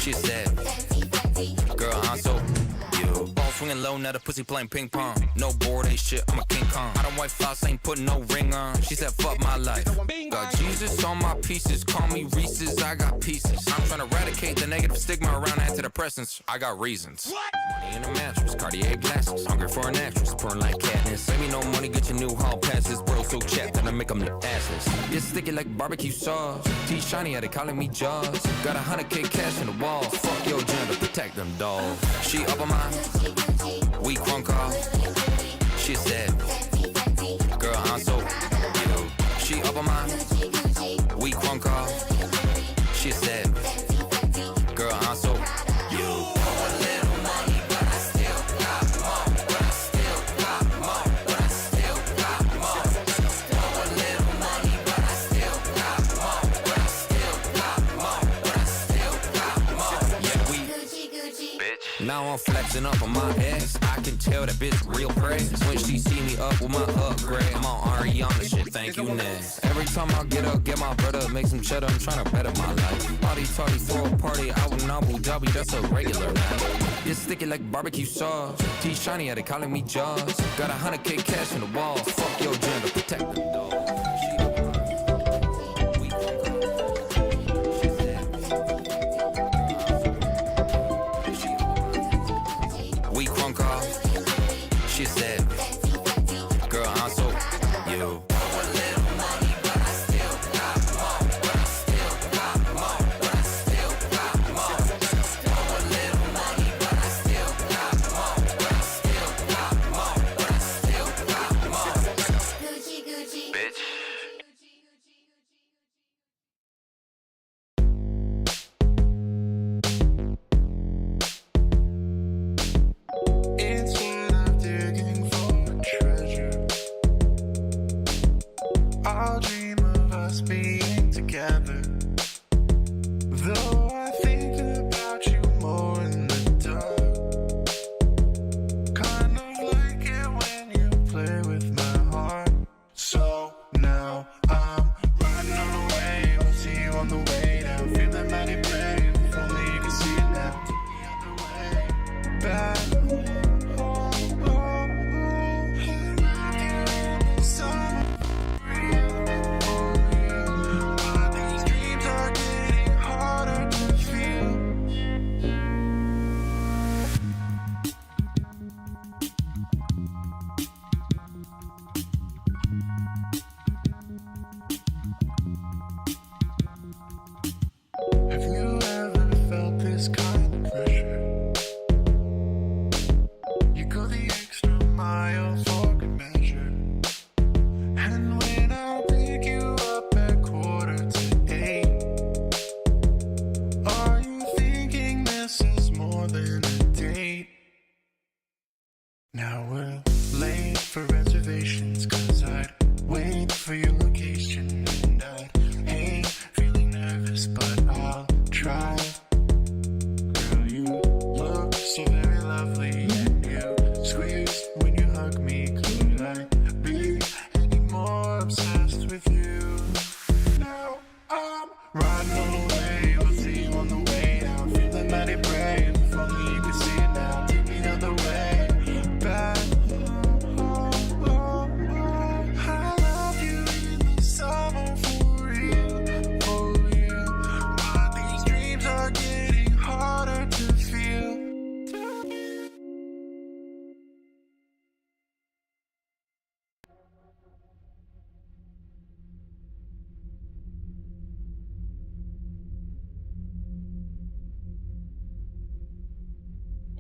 She said, girl, I'm so you. Ball swinging low, now the pussy playing ping pong. No board, ain't shit, I'm a King Kong. I don't wipe floss, ain't putting no ring on. She said, fuck my life. Got Jesus on my pieces, call me Reese's, I got pieces. I'm trying to eradicate the negative stigma around antidepressants. I got reasons. Money in a mattress, Cartier glasses. Hungry for an actress, pouring like Katniss. Save me no money, get your new hall passes. Bro, so chapped, then I make them look assless. You stick it like barbecue sauce. T-shiny, they calling me Jaws. Got 100K cash in the wall. Fuck your gym to protect them dolls. She up on my weak crunk off. She said, girl, I'm so you. She up on my weak crunk off. She said, girl, I'm so you. Now I'm flexing up on my ex. I can tell that bitch real praise when she see me up with my upgrade. I'm on RE on the shit, thank you next. Every time I get up, get my brother, make some cheddar. I'm trying to better my life. Party, tardy, throw a party out in Abu Dhabi, that's a regular night. You stick it like barbecue sauce. T-shiny, they calling me Jaws. Got 100K cash in the wall. Fuck your gym to protect them dog. She said, girl, I'm so you.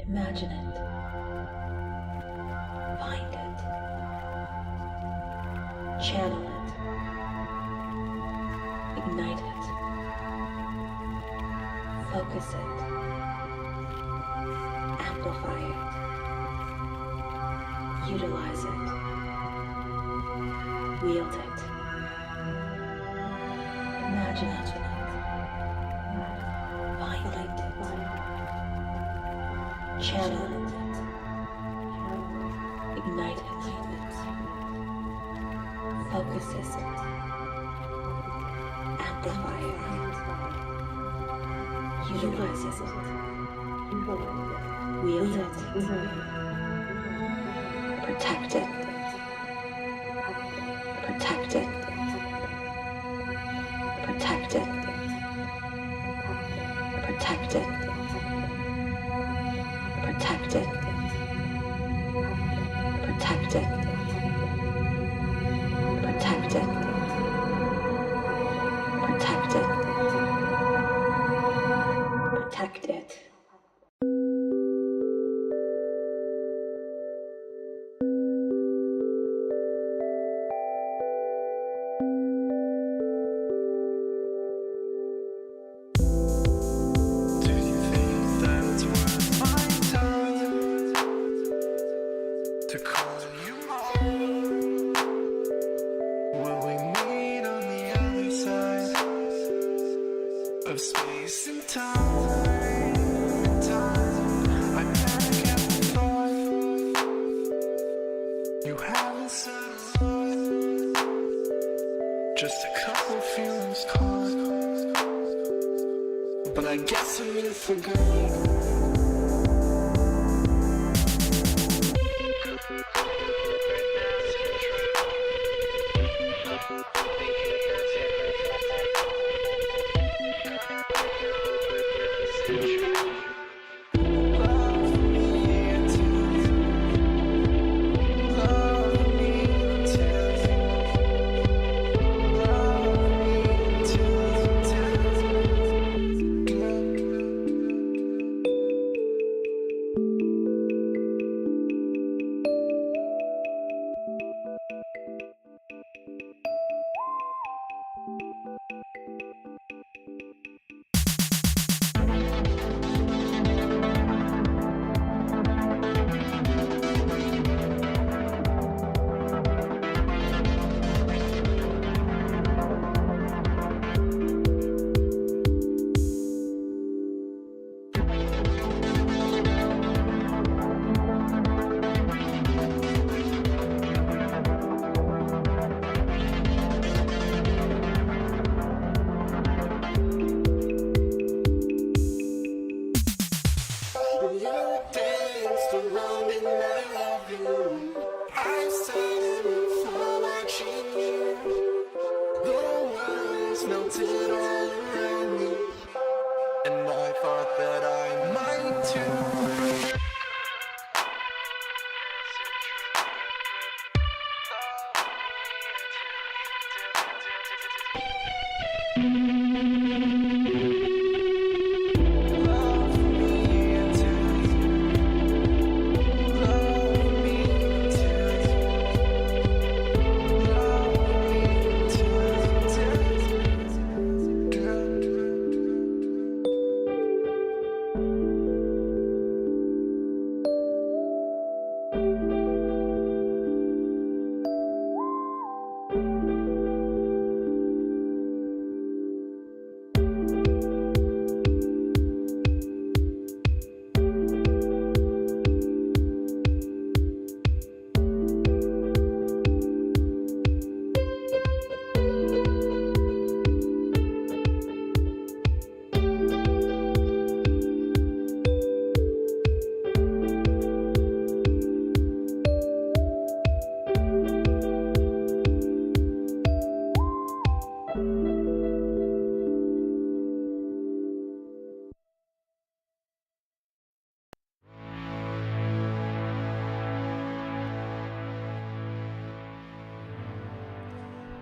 Imagine it. Find it. Channel it. Ignite it. Focus it. Amplify it. Utilize it. Wield it. Imagine it. Find it. Channel it. Ignite it. Focus it. Amplify it. Visualize it. Wield it. Protect it. Protect it. Protect it. Protect it. Protect it. Protect it. Protect it. Protect it. Protect it. Just a couple feelings caught, but I guess I'm in for good.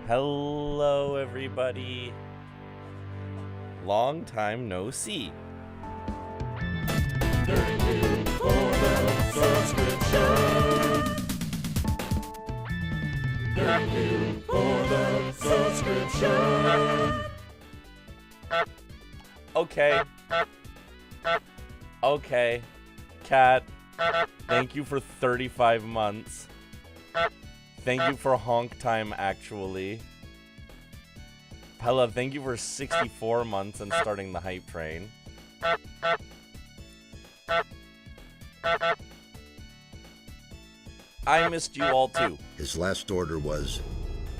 Hello, everybody. Long time no see. Thank you for the subscription. Thank you for the subscription. Okay. Cat, thank you for 35 months. Thank you for honk time, actually. Pella, thank you for 64 months and starting the hype train. I missed you all too. His last order was,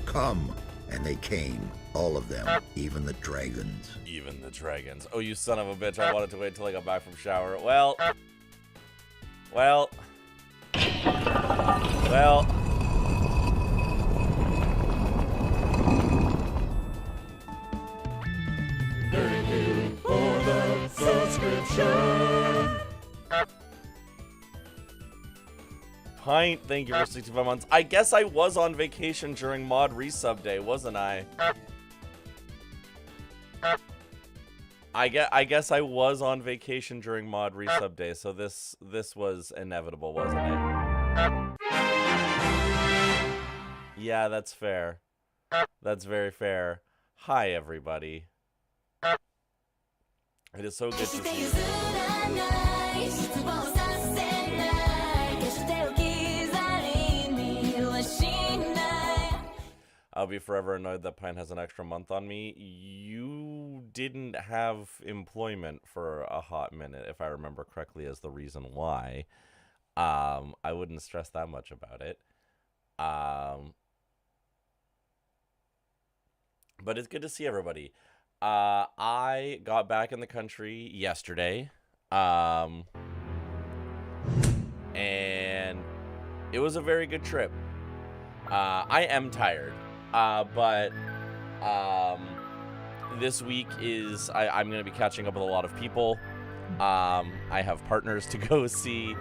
"Come And they came, all of them, even the dragons. Even the dragons. Oh, you son of a bitch. I wanted to wait till I got back from shower. Well. Thank you for the subscription. Pint, thank you for 65 months. I guess I was on vacation during mod resub day, wasn't I? I guess I was on vacation during mod resub day, so this was inevitable, wasn't it? Yeah, that's fair. That's very fair. Hi, everybody. It is so good to see you. I'll be forever annoyed that Pine has an extra month on me. You didn't have employment for a hot minute, if I remember correctly, as the reason why. I wouldn't stress that much about it. But it's good to see everybody. I got back in the country yesterday. And it was a very good trip. I am tired. But this week is I'm going to be catching up with a lot of people. I have partners to go see.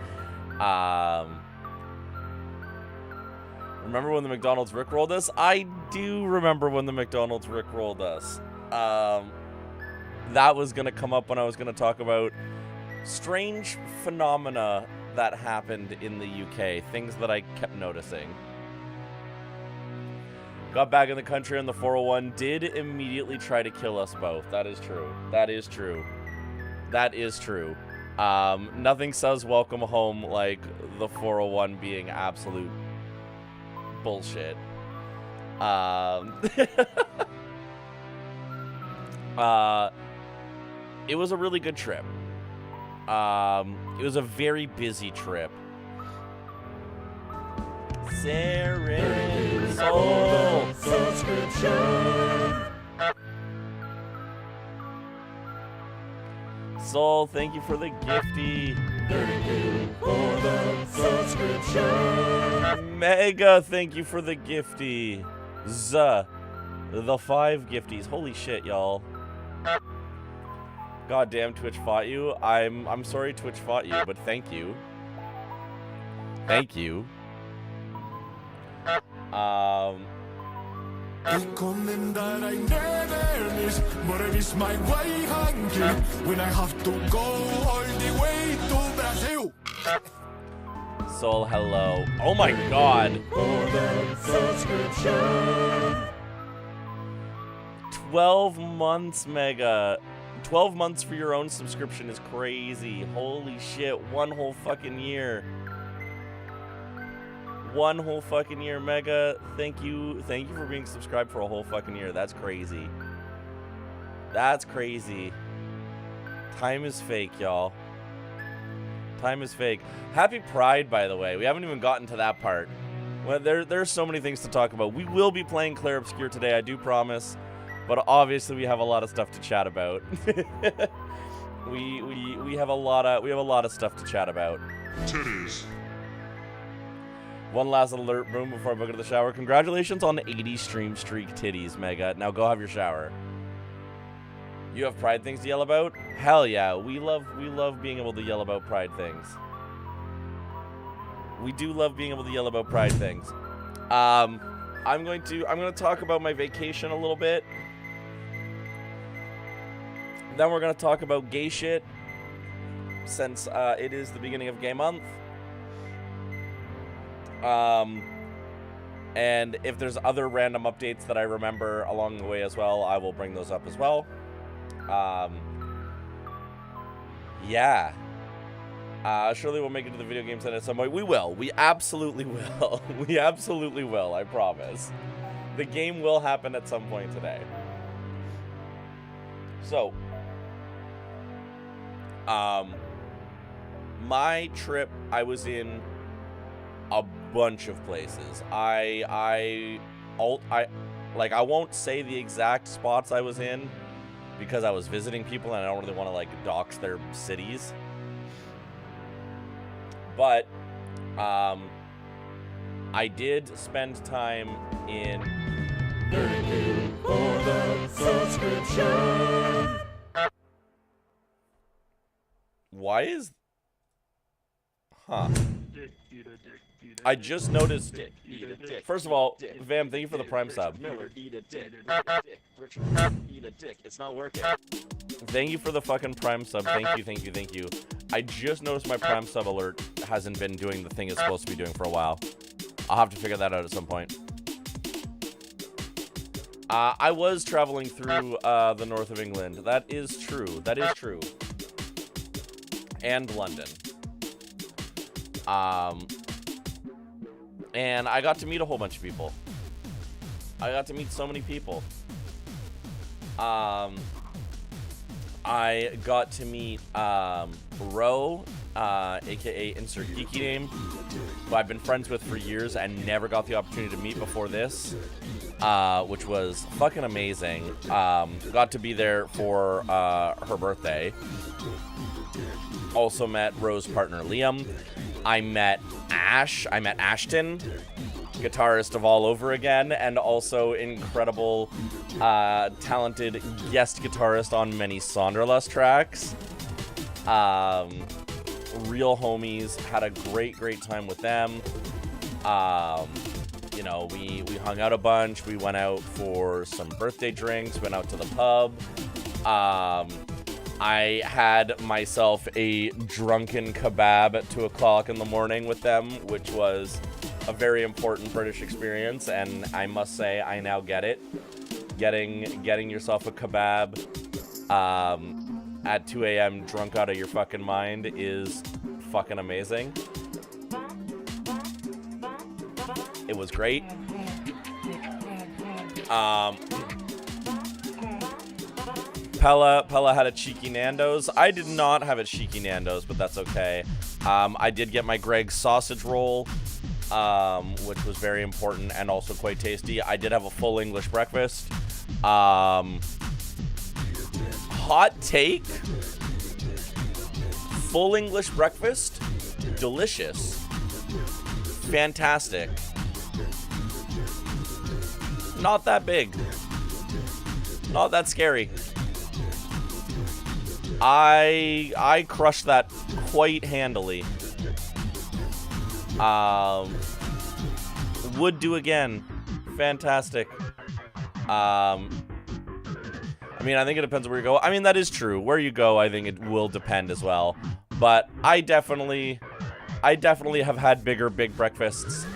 Remember when the McDonald's rickrolled us? I do remember when the McDonald's rickrolled us. That was going to come up when I was going to talk about strange phenomena that happened in the UK. Things that I kept noticing. Got back in the country on the 401, did immediately try to kill us both. That is true. That is true. That is true. Nothing says welcome home like the 401 being absolute bullshit. It was a really good trip. It was a very busy trip. Saren Soul Subscription. Soul, thank you for the gifty. Thank you for the subscription. Mega, thank you for the gifty. The 5 gifties. Holy shit, y'all. Goddamn, Twitch fought you. I'm sorry Twitch fought you, but thank you. Thank you. When I have to go all the way to Brazil. Soul, hello. Oh my god. For the subscription. 12 months, Mega. 12 months for your own subscription is crazy. Holy shit. 1 whole fucking year. 1 whole fucking year, Mega. Thank you for being subscribed for a whole fucking year. That's crazy. That's crazy. Time is fake, y'all. Time is fake. Happy Pride, by the way. We haven't even gotten to that part. Well, there's so many things to talk about. We will be playing Clair Obscur today, I do promise. But obviously we have a lot of stuff to chat about. we have a lot of stuff to chat about. Titties. One last alert room before I go to the shower. Congratulations on the 80 stream streak, titties, Mega. Now go have your shower. You have Pride things to yell about? Hell yeah, we love being able to yell about Pride things. We do love being able to yell about Pride things. I'm going to talk about my vacation a little bit. Then we're going to talk about gay shit, since it is the beginning of gay month. And if there's other random updates that I remember along the way as well, I will bring those up as well. Yeah. Surely we'll make it to the video game center at some point. We will. We absolutely will. We absolutely will, I promise. The game will happen at some point today. So, my trip, I was in Like, I won't say the exact spots I was in because I was visiting people and I don't really want to, like, dox their cities. But, I did spend time in... Thank you for the subscription. Why is... Huh. I just noticed... First of all, Vam, thank you for the Prime sub. It's not working. Thank you for the fucking Prime sub. Thank you. I just noticed my Prime sub alert hasn't been doing the thing it's supposed to be doing for a while. I'll have to figure that out at some point. I was traveling through the north of England. That is true. And London. And I got to meet a whole bunch of people. I got to meet so many people. I got to meet Ro, aka Insert Geeky Name, who I've been friends with for years and never got the opportunity to meet before this, which was fucking amazing. Got to be there for her birthday. Also met Ro's partner Liam. I met Ashton, guitarist of All Over Again, and also incredible, talented guest guitarist on many Sonderlust tracks. Real homies, had a great time with them. You know, we hung out a bunch. We went out for some birthday drinks, went out to the pub. I had myself a drunken kebab at 2 o'clock in the morning with them, which was a very important British experience, and I must say I now get it. Getting yourself a kebab at 2 a.m. drunk out of your fucking mind is fucking amazing. It was great. Pella had a cheeky Nando's. I did not have a cheeky Nando's, but that's okay. I did get my Greg's sausage roll, which was very important and also quite tasty. I did have a full English breakfast. Hot take. Full English breakfast. Delicious. Fantastic. Not that big. Not that scary. I crushed that quite handily. Would do again. Fantastic. I mean, I think it depends where you go. I mean, that is true. Where you go, I think it will depend as well. But I definitely have had big breakfasts.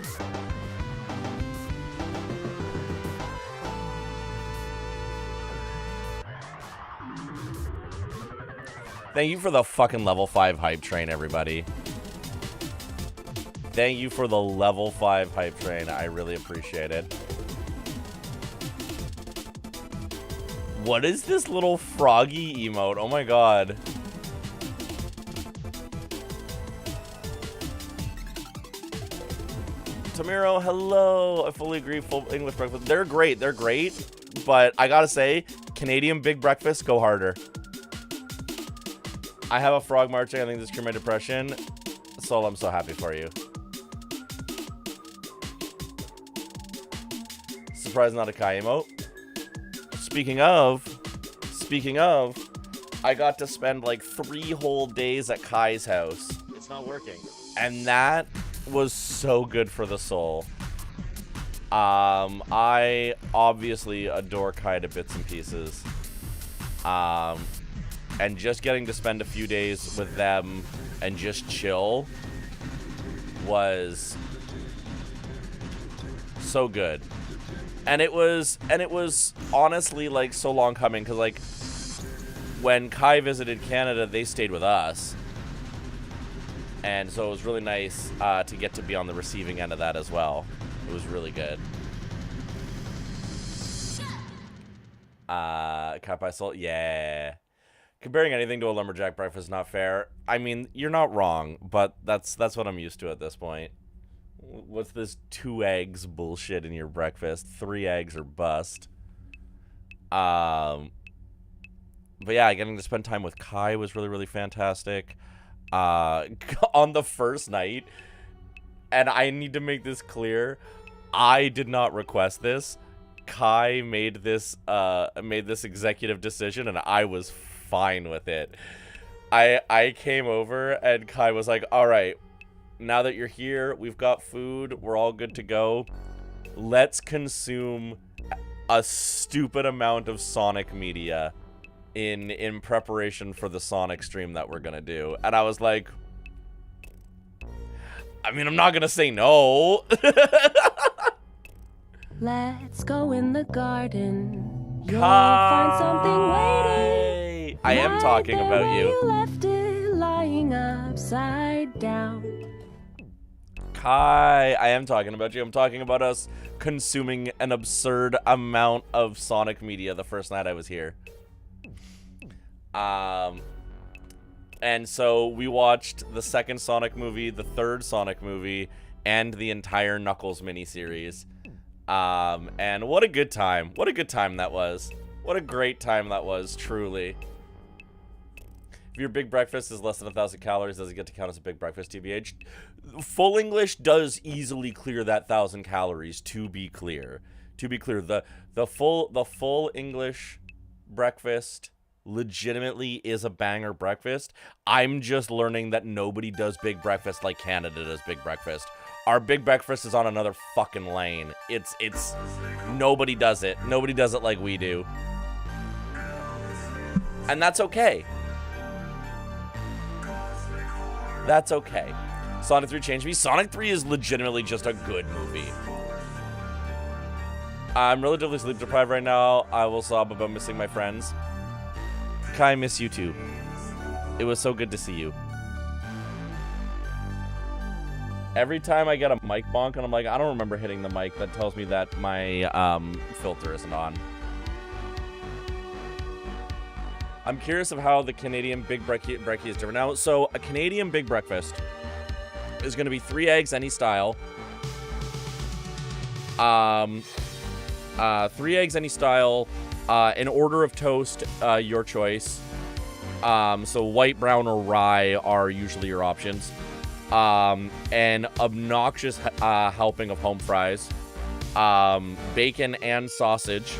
Thank you for the fucking level 5 hype train, everybody. Thank you for the level 5 hype train. I really appreciate it. What is this little froggy emote? Oh my god. Tamiro, hello. I fully agree. Full English breakfast. They're great. But I gotta say, Canadian big breakfasts go harder. I have a frog marching. I think this cured my depression. Sol, I'm so happy for you. Surprise, not a Kai emote. Speaking of, I got to spend like 3 whole days at Kai's house. It's not working. And that was so good for the soul. I obviously adore Kai to bits and pieces. And just getting to spend a few days with them and just chill was so good. And it was honestly like so long coming, because like when Kai visited Canada, they stayed with us. And so it was really nice to get to be on the receiving end of that as well. It was really good. Cut by Soul, yeah. Comparing anything to a lumberjack breakfast is not fair. I mean, you're not wrong, but that's what I'm used to at this point. What's this 2 eggs bullshit in your breakfast? 3 eggs or bust. But yeah, getting to spend time with Kai was really, really fantastic. On the first night, and I need to make this clear, I did not request this. Kai made this executive decision, and I was fine with it. I came over, and Kai was like, all right, now that you're here, we've got food, we're all good to go. Let's consume a stupid amount of Sonic media in preparation for the Sonic stream that we're gonna do. And I was like, I mean, I'm not gonna say no. Let's go in the garden. You'll find something waiting. I am talking about you. You left it lying upside down. Kai, I am talking about you. I'm talking about us consuming an absurd amount of Sonic media the first night I was here. And so we watched the second Sonic movie, the third Sonic movie, and the entire Knuckles miniseries. And what a good time. What a good time that was. What a great time that was, truly. If your big breakfast is less than 1,000 calories, does it get to count as a big breakfast, TBH? Full English does easily clear that 1,000 calories, to be clear. To be clear, the full English breakfast legitimately is a banger breakfast. I'm just learning that nobody does big breakfast like Canada does big breakfast. Our big breakfast is on another fucking lane. It's nobody does it. Nobody does it like we do. And that's okay. That's okay. Sonic 3 changed me. Sonic 3 is legitimately just a good movie. I'm relatively sleep deprived right now. I will sob about missing my friends. Kai, I miss you too. It was so good to see you. Every time I get a mic bonk and I'm like, I don't remember hitting the mic, that tells me that my filter isn't on. I'm curious of how the Canadian Big Brekkie is different now. So a Canadian Big Breakfast is going to be 3 eggs any style. 3 eggs any style. An order of toast, your choice. So white, brown, or rye are usually your options. An obnoxious helping of home fries. Bacon and sausage.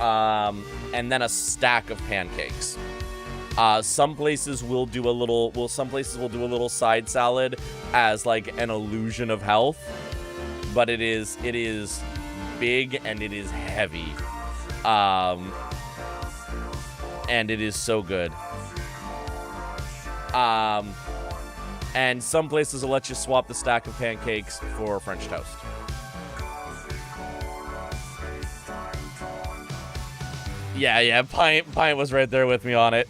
And then a stack of pancakes. Some places will do a little side salad as like an illusion of health, but it is big and it is heavy. And it is so good. And some places will let you swap the stack of pancakes for French toast. Yeah, Pint was right there with me on it.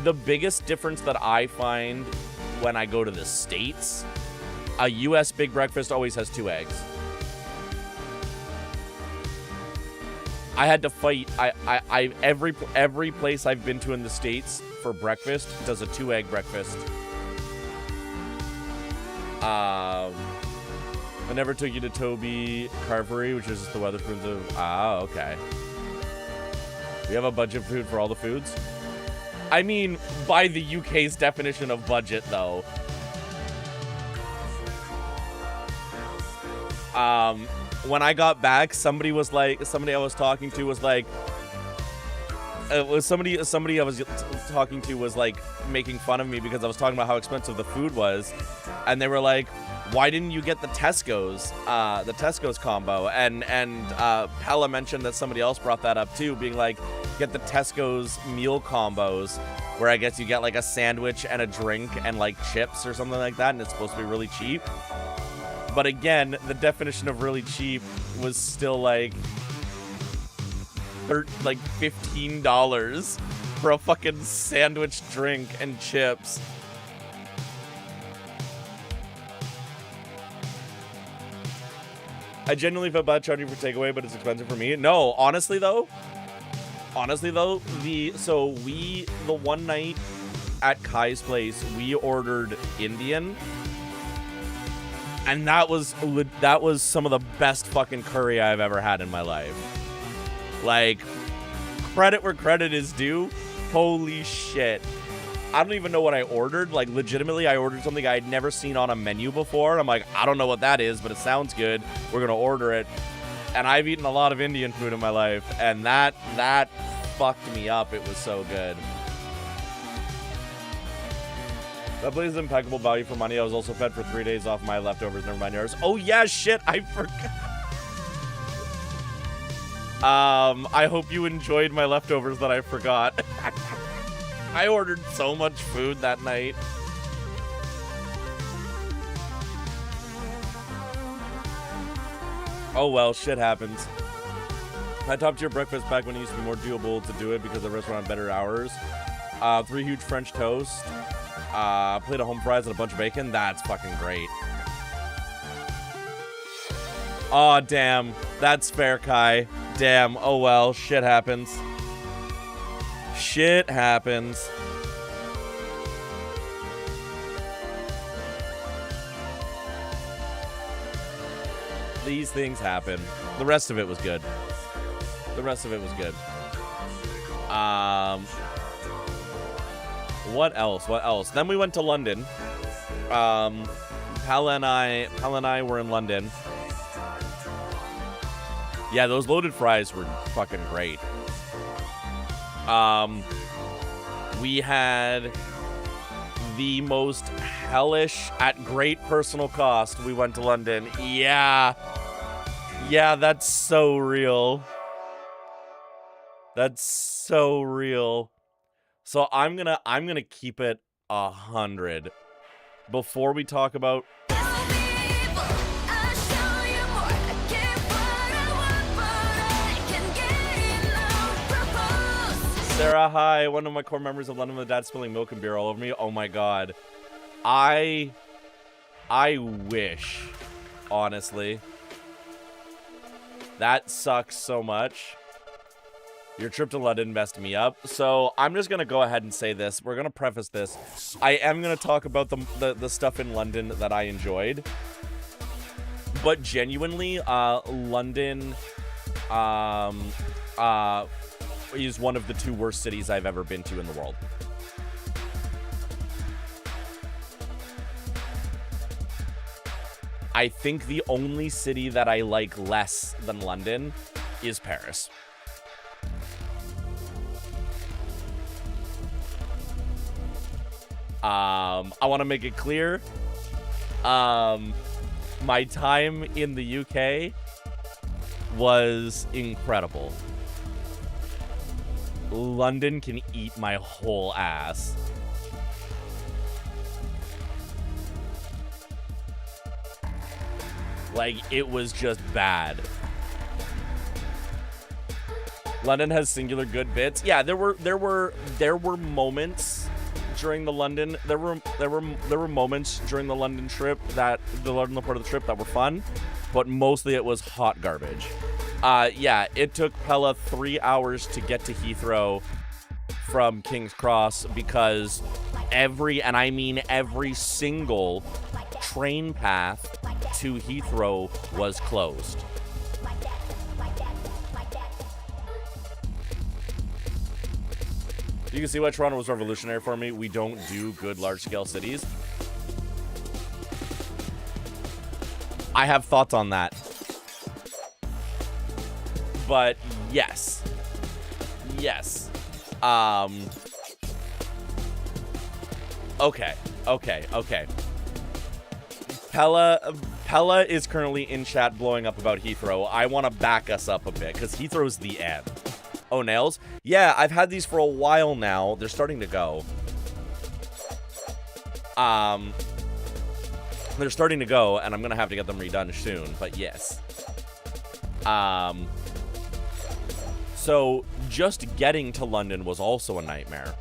The biggest difference that I find when I go to the States, a U.S. Big Breakfast always has 2 eggs. I had to fight. Every place I've been to in the States for breakfast does a 2-egg breakfast. I never took you to Toby Carvery, which is the Weatherspoons of... okay. We have a budget food for all the foods? I mean, by the UK's definition of budget, though. When I got back, somebody I was talking to was like... somebody I was talking to was like making fun of me because I was talking about how expensive the food was. And they were like, why didn't you get the Tesco's combo? And Pella mentioned that somebody else brought that up too, being like, get the Tesco's meal combos, where I guess you get like a sandwich and a drink and like chips or something like that, and it's supposed to be really cheap. But again, the definition of really cheap was still like $15 for a fucking sandwich, drink, and chips. I genuinely felt bad charging for takeaway, but it's expensive for me. No, honestly though, Honestly though, the one night at Kai's place, we ordered Indian, and that was some of the best fucking curry I've ever had in my life. Like, credit where credit is due. Holy shit. I don't even know what I ordered. Like, legitimately, I ordered something I'd never seen on a menu before. I'm like, I don't know what that is, but it sounds good. We're gonna order it. And I've eaten a lot of Indian food in my life, and that fucked me up. It was so good. That place is impeccable value for money. I was also fed for 3 days off my leftovers. Never mind yours. Oh yeah, shit, I forgot. I hope you enjoyed my leftovers that I forgot. I ordered so much food that night. Oh well, shit happens. I topped your breakfast back when it used to be more doable to do it because the restaurant had better hours. 3 huge French toast. Plate of home fries and a bunch of bacon. That's fucking great. Aw, damn. That's fair, Kai. Damn. Oh well, shit happens. Shit happens. These things happen. The rest of it was good. The rest of it was good. What else? What else? Then we went to London. Pal and I were in London. Yeah, those loaded fries were fucking great. We had the most hellish, at great personal cost, we went to London. Yeah. Yeah, that's so real. That's so real. So I'm gonna keep it 100 before we talk about. Sarah, hi. One of my core memories of London with dad spilling milk and beer all over me. Oh my god. I wish, honestly. That sucks so much. Your trip to London messed me up. So I'm just going to go ahead and say this. We're going to preface this. I am going to talk about the stuff in London that I enjoyed. But genuinely, London is one of the 2 worst cities I've ever been to in the world. I think the only city that I like less than London is Paris. I want to make it clear. My time in the UK was incredible. London can eat my whole ass. Like, it was just bad. London has singular good bits. Yeah, there were moments during the London. There were moments during the London trip that the London part of the trip that were fun, but mostly it was hot garbage. Yeah, it took Pella 3 hours to get to Heathrow from King's Cross because every single train path to Heathrow was closed. You can see why Toronto was revolutionary for me. We don't do good large-scale cities. I have thoughts on that. But yes. Yes. Okay. Pella is currently in chat blowing up about Heathrow. I want to back us up a bit because Heathrow's the end. Oh, nails? Yeah, I've had these for a while now. They're starting to go. They're starting to go, and I'm going to have to get them redone soon, but yes. So just getting to London was also a nightmare.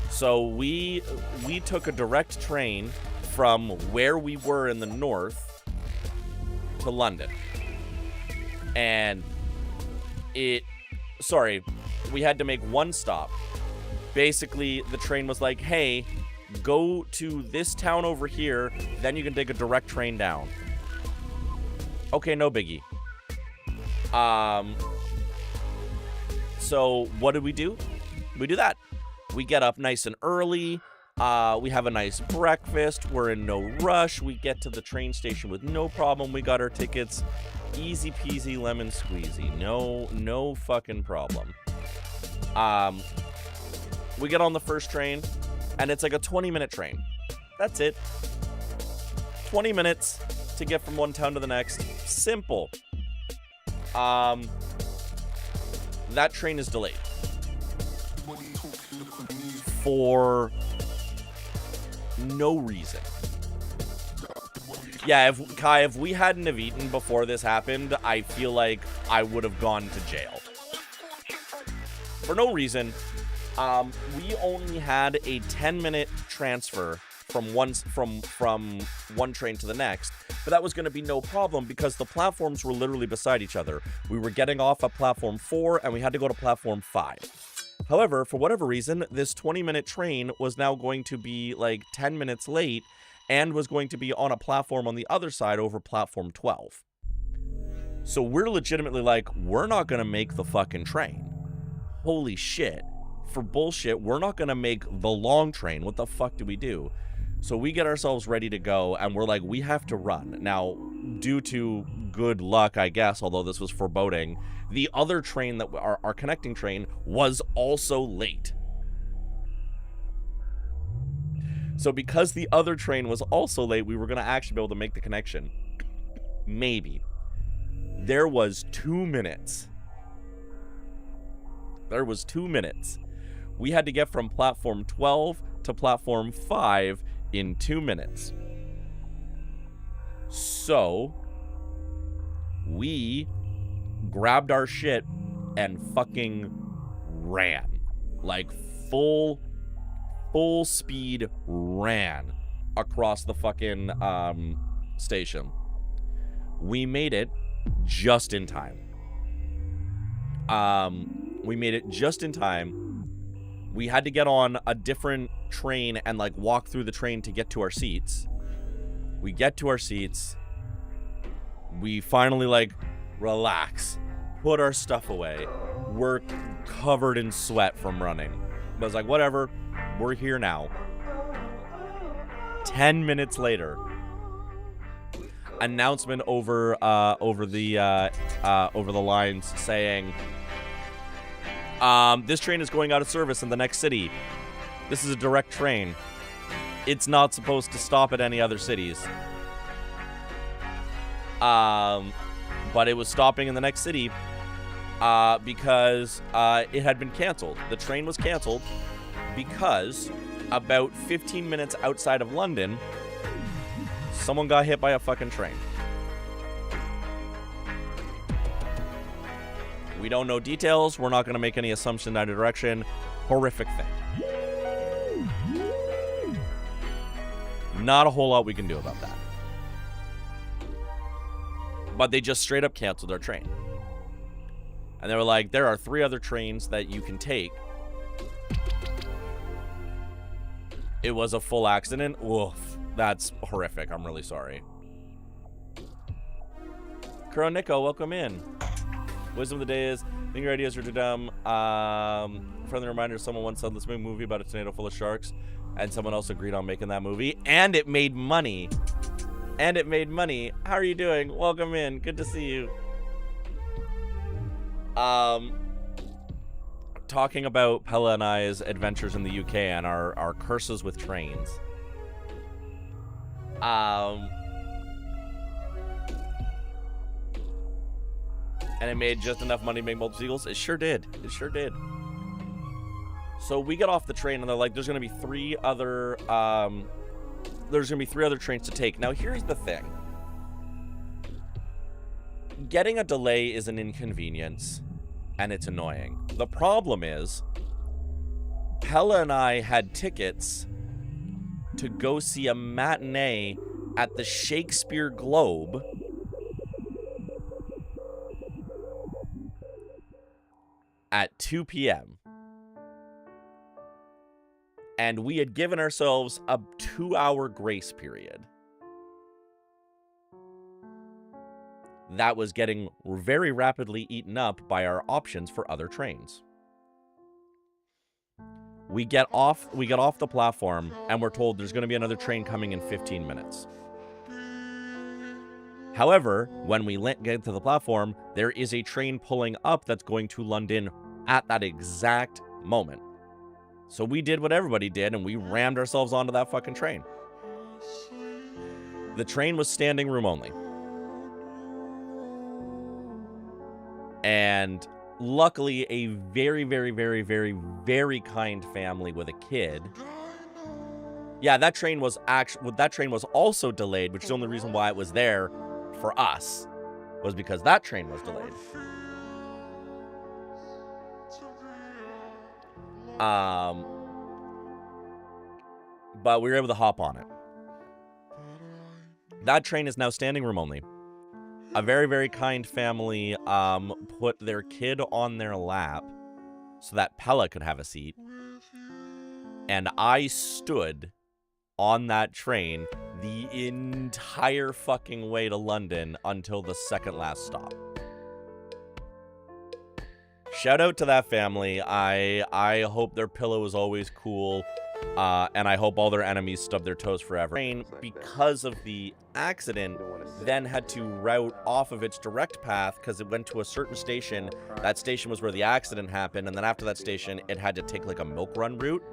So we took a direct train from where we were in the north to London. And we had to make one stop. Basically, the train was like, hey, go to this town over here, then you can take a direct train down. Okay, no biggie. So what did we do? We do that. We get up nice and early. We have a nice breakfast. We're in no rush. We get to the train station with no problem. We got our tickets. Easy peasy lemon squeezy. No fucking problem. We get on the first train, and it's like a 20-minute train. That's it. 20 minutes to get from one town to the next. Simple. That train is delayed. For no reason. Yeah, if we hadn't have eaten before this happened, I feel like I would have gone to jail. For no reason. We only had a 10-minute transfer from one train to the next, but that was going to be no problem because the platforms were literally beside each other. We were getting off at platform 4 and we had to go to platform 5. However, for whatever reason, this 20-minute train was now going to be like 10 minutes late and was going to be on a platform on the other side over platform 12. So we're legitimately like, we're not going to make the fucking train. Holy shit. For bullshit, we're not going to make the long train. What the fuck do we do? So we get ourselves ready to go, and we're like, we have to run. Now, due to good luck, I guess, although this was foreboding, the other train, that our connecting train, was also late. So because the other train was also late, we were going to actually be able to make the connection. Maybe. There was 2 minutes. There was 2 minutes. We had to get from platform 12 to platform 5 in 2 minutes. So, we grabbed our shit and fucking ran. Like, full speed ran across the fucking station. We made it just in time. We had to get on a different train and like walk through the train to get to our seats. We get to our seats. We finally like relax, put our stuff away. We're covered in sweat from running. But I was like, whatever, we're here now. 10 minutes later, announcement over the lines saying, this train is going out of service in the next city. This is a direct train. It's not supposed to stop at any other cities. But it was stopping in the next city because it had been canceled. The train was canceled because about 15 minutes outside of London, someone got hit by a fucking train. We don't know details. We're not going to make any assumption in either direction. Horrific thing. Not a whole lot we can do about that. But they just straight up canceled our train. And they were like, there are 3 other trains that you can take. It was a full accident. Oof. That's horrific. I'm really sorry. Nico, welcome in. Wisdom of the day is, I think your ideas are too dumb. Friendly reminder, someone once said, let's make a movie about a tornado full of sharks. And someone else agreed on making that movie. And it made money. How are you doing? Welcome in. Good to see you. Talking about Pella and I's adventures in the UK and our curses with trains. And it made just enough money to make multiple sequels. It sure did. So we get off the train and they're like, there's going to be 3 other trains to take. Now here's the thing. Getting a delay is an inconvenience and it's annoying. The problem is Pella and I had tickets to go see a matinee at the Shakespeare Globe at 2 p.m. And we had given ourselves a 2-hour grace period. That was getting very rapidly eaten up by our options for other trains. We get off the platform and we're told there's going to be another train coming in 15 minutes. However, when we get to the platform, there is a train pulling up that's going to London at that exact moment. So we did what everybody did and we rammed ourselves onto that fucking train. The train was standing room only. And luckily, a very, very, very, very, very kind family with a kid. Yeah, that train was also delayed, which is the only reason why it was there for us, was because that train was delayed. But we were able to hop on it. That train is now standing room only. A very, very kind family put their kid on their lap so that Pella could have a seat. And I stood on that train the entire fucking way to London until the second last stop. Shout out to that family. I hope their pillow is always cool. And I hope all their enemies stub their toes forever. Train, because of the accident, then had to route off of its direct path because it went to a certain station. That station was where the accident happened, and then after that station, it had to take like a milk run route,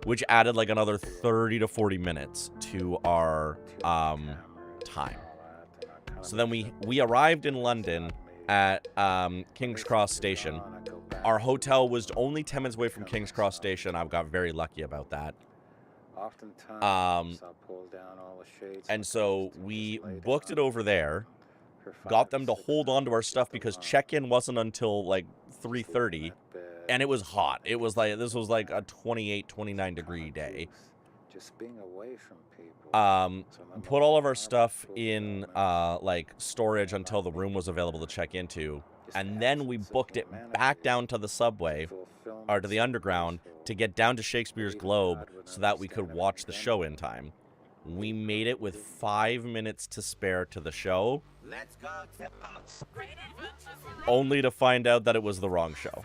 which added like another 30 to 40 minutes to our time. So then we arrived in London at King's Cross Station. Our hotel was only 10 minutes away from King's Cross Station. I got very lucky about that. And so we booked it over there, got them to hold on to our stuff because check-in wasn't until like 3:30, and it was hot. It was like, this was like a 28, 29 degree day. Put all of our stuff in like storage until the room was available to check into. And then we booked it back down to the subway, or to the underground, to get down to Shakespeare's Globe so that we could watch the show in time. We made it with 5 minutes to spare to the show, only to find out that it was the wrong show.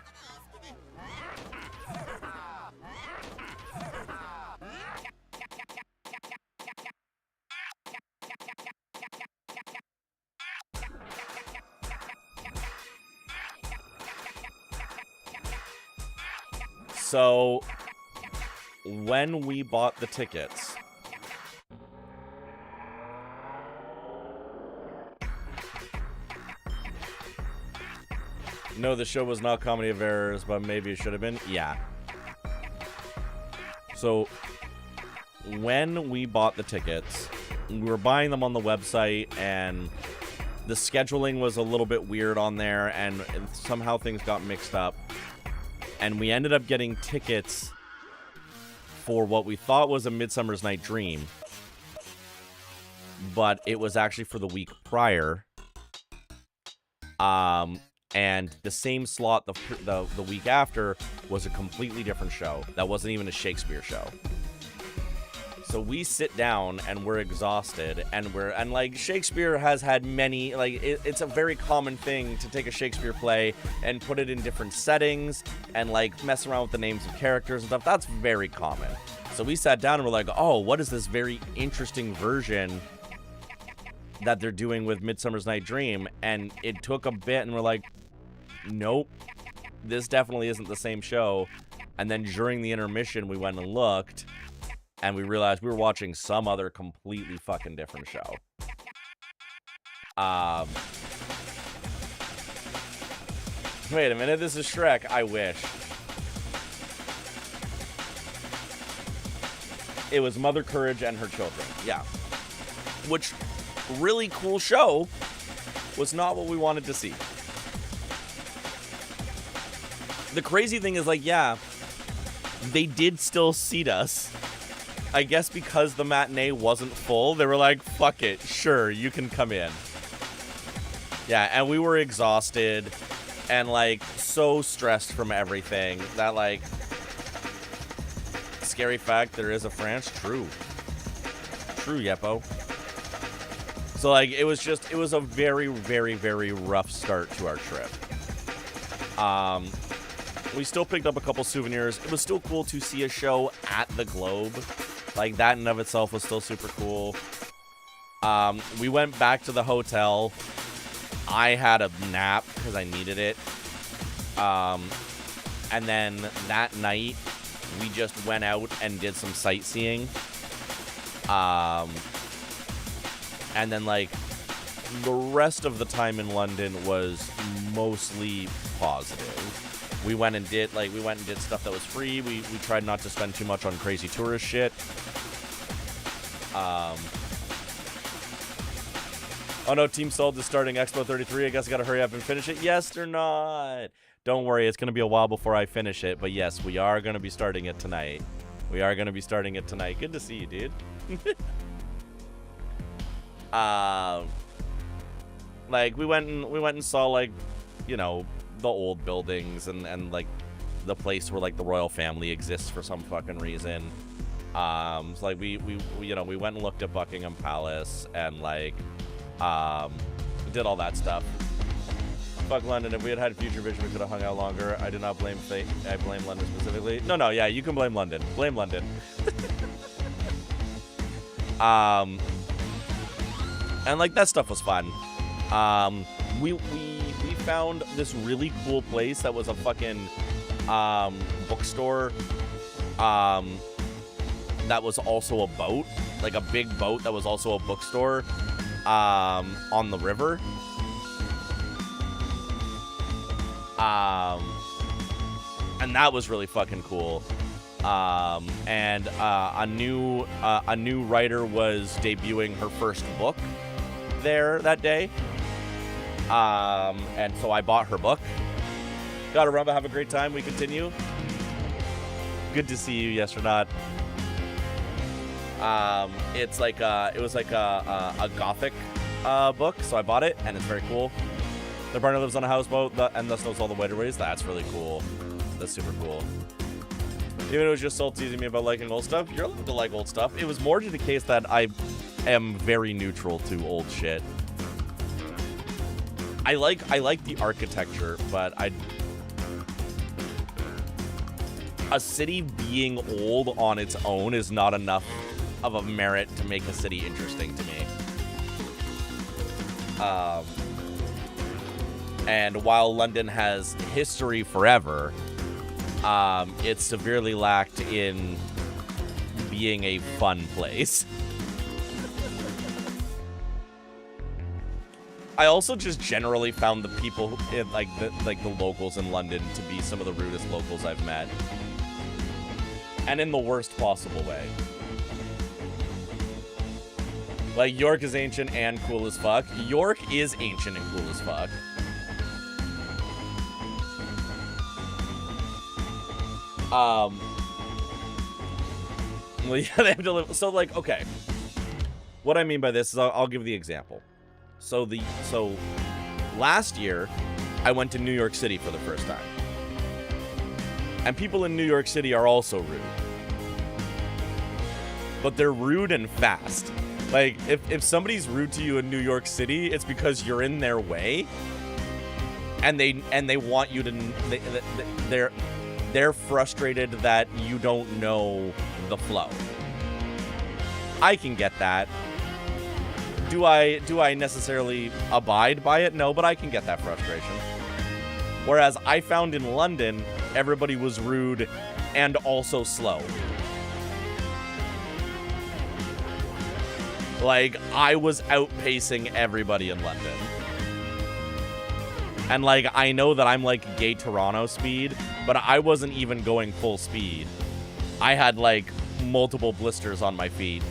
So, when we bought the tickets, no, the show was not Comedy of Errors, but maybe it should have been. Yeah. So, when we bought the tickets, we were buying them on the website, and the scheduling was a little bit weird on there, and somehow things got mixed up. And we ended up getting tickets for what we thought was A Midsummer's Night Dream. But it was actually for the week prior. And the same slot the week after was a completely different show. That wasn't even a Shakespeare show. So we sit down and we're exhausted, and like Shakespeare has had many, like it's a very common thing to take a Shakespeare play and put it in different settings and like mess around with the names of characters and stuff. That's very common. So we sat down and we're like, oh, what is this very interesting version that they're doing with Midsummer's Night Dream? And it took a bit, and we're like, nope, this definitely isn't the same show. And then during the intermission, we went and looked, and we realized we were watching some other completely fucking different show. Wait a minute, this is Shrek. I wish. It was Mother Courage and Her Children. Yeah. Which, really cool show, was not what we wanted to see. The crazy thing is, like, yeah, they did still seat us. I guess because the matinee wasn't full, they were like, fuck it, sure, you can come in. Yeah, and we were exhausted. and like so stressed from everything that like, scary fact, there is a France. True, Yeppo. So like it was a very, very, very rough start to our trip. We still picked up a couple souvenirs. It was still cool to see a show at the Globe. Like, that in and of itself was still super cool. We went back to the hotel. I had a nap because I needed it. And then that night, we just went out and did some sightseeing. And then, like, the rest of the time in London was mostly positive. We went and did stuff that was free. We tried not to spend too much on crazy tourist shit. Oh no, Team Sold is starting Expo 33. I guess I gotta hurry up and finish it. Yes, they're not. Don't worry, it's gonna be a while before I finish it. But yes, we are gonna be starting it tonight. Good to see you, dude. Like we went and saw, like, you know, the old buildings and like the place where like the royal family exists for some fucking reason. So like we you know, we went and looked at Buckingham Palace and like did all that stuff. Fuck London. If we had had Future Vision, we could have hung out longer. I do not blame fate. I blame London specifically. No, yeah, you can blame London. Blame London. And like that stuff was fun. We found this really cool place that was a fucking bookstore that was also a boat, like a big boat that was also a bookstore on the river. And that was really fucking cool. And a new writer was debuting her first book there that day. And so I bought her book. Gotta run, have a great time. We continue. Good to see you, yes or not. It was like a gothic book, so I bought it, and it's very cool. The partner lives on a houseboat and thus knows all the waterways. That's really cool. That's super cool. Even if it was just Soul teasing me about liking old stuff, you're allowed to like old stuff. It was more to the case that I am very neutral to old shit. I like the architecture, but a city being old on its own is not enough of a merit to make a city interesting to me. And while London has history forever, it's severely lacked in being a fun place. I also just generally found the people in, like the locals in London to be some of the rudest locals I've met. And in the worst possible way. Like, York is ancient and cool as fuck. York is ancient and cool as fuck. Well, yeah, they have to live. So, like, okay. What I mean by this is I'll give the example. So last year, I went to New York City for the first time. And people in New York City are also rude. But they're rude and fast. Like, if somebody's rude to you in New York City, it's because you're in their way. And they want you to... They're frustrated that you don't know the flow. I can get that. Do I necessarily abide by it? No, but I can get that frustration. Whereas I found in London, everybody was rude and also slow. Like, I was outpacing everybody in London. And, like, I know that I'm, like, gay Toronto speed, but I wasn't even going full speed. I had, like, multiple blisters on my feet.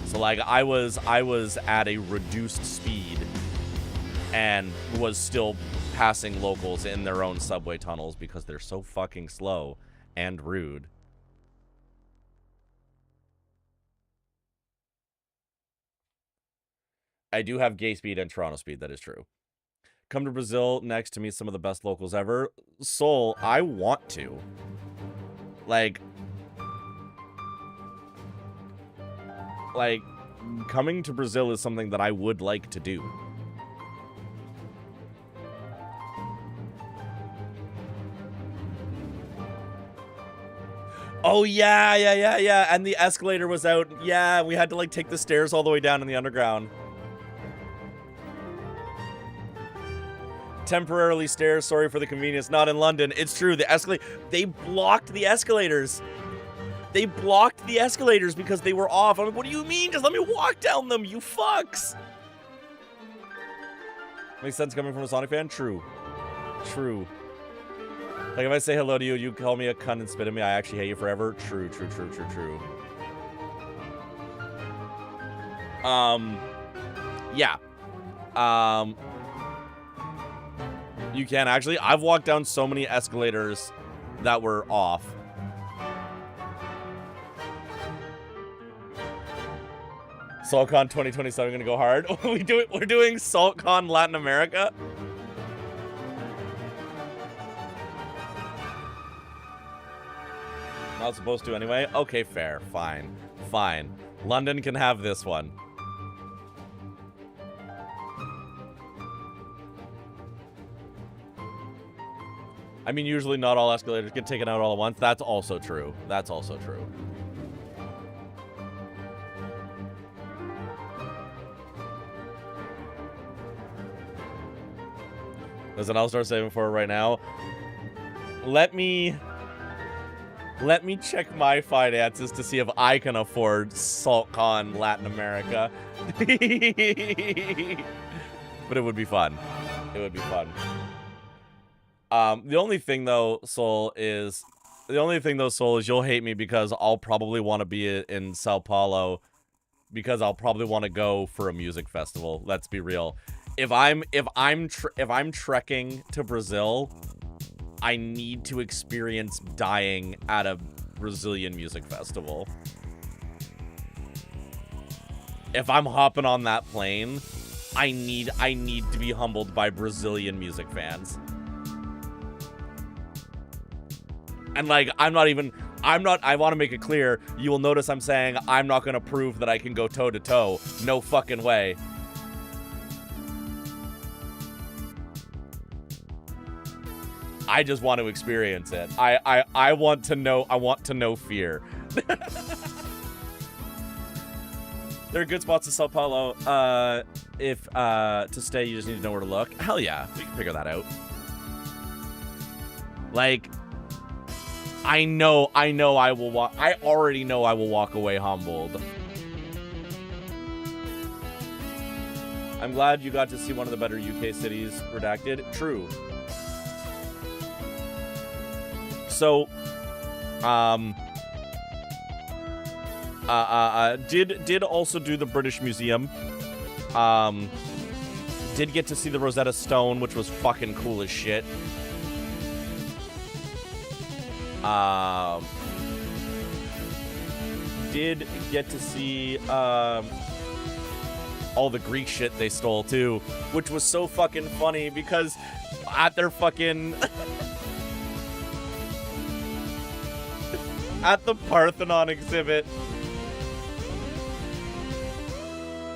So, like, I was at a reduced speed and was still passing locals in their own subway tunnels because they're so fucking slow and rude. I do have gay speed and Toronto speed, that is true. Come to Brazil next to meet some of the best locals ever. Soul, I want to. Like, coming to Brazil is something that I would like to do. Oh, yeah. And the escalator was out. Yeah, we had to, like, take the stairs all the way down in the underground. Temporarily stairs, sorry for the convenience, not in London. It's true, the escalator, they blocked the escalators. They blocked the escalators because they were off. I'm like, what do you mean? Just let me walk down them, you fucks. Makes sense coming from a Sonic fan? True. True. Like, if I say hello to you, you call me a cunt and spit at me, I actually hate you forever. True. Yeah. You can actually. I've walked down so many escalators that were off. SaltCon 2027 gonna go hard. We're doing SaltCon Latin America. Not supposed to anyway. Okay, fair. Fine. London can have this one. I mean, usually not all escalators get taken out all at once. That's also true. Listen, I'll start saving for it right now. Let me check my finances to see if I can afford SaltCon Latin America. But it would be fun. The only thing though, Soul, is you'll hate me because I'll probably want to be in Sao Paulo because I'll probably want to go for a music festival. Let's be real. If I'm trekking to Brazil, I need to experience dying at a Brazilian music festival. If I'm hopping on that plane, I need to be humbled by Brazilian music fans. And like, I want to make it clear, you will notice I'm saying I'm not going to prove that I can go toe to toe. No fucking way. I just want to experience it. I want to know fear. There are good spots in Sao Paulo. If to stay, you just need to know where to look. Hell yeah, we can figure that out. Like, I already know I will walk away humbled. I'm glad you got to see one of the better UK cities, redacted. True. So, did also do the British Museum. Did get to see the Rosetta Stone, which was fucking cool as shit. Did get to see all the Greek shit they stole too, which was so fucking funny because at their fucking at the Parthenon exhibit.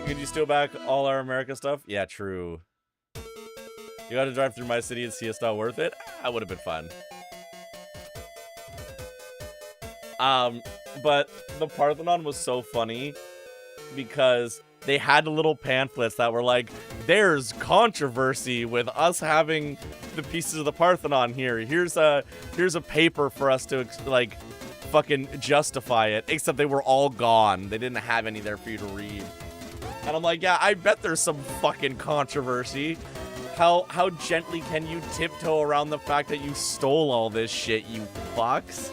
Could you steal back all our America stuff? Yeah, true. You got to drive through my city and see it's not worth it? That would have been fun. But the Parthenon was so funny because they had little pamphlets that were like, there's controversy with us having the pieces of the Parthenon here. Here's a paper for us to like fucking justify it, except they were all gone. They didn't have any there for you to read. And I'm like, yeah, I bet there's some fucking controversy. How gently can you tiptoe around the fact that you stole all this shit, you fucks?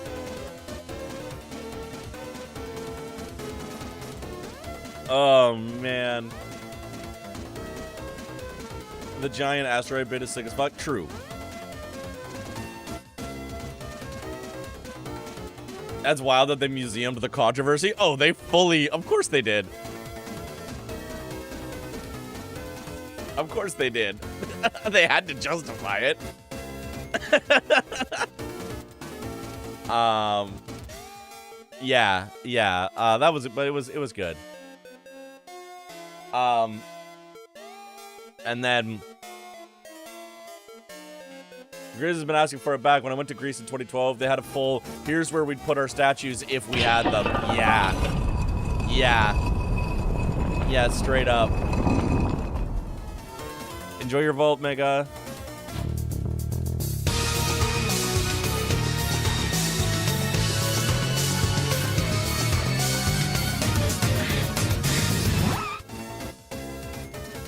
Oh, man. The giant asteroid bit is sick as fuck. True. That's wild that they museumed the controversy. Oh, they fully... Of course they did. Of course they did. They had to justify it. Yeah. That was, but it was good. And then Grizz has been asking for it back. When I went to Greece in 2012, they had a full, here's where we'd put our statues if we had them. Yeah, straight up. Enjoy your vault, Mega.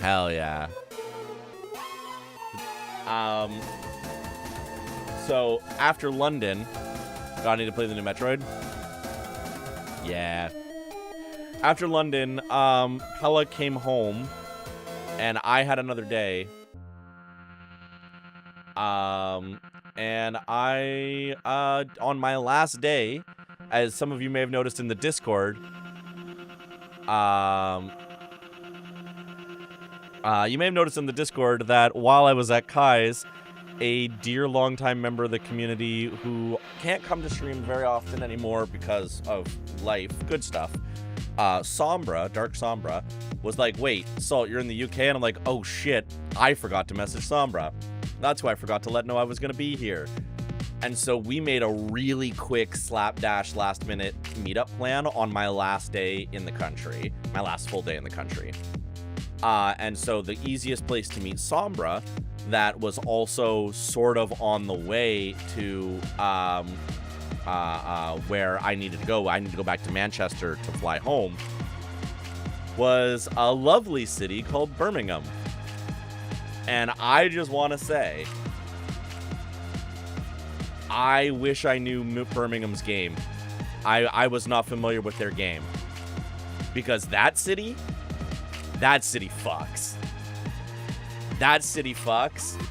Hell yeah. So after London, do I need to play the new Metroid? Yeah. After London, Hella came home, and I had another day. And I, on my last day, as some of you may have noticed in the Discord, you may have noticed in the Discord that while I was at Kai's, a dear longtime member of the community who can't come to stream very often anymore because of life, good stuff, Sombra, Dark Sombra, was like, wait, Salt, you're in the UK? And I'm like, oh shit, I forgot to message Sombra. That's why I forgot to let know I was going to be here. And so we made a really quick slapdash last minute meetup plan on my last day in the country, my last full day in the country. And so the easiest place to meet Sombra, that was also sort of on the way to where I needed to go. I needed to go back to Manchester to fly home, was a lovely city called Birmingham. And I just want to say, I wish I knew Birmingham's game. I was not familiar with their game. Because that city fucks. That city fucks.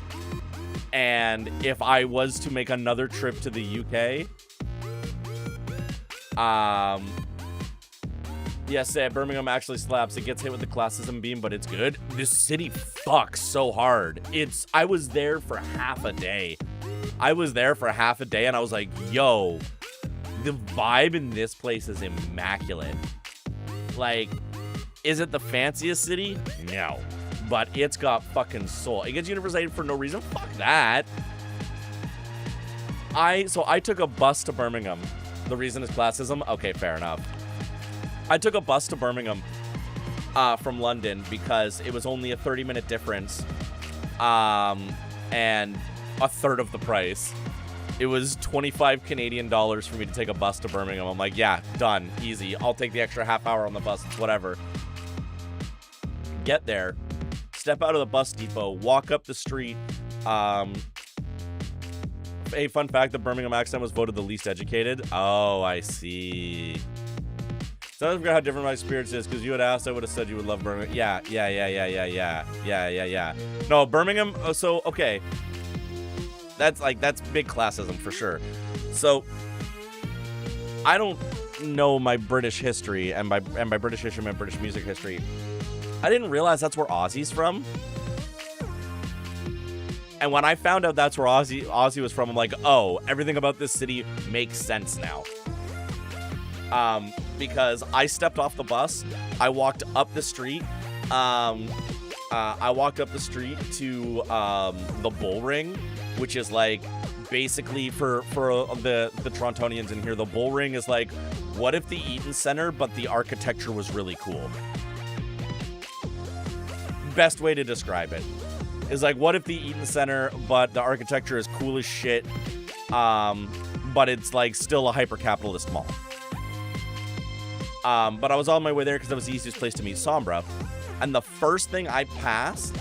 And if I was to make another trip to the UK, yes, Birmingham actually slaps. It gets hit with the classism beam, but it's good. This city fucks so hard. I was there for half a day. And I was like, yo, the vibe in this place is immaculate. Like, is it the fanciest city? No. But it's got fucking soul. It gets universalized for no reason. Fuck that. So I took a bus to Birmingham. The reason is classism? Okay, fair enough. I took a bus to Birmingham from London because it was only a 30-minute difference and a third of the price. It was 25 Canadian dollars for me to take a bus to Birmingham. I'm like, yeah, done, easy. I'll take the extra half hour on the bus. It's whatever. Get there, step out of the bus depot, walk up the street. A fun fact, the Birmingham accent was voted the least educated. Oh, I see. So I forgot how different my experience is, because you had asked, I would have said you would love Birmingham. Yeah. No, Birmingham, so, okay. That's big classism for sure. So, I don't know my British history, and by British history, my British music history. I didn't realize that's where Ozzy's from. And when I found out that's where Ozzy was from, I'm like, oh, everything about this city makes sense now. Because I stepped off the bus, I walked up the street, to the Bull Ring, which is like, basically for the Torontonians in here, the Bull Ring is like, what if the Eaton Center, but the architecture was really cool? Best way to describe it is like, what if the Eaton Center, but the architecture is cool as shit, but it's like still a hyper-capitalist mall. But I was on my way there because that was the easiest place to meet Sombra. And the first thing I passed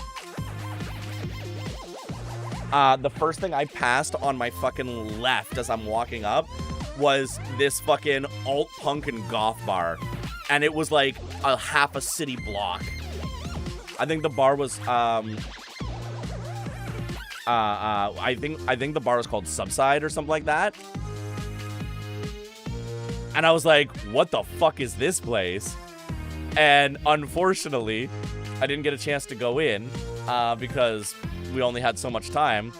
on my fucking left as I'm walking up was this fucking alt-punk and goth bar. And it was like a half a city block. I think the bar was, I think the bar was called Subside or something like that. And I was like, what the fuck is this place? And unfortunately, I didn't get a chance to go in because we only had so much time.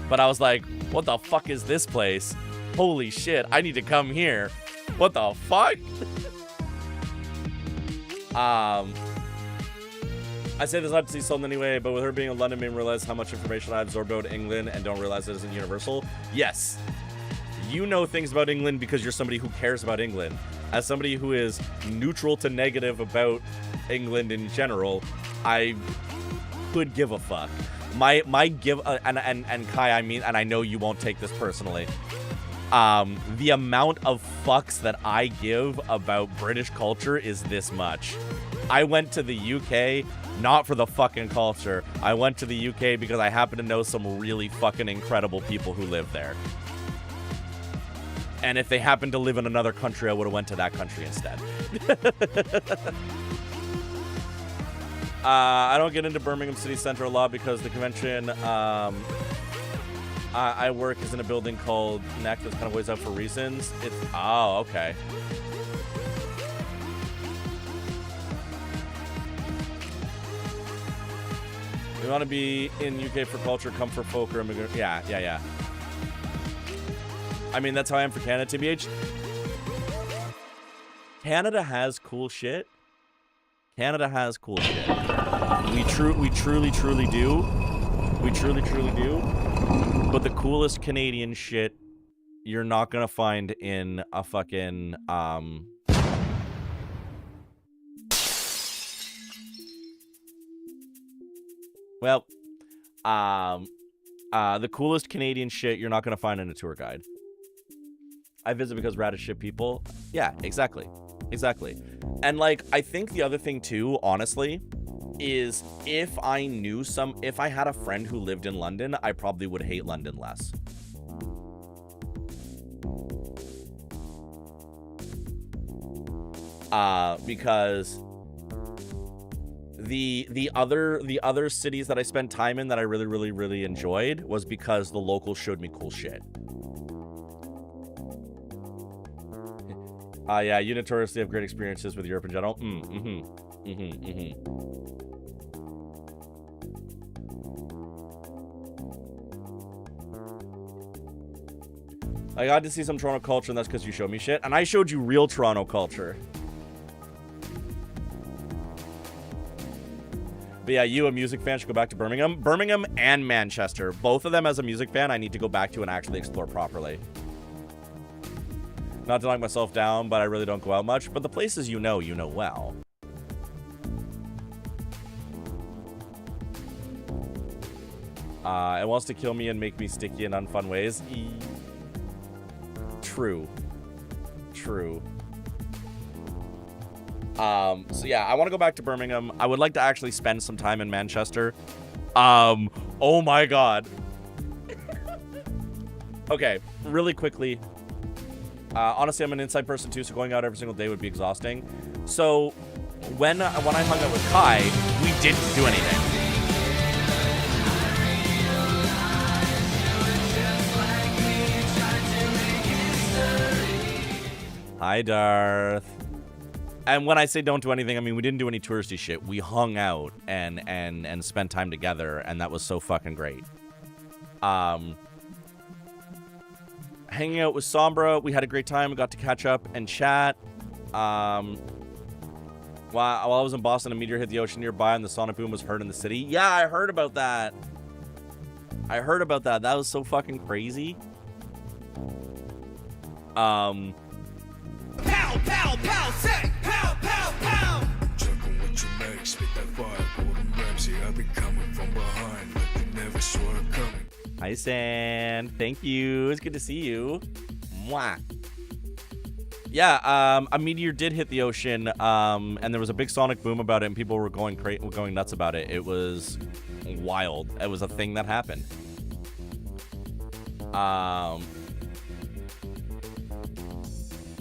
But I was like, what the fuck is this place? Holy shit, I need to come here. What the fuck? I say this not to see something anyway, but with her being in London, made me realize how much information I absorbed about England and don't realize it isn't universal. Yes. You know things about England because you're somebody who cares about England. As somebody who is neutral to negative about England in general, I could give a fuck. My give and Kai, I mean, and I know you won't take this personally. The amount of fucks that I give about British culture is this much. I went to the UK not for the fucking culture. I went to the UK because I happen to know some really fucking incredible people who live there. And if they happened to live in another country, I would have went to that country instead. I don't get into Birmingham City Center a lot because the convention I work is in a building called NEC that's kind of ways out for reasons. It's okay. We want to be in UK for culture, come for folk or immigrant. Yeah. I mean, that's how I am for Canada, TBH. Canada has cool shit. Canada has cool shit. We truly do. We truly do. But the coolest Canadian shit you're not gonna find in a fucking the coolest Canadian shit you're not gonna find in a tour guide. I visit because rad as shit people. Yeah, exactly. And like, I think the other thing too, honestly, is if I had a friend who lived in London, I probably would hate London less. Because the other cities that I spent time in that I really enjoyed was because the locals showed me cool shit. Yeah, you notoriously have great experiences with Europe in general. I got to see some Toronto culture, and that's because you showed me shit. And I showed you real Toronto culture. But yeah, you, a music fan, should go back to Birmingham. Birmingham and Manchester. Both of them, as a music fan, I need to go back to and actually explore properly. Not to knock myself down, but I really don't go out much. But the places you know well. It wants to kill me and make me sticky in unfun ways. True. So yeah, I want to go back to Birmingham. I would like to actually spend some time in Manchester. Oh my god. Okay, really quickly. Honestly, I'm an inside person too, so going out every single day would be exhausting. So when I hung out with Kai, we didn't do anything. Hi, Darth. And when I say don't do anything, I mean we didn't do any touristy shit. We hung out and spent time together, and that was so fucking great. Hanging out with Sombra, we had a great time. We got to catch up and chat. While I was in Boston, a meteor hit the ocean nearby, and the sonic boom was heard in the city. Yeah, I heard about that. That was so fucking crazy. Pow, pow, pow, say, pow, pow, pow. Check on what you make, spit that fire, golden Ramsey. I've been coming from behind, but you never saw it coming. Hi, Sand. Thank you. It's good to see you. Mwah. Yeah, a meteor did hit the ocean, and there was a big sonic boom about it, and people were going nuts about it. It was wild. It was a thing that happened.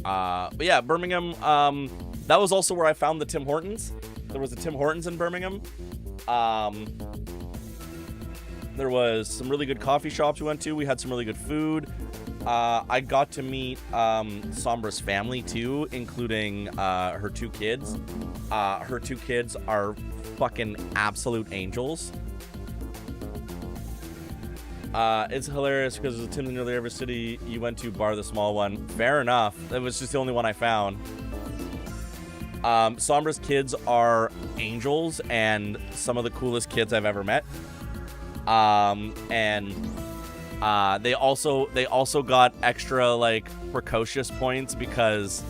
But yeah, Birmingham, that was also where I found the Tim Hortons. There was a Tim Hortons in Birmingham. There was some really good coffee shops we went to. We had some really good food. I got to meet Sombra's family too, including her two kids. Her two kids are fucking absolute angels. It's hilarious because there's a Tim nearly every city you went to, bar the small one. Fair enough. That was just the only one I found. Sombra's kids are angels and some of the coolest kids I've ever met. They also got extra like precocious points because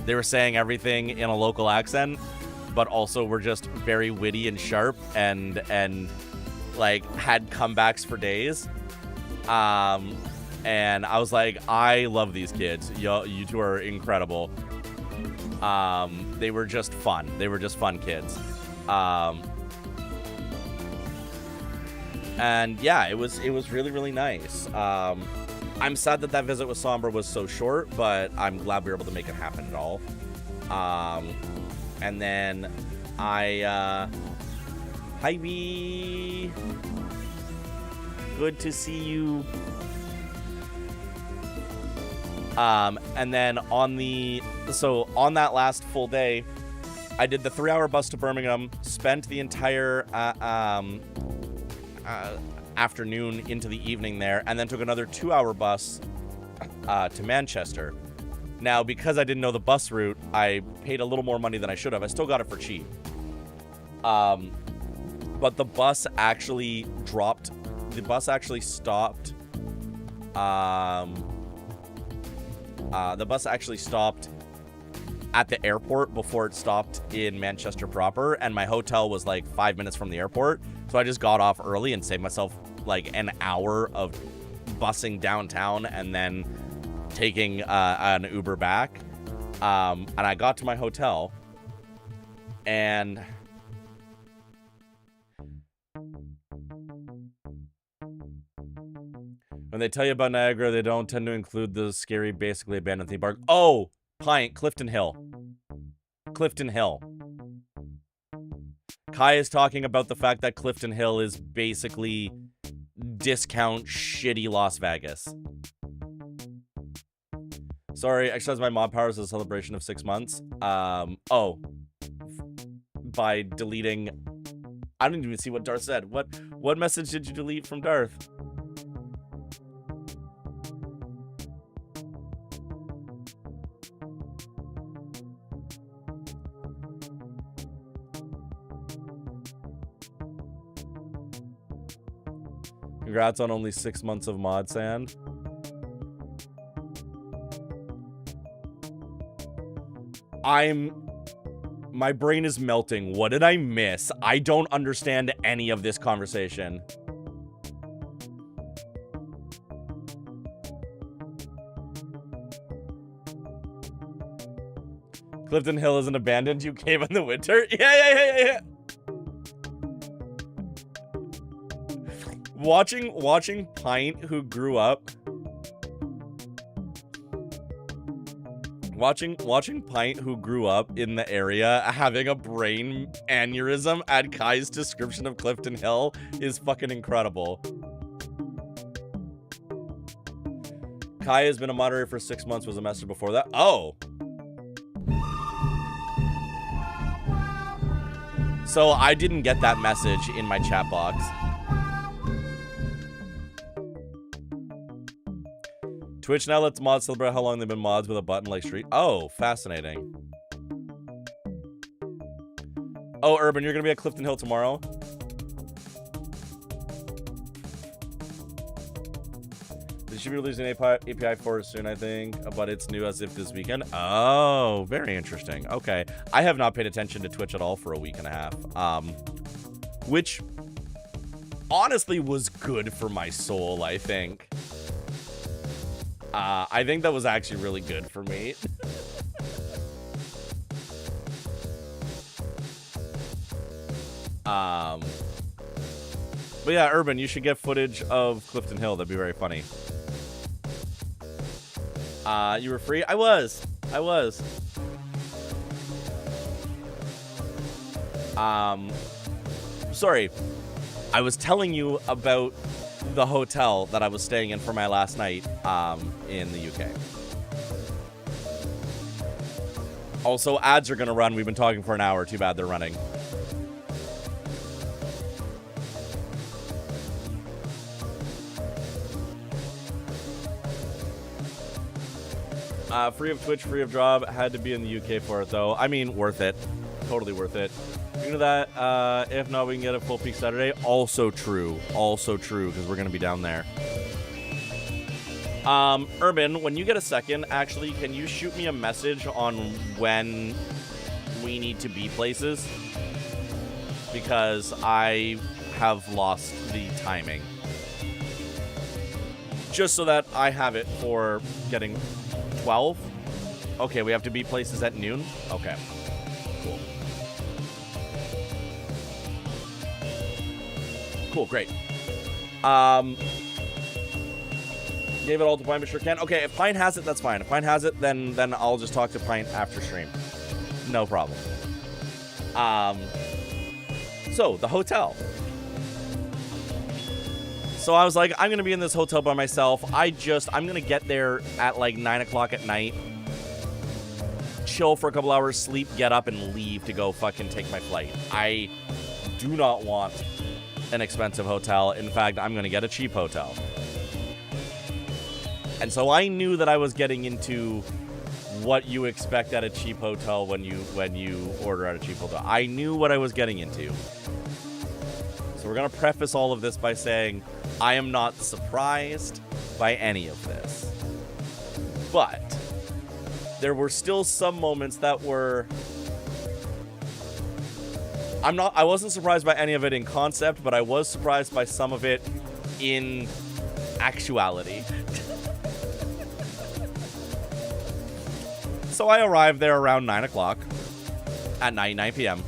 they were saying everything in a local accent, but also were just very witty and sharp and like had comebacks for days. And I was like, I love these kids. You two are incredible. They were just fun. They were just fun kids. And yeah, it was really, really nice. I'm sad that visit with Sombra was so short, but I'm glad we were able to make it happen at all. And then hi B. Good to see you. And then on that last full day, I did the 3-hour bus to Birmingham, spent the entire afternoon into the evening there, and then took another 2-hour bus to Manchester. Now, because I didn't know the bus route, I paid a little more money than I should have. I still got it for cheap. But the bus actually dropped. The bus actually stopped. The bus actually stopped at the airport before it stopped in Manchester proper, and my hotel was like 5 minutes from the airport. So I just got off early and saved myself like an hour of busing downtown and then taking an Uber back. And I got to my hotel, and when they tell you about Niagara, they don't tend to include the scary, basically abandoned theme park. Oh, Pint, Clifton Hill. Clifton Hill. Kai is talking about the fact that Clifton Hill is basically discount shitty Las Vegas. Sorry, exercise my mod powers as a celebration of 6 months. By deleting... I didn't even see what Darth said. What message did you delete from Darth? Congrats on only 6 months of mod sand. My brain is melting. What did I miss? I don't understand any of this conversation. Clifton Hill isn't abandoned. You cave in the winter. Yeah. Watching Pint, who grew up. Watching Pint, who grew up in the area, having a brain aneurysm at Kai's description of Clifton Hill is fucking incredible. Kai has been a moderator for 6 months, was a master before that. Oh. So I didn't get that message in my chat box. Twitch now lets mods celebrate how long they've been mods with a button like Street. Oh, fascinating. Oh, Urban, you're going to be at Clifton Hill tomorrow? They should be releasing API 4 soon, I think, but it's new as if this weekend. Oh, very interesting. Okay. I have not paid attention to Twitch at all for a week and a half, which honestly was good for my soul, I think. I think that was actually really good for me. But yeah, Urban, you should get footage of Clifton Hill. That'd be very funny. You were free? I was. Sorry. I was telling you about the hotel that I was staying in for my last night in the UK. Also, ads are going to run. We've been talking for an hour. Too bad they're running. Free of Twitch, free of job. Had to be in the UK for it, though. I mean, worth it. Totally worth it. You know that, if not, we can get a full peak Saturday. Also true. Also true, because we're going to be down there. Urban, when you get a second, actually, can you shoot me a message on when we need to be places? Because I have lost the timing. Just so that I have it for getting 12. Okay, we have to be places at noon. Okay, cool. Cool, great. Gave it all to Pine, but sure can. Okay, if Pine has it, that's fine. If Pine has it, then I'll just talk to Pine after stream. No problem. So, the hotel. So I was like, I'm going to be in this hotel by myself. I'm going to get there at like 9 o'clock at night. Chill for a couple hours, sleep, get up, and leave to go fucking take my flight. I do not want an expensive hotel. In fact, I'm going to get a cheap hotel. And so I knew that I was getting into what you expect at a cheap hotel when you order at a cheap hotel. I knew what I was getting into. So we're going to preface all of this by saying I am not surprised by any of this. But there were still some moments that were... I wasn't surprised by any of it in concept, but I was surprised by some of it in actuality. So I arrived there around 9 o'clock at night, 9 p.m.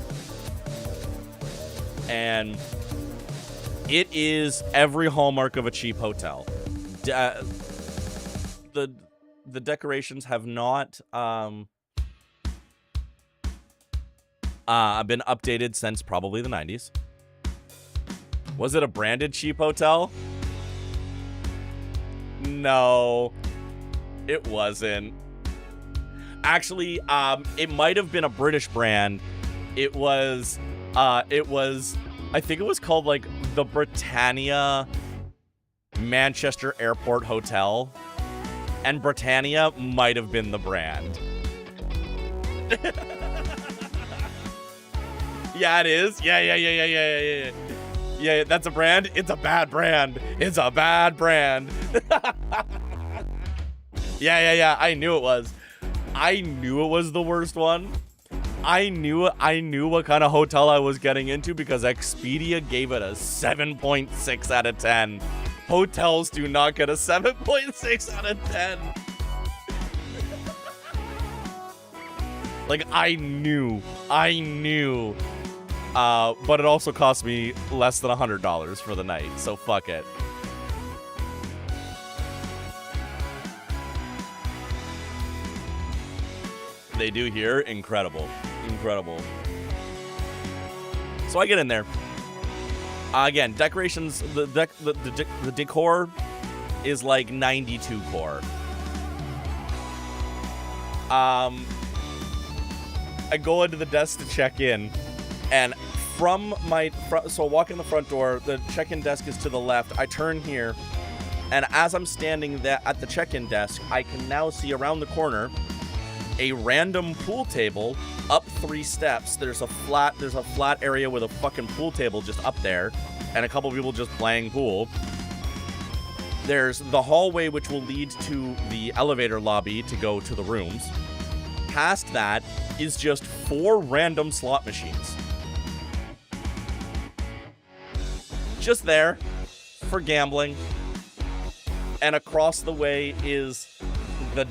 And it is every hallmark of a cheap hotel. The decorations have not been updated since probably the 90s. Was it a branded cheap hotel? No, it wasn't. Actually, it might have been a British brand. It was, I think it was called like the Britannia Manchester Airport Hotel. And Britannia might have been the brand. Yeah, it is. Yeah. Yeah, that's a brand. It's a bad brand. It's a bad brand. Yeah. I knew it was. I knew it was the worst one. I knew what kind of hotel I was getting into because Expedia gave it a 7.6 out of 10. Hotels do not get a 7.6 out of 10. Like, I knew. But it also cost me less than $100 for the night, so fuck it. They do here. Incredible. So I get in there. Again, decorations, the decor is like 92 core. I go into the desk to check in, and so I walk in the front door, the check-in desk is to the left, I turn here, and as I'm standing at the check-in desk, I can now see around the corner a random pool table up 3 steps. There's a flat area with a fucking pool table just up there, and a couple people just playing pool. There's the hallway which will lead to the elevator lobby to go to the rooms. Past that is just 4 random slot machines. Just there for gambling. And across the way is the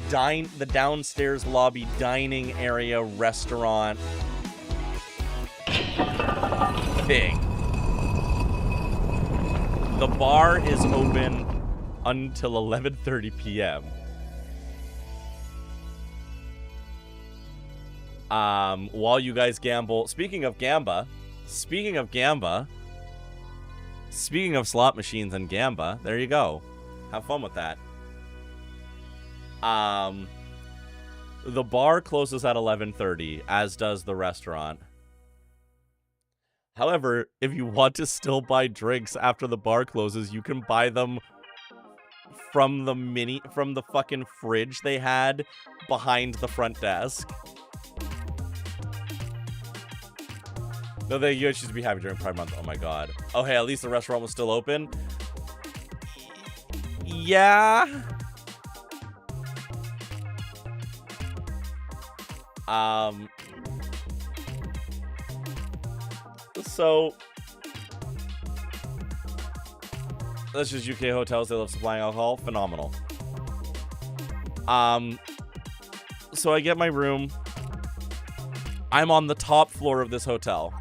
downstairs lobby dining area restaurant thing. The bar is open until 11:30 p.m. While you guys gamble. Speaking of slot machines and gamba, there you go. Have fun with that. The bar closes at 11:30, as does the restaurant. However, if you want to still buy drinks after the bar closes, you can buy them from the fucking fridge they had behind the front desk. No, you guys should be happy during Pride Month. Oh my god. Oh hey, at least the restaurant was still open. Yeah. So that's just UK hotels. They love supplying alcohol. Phenomenal. So I get my room. I'm on the top floor of this hotel,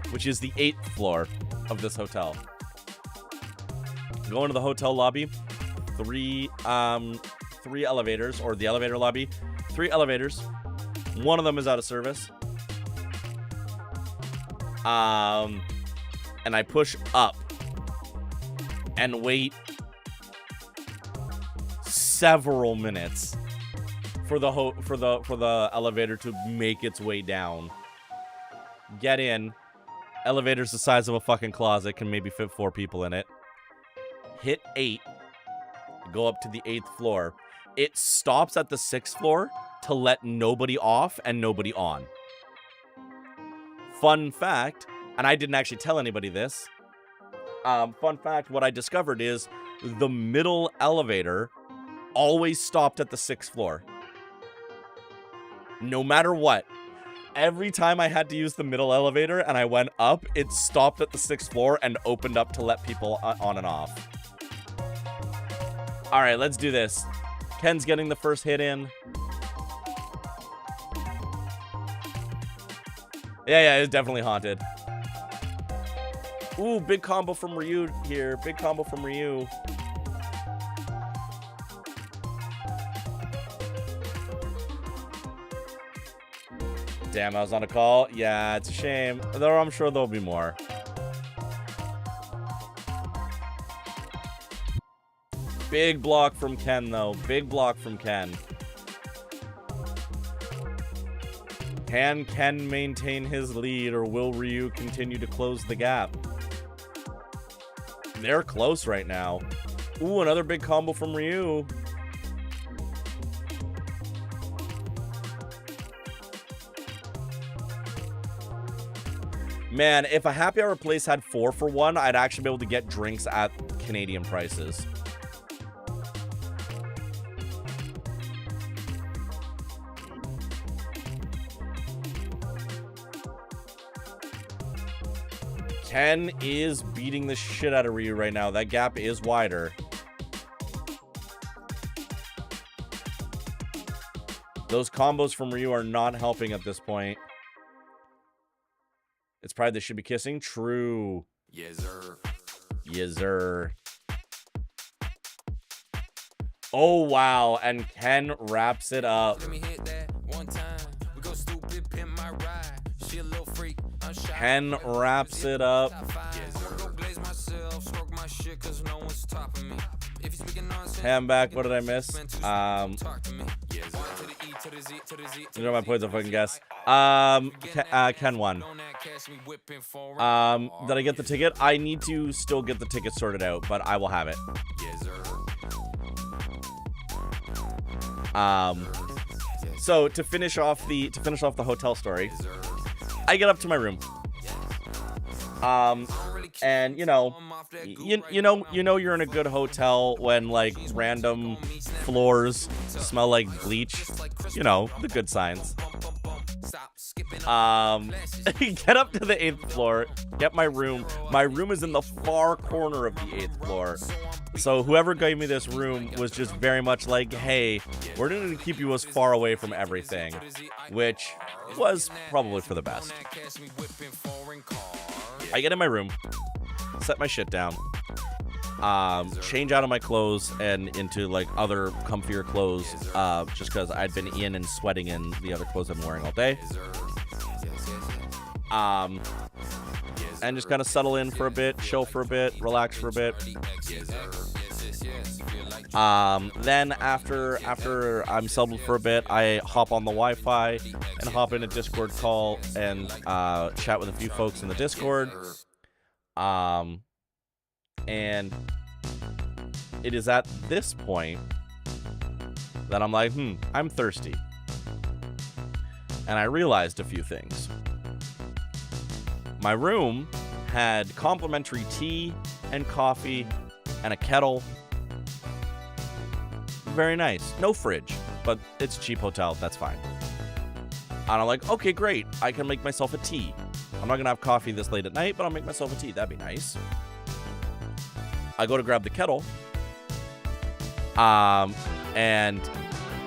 which is the 8th floor of this hotel. Go into the hotel lobby. Three elevators, or the elevator lobby. 3 elevators. One of them is out of service. And I push up and wait several minutes for the elevator to make its way down. Get in. Elevator's the size of a fucking closet, can maybe fit 4 people in it. Hit 8. Go up to the 8th floor. It stops at the 6th floor to let nobody off and nobody on. Fun fact, and I didn't actually tell anybody this. Fun fact, what I discovered is the middle elevator always stopped at the 6th floor. No matter what. Every time I had to use the middle elevator and I went up, it stopped at the 6th floor and opened up to let people on and off. All right, let's do this. Ken's getting the first hit in. Yeah, it's definitely haunted. Ooh, big combo from Ryu here. Big combo from Ryu. Damn, I was on a call. Yeah, it's a shame. Though I'm sure there'll be more. Big block from Ken, though. Big block from Ken. Can Ken maintain his lead, or will Ryu continue to close the gap? They're close right now. Ooh, another big combo from Ryu. Man, if a happy hour place had 4 for 1, I'd actually be able to get drinks at Canadian prices. Ken is beating the shit out of Ryu right now. That gap is wider. Those combos from Ryu are not helping at this point. It's Pride they should be kissing. True. Yes, sir. Yes, sir. Oh, wow. And Ken wraps it up. Let me hit that one time. We go stupid, pimp my ride. She a little freak. Ken wraps it up. Ham back. What did I miss? You know my points. I fucking guess. Ken won. Did I get the ticket? I need to still get the ticket sorted out, but I will have it. So to finish off the hotel story, I get up to my room. And you know you're in a good hotel when like random floors smell like bleach. You know, the good signs. Get up to the 8th floor, get my room. My room is in the far corner of the 8th floor. So whoever gave me this room was just very much like, hey, we're going to keep you as far away from everything, which was probably for the best. I get in my room, set my shit down, change out of my clothes and into like other comfier clothes, just because I'd been in and sweating in the other clothes I'm wearing all day. And just kind of settle in for a bit, chill for a bit, relax for a bit. Then after I'm settled for a bit, I hop on the Wi-Fi and hop in a Discord call and chat with a few folks in the Discord. And it is at this point that I'm like, I'm thirsty. And I realized a few things. My room had complimentary tea and coffee and a kettle. Very nice. No fridge, but it's a cheap hotel. That's fine. And I'm like, okay, great. I can make myself a tea. I'm not going to have coffee this late at night, but I'll make myself a tea. That'd be nice. I go to grab the kettle. And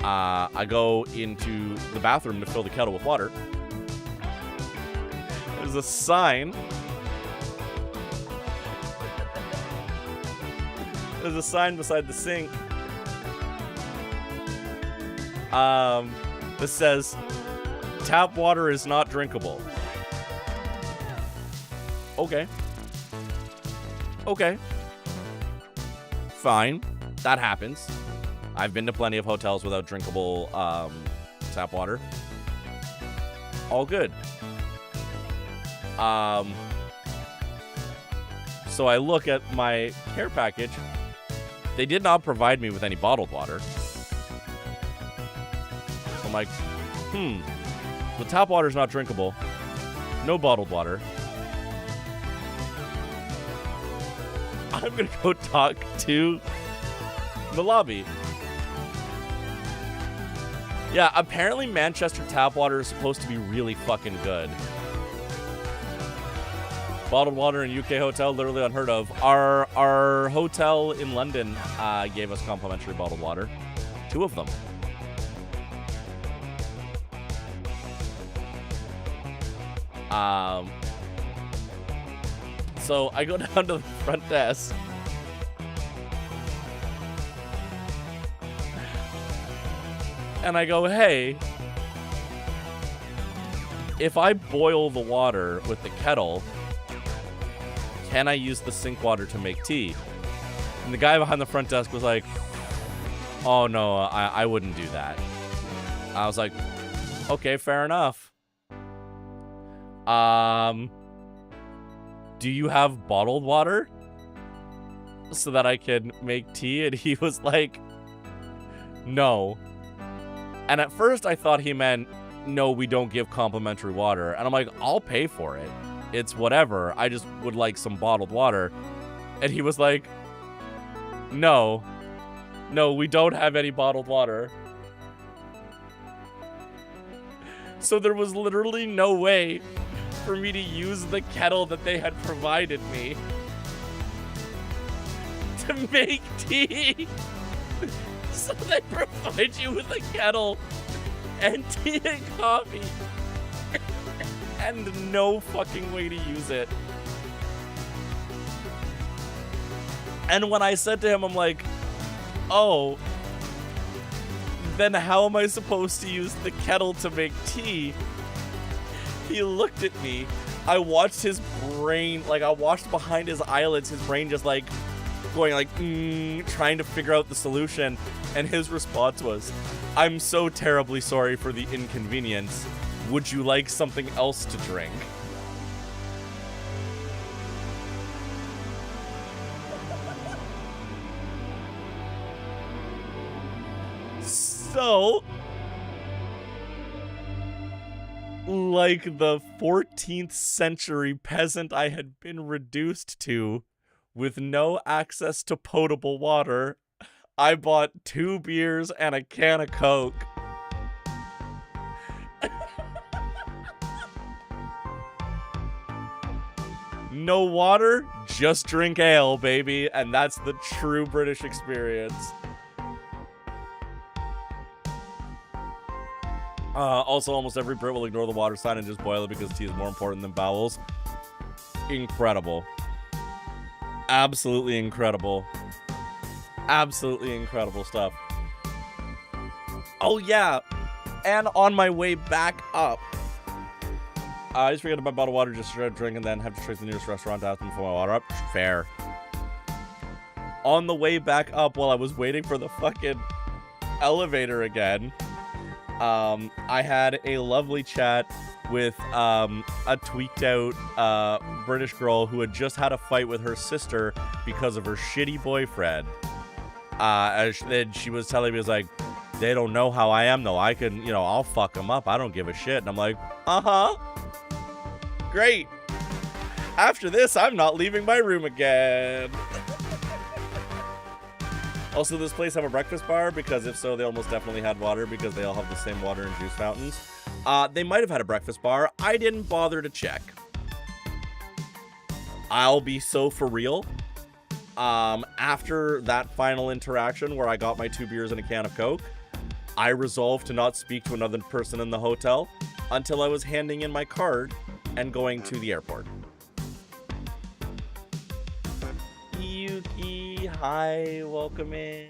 I go into the bathroom to fill the kettle with water. There's a sign. There's a sign beside the sink. That says, tap water is not drinkable. Okay. Okay. Fine. That happens. I've been to plenty of hotels without drinkable tap water. All good. So I look at my care package. They did not provide me with any bottled water. I'm like, the tap water is not drinkable. No bottled water. I'm gonna go talk to the lobby. Yeah, apparently Manchester tap water is supposed to be really fucking good. Bottled water in UK hotel, literally unheard of. Our hotel in London gave us complimentary bottled water. 2 of them. So I go down to the front desk. And I go, hey, if I boil the water with the kettle, can I use the sink water to make tea? And the guy behind the front desk was like, oh no, I wouldn't do that. I was like, okay, fair enough. Do you have bottled water so that I can make tea? And he was like, no. And at first I thought he meant, no, we don't give complimentary water. And I'm like, I'll pay for it. It's whatever. I just would like some bottled water. And he was like, no, we don't have any bottled water. So there was literally no way for me to use the kettle that they had provided me to make tea. So they provide you with a kettle and tea and coffee and no fucking way to use it. And when I said to him, I'm like, oh, then how am I supposed to use the kettle to make tea? He looked at me. I watched his brain, like I watched behind his eyelids, his brain just like going like, trying to figure out the solution. And his response was, I'm so terribly sorry for the inconvenience. Would you like something else to drink? So, like the 14th century peasant I had been reduced to, with no access to potable water, I bought 2 beers and a can of Coke. No water, just drink ale, baby. And that's the true British experience. Also, almost every Brit will ignore the water sign and just boil it because tea is more important than bowels. Incredible. Absolutely incredible. Absolutely incredible stuff. Oh, yeah. And on my way back up, I just forgot about bottled water, just start drinking, and then have to trace the nearest restaurant to ask them to fill my water up. Fair. On the way back up, while I was waiting for the fucking elevator again, I had a lovely chat with a tweaked out British girl who had just had a fight with her sister because of her shitty boyfriend. Then she was telling me, was like, they don't know how I am, though. I can, I'll fuck them up. I don't give a shit. And I'm like, uh-huh. Great. After this, I'm not leaving my room again. Also, this place have a breakfast bar? Because if so, they almost definitely had water because they all have the same water and juice fountains. They might have had a breakfast bar. I didn't bother to check. I'll be so for real. After that final interaction where I got my 2 beers and a can of Coke, I resolved to not speak to another person in the hotel until I was handing in my card and going to the airport. Yuki, hi, welcome in.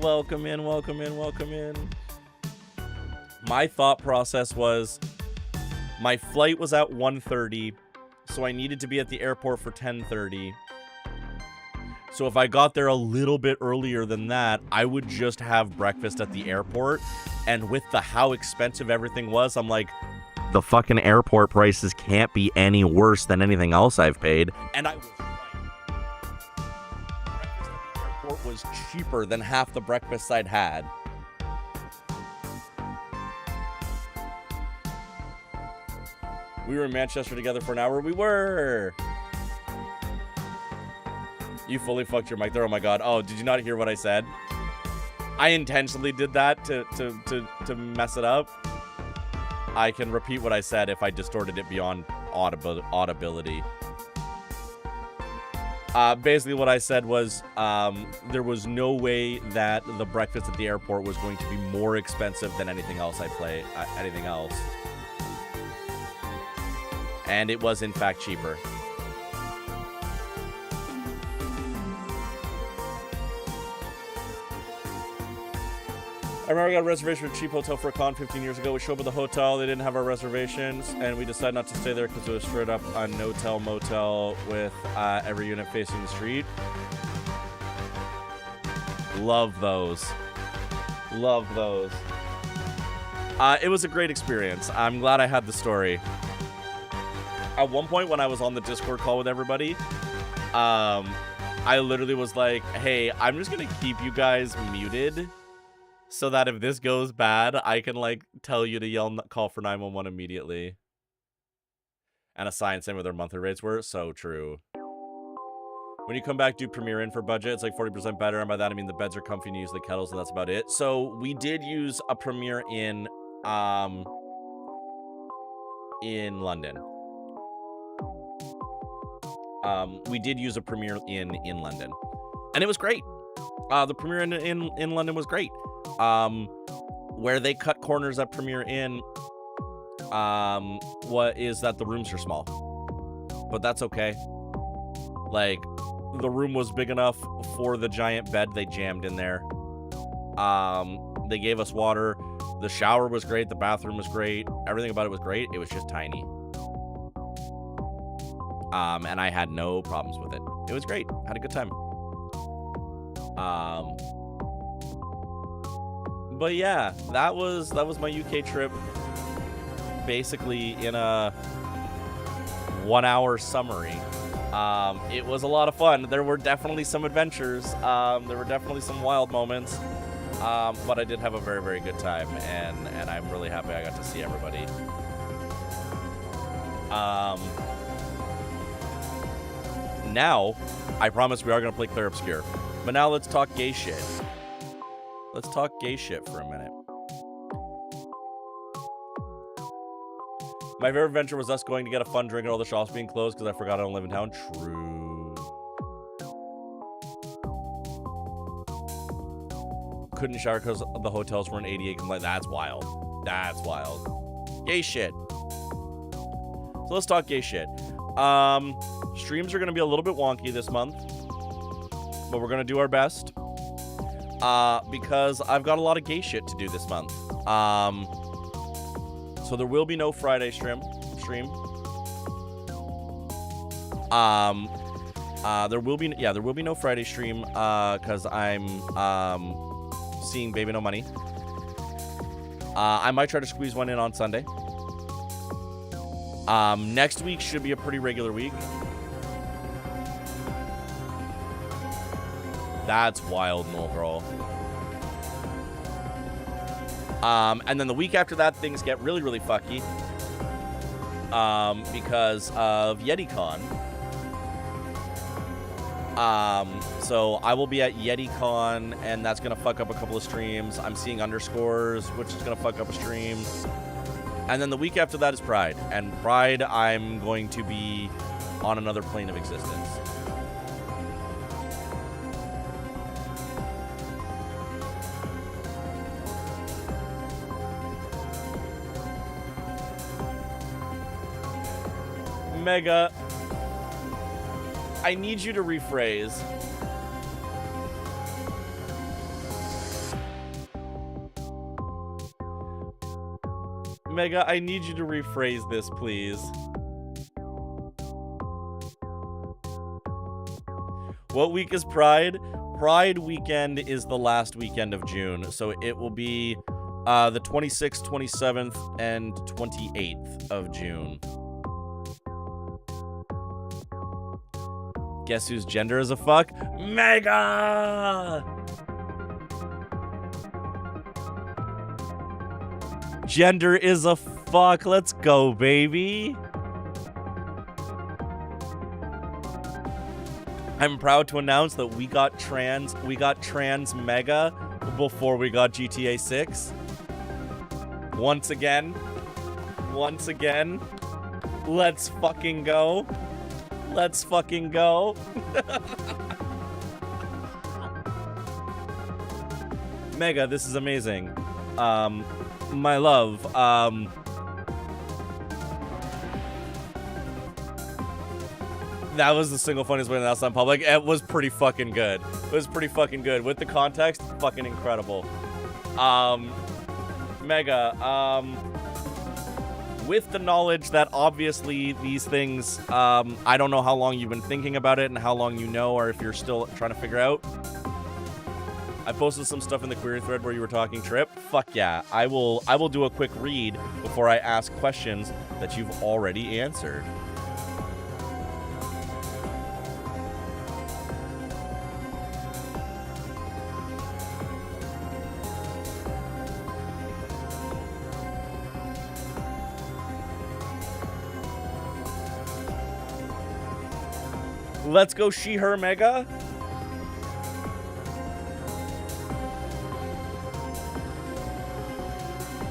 Welcome in, welcome in, welcome in. My thought process was, my flight was at 1:30, so I needed to be at the airport for 10:30. So if I got there a little bit earlier than that, I would just have breakfast at the airport. And with how expensive everything was, I'm like, the fucking airport prices can't be any worse than anything else I've paid. And I was right. Breakfast at the airport was cheaper than half the breakfasts I'd had. We were in Manchester together for an hour. We were. You fully fucked your mic there. Oh my god. Oh, did you not hear what I said? I intentionally did that to mess it up. I can repeat what I said if I distorted it beyond audibility. Basically what I said was there was no way that the breakfast at the airport was going to be more expensive than anything else anything else. And it was in fact cheaper. I remember I got a reservation at a cheap hotel for a con 15 years ago. We showed up at the hotel. They didn't have our reservations, and we decided not to stay there because it was straight up a no-tell motel with every unit facing the street. Love those. Love those. It was a great experience. I'm glad I had the story. At one point when I was on the Discord call with everybody, I literally was like, hey, I'm just going to keep you guys muted so that if this goes bad, I can, like, tell you to call for 911 immediately. And a sign saying what their monthly rates were. So true. When you come back, do Premier Inn for budget. It's like 40% better. And by that, I mean the beds are comfy and you use the kettles, and that's about it. So we did use a Premier Inn in London. We did use a Premier Inn in London. And it was great. The Premier Inn in London was great. Where they cut corners at Premier Inn, what is that the rooms are small. But that's okay. Like, the room was big enough for the giant bed they jammed in there. They gave us water. The shower was great. The bathroom was great. Everything about it was great. It was just tiny. And I had no problems with it. It was great. Had a good time. But yeah, that was my UK trip. Basically in a 1-hour summary. It was a lot of fun. There were definitely some adventures. There were definitely some wild moments. But I did have a very, very good time, and I'm really happy I got to see everybody. Now, I promise we are going to play Clair Obscur. But now let's talk gay shit. Let's talk gay shit for a minute. My favorite adventure was us going to get a fun drink and all the shops being closed because I forgot I don't live in town. True. Couldn't shower because the hotels were in 88. I'm like, that's wild. That's wild. Gay shit. So let's talk gay shit. Streams are going to be a little bit wonky this month, but we're going to do our best. Because I've got a lot of gay shit to do this month. So there will be no Friday stream. There will be no Friday stream because I'm seeing Baby No Money. I might try to squeeze one in on Sunday. Next week should be a pretty regular week. That's wild, little girl. And then the week after that, things get really, really fucky. Because of YetiCon. So I will be at YetiCon, and that's gonna fuck up a couple of streams. I'm seeing Underscores, which is gonna fuck up a stream. And then the week after that is Pride. And Pride, I'm going to be on another plane of existence. Mega, I need you to rephrase. Mega, I need you to rephrase this, please. What week is Pride? Pride weekend is the last weekend of June, so it will be the 26th, 27th, and 28th of June. Guess whose gender is a fuck? Mega! Gender is a fuck. Let's go, baby. I'm proud to announce that we got trans Mega before we got GTA 6. Once again. Let's fucking go. Let's fucking go. Mega, this is amazing. My love, that was the single funniest way to announce on public. It was pretty fucking good. With the context, fucking incredible. Mega, with the knowledge that obviously these things, I don't know how long you've been thinking about it and how long you know, or if you're still trying to figure out. I posted some stuff in the query thread where you were talking Trip. Fuck yeah. I will do a quick read before I ask questions that you've already answered. Let's go she, her, Mega.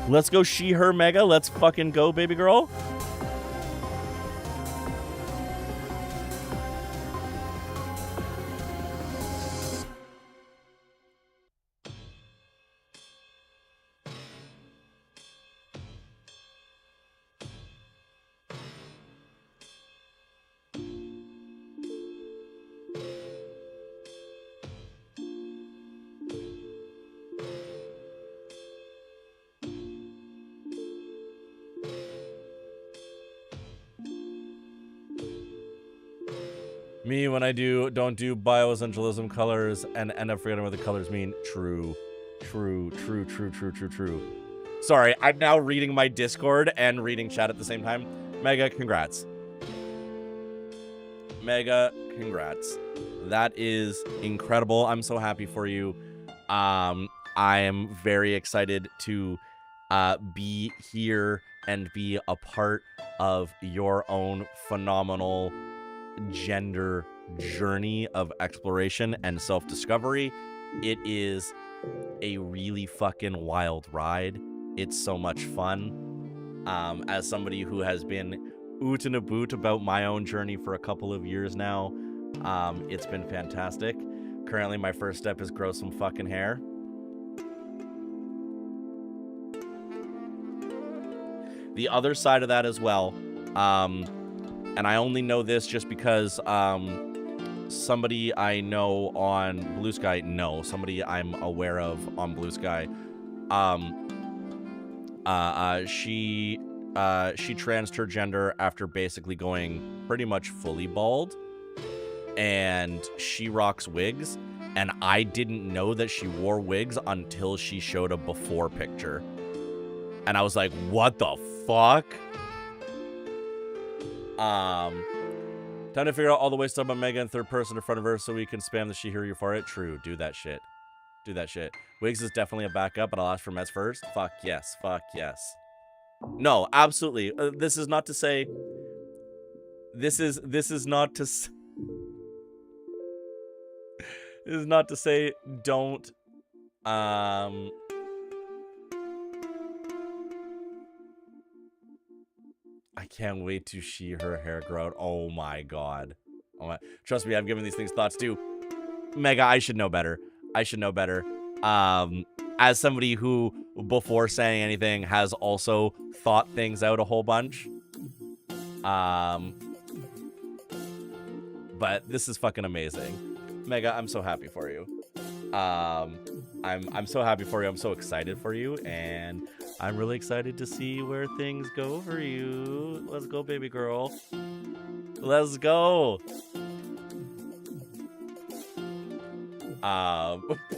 Let's go she, her, Mega. Let's fucking go, baby girl. Me, when I don't do bioessentialism colors and end up forgetting what the colors mean. True. Sorry, I'm now reading my Discord and reading chat at the same time. Mega, congrats. Mega, congrats. That is incredible. I'm so happy for you. I am very excited to be here and be a part of your own phenomenal gender journey of exploration and self-discovery. It is a really fucking wild ride. It's so much fun. As somebody who has been oot and a boot about my own journey for a couple of years now, it's been fantastic. Currently, my first step is grow some fucking hair. The other side of that as well, and I only know this just because somebody I know on Blue Sky, somebody I'm aware of on Blue Sky, she transed her gender after basically going pretty much fully bald, and she rocks wigs, and I didn't know that she wore wigs until she showed a before picture, and I was like, what the fuck? Time to figure out all the ways to talk about Mega in third person in front of her so we can spam the she, her, you for it. True. Do that shit. Do that shit. Wiggs is definitely a backup, but I'll ask for Mets first. Fuck yes. Fuck yes. No, absolutely. This is not to say... This is not to... This is not to say don't... I can't wait to see her hair grow out. Oh my god. Oh my... Trust me, I've given these things thoughts too. Mega, I should know better. I should know better. As somebody who, before saying anything, has also thought things out a whole bunch. But this is fucking amazing. Mega, I'm so happy for you. I'm so happy for you. I'm so excited for you, and I'm really excited to see where things go for you. Let's go, baby girl. Let's go.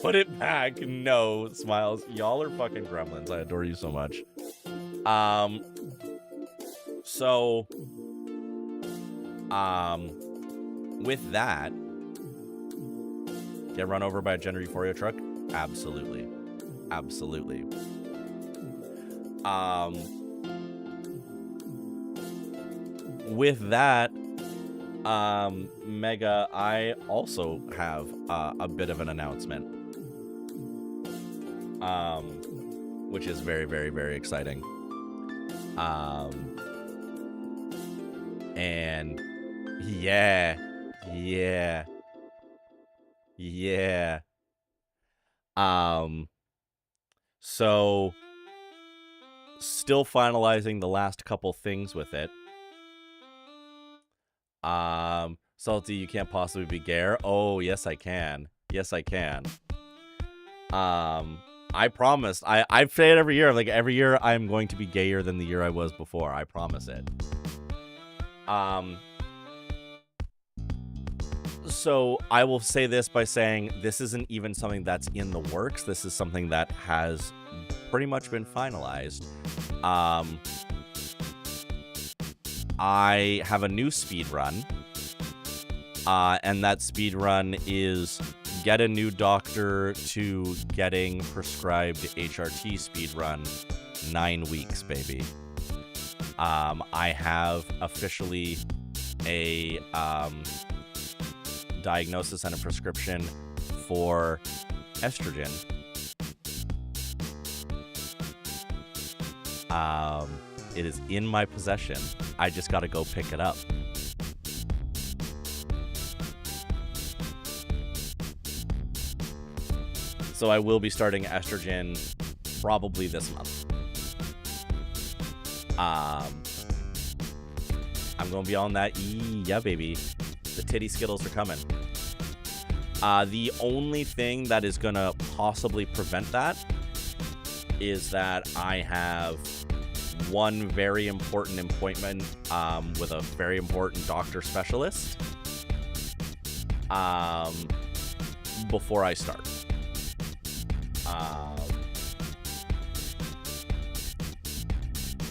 Put it back. No, Smiles. Y'all are fucking gremlins. I adore you so much. With that, get run over by a gender euphoria truck? Absolutely. Absolutely. With that, Mega, I also have a bit of an announcement. Which is very, very, very exciting. And yeah. So still finalizing the last couple things with it. Salty, you can't possibly be gayer. Oh, yes I can. Yes I can. I promised. I've said it every year. Like every year I'm going to be gayer than the year I was before. I promise it. So I will say this by saying this isn't even something that's in the works. This is something that has pretty much been finalized. I have a new speed run. And that speed run is get a new doctor to getting prescribed HRT speed run 9 weeks, baby. I have officially a diagnosis and a prescription for estrogen. It is in my possession. I just got to go pick it up. So I will be starting estrogen probably this month. I'm going to be on that. Yeah, baby. The titty Skittles are coming. The only thing that is going to possibly prevent that is that I have one very important appointment with a very important doctor specialist before I start.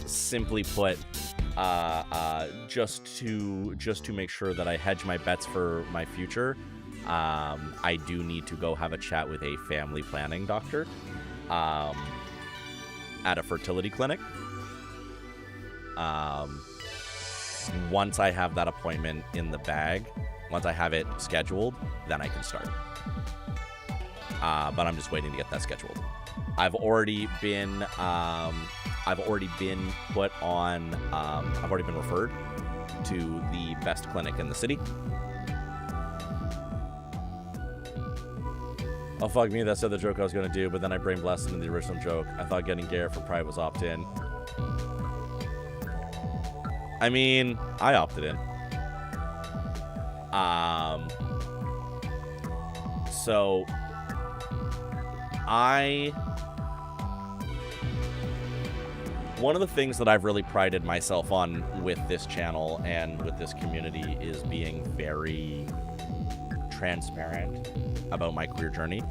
Simply put, just to make sure that I hedge my bets for my future, I do need to go have a chat with a family planning doctor at a fertility clinic. Once I have that appointment in the bag, once I have it scheduled, then I can start. But I'm just waiting to get that scheduled. I've already been put on. I've already been referred to the best clinic in the city. Oh fuck me! That's the other joke I was gonna do, but then I brain blasted into the original joke. I thought getting Garrett for Pride was opt-in. I mean, I opted in. So one of the things that I've really prided myself on with this channel and with this community is being very transparent about my queer journey.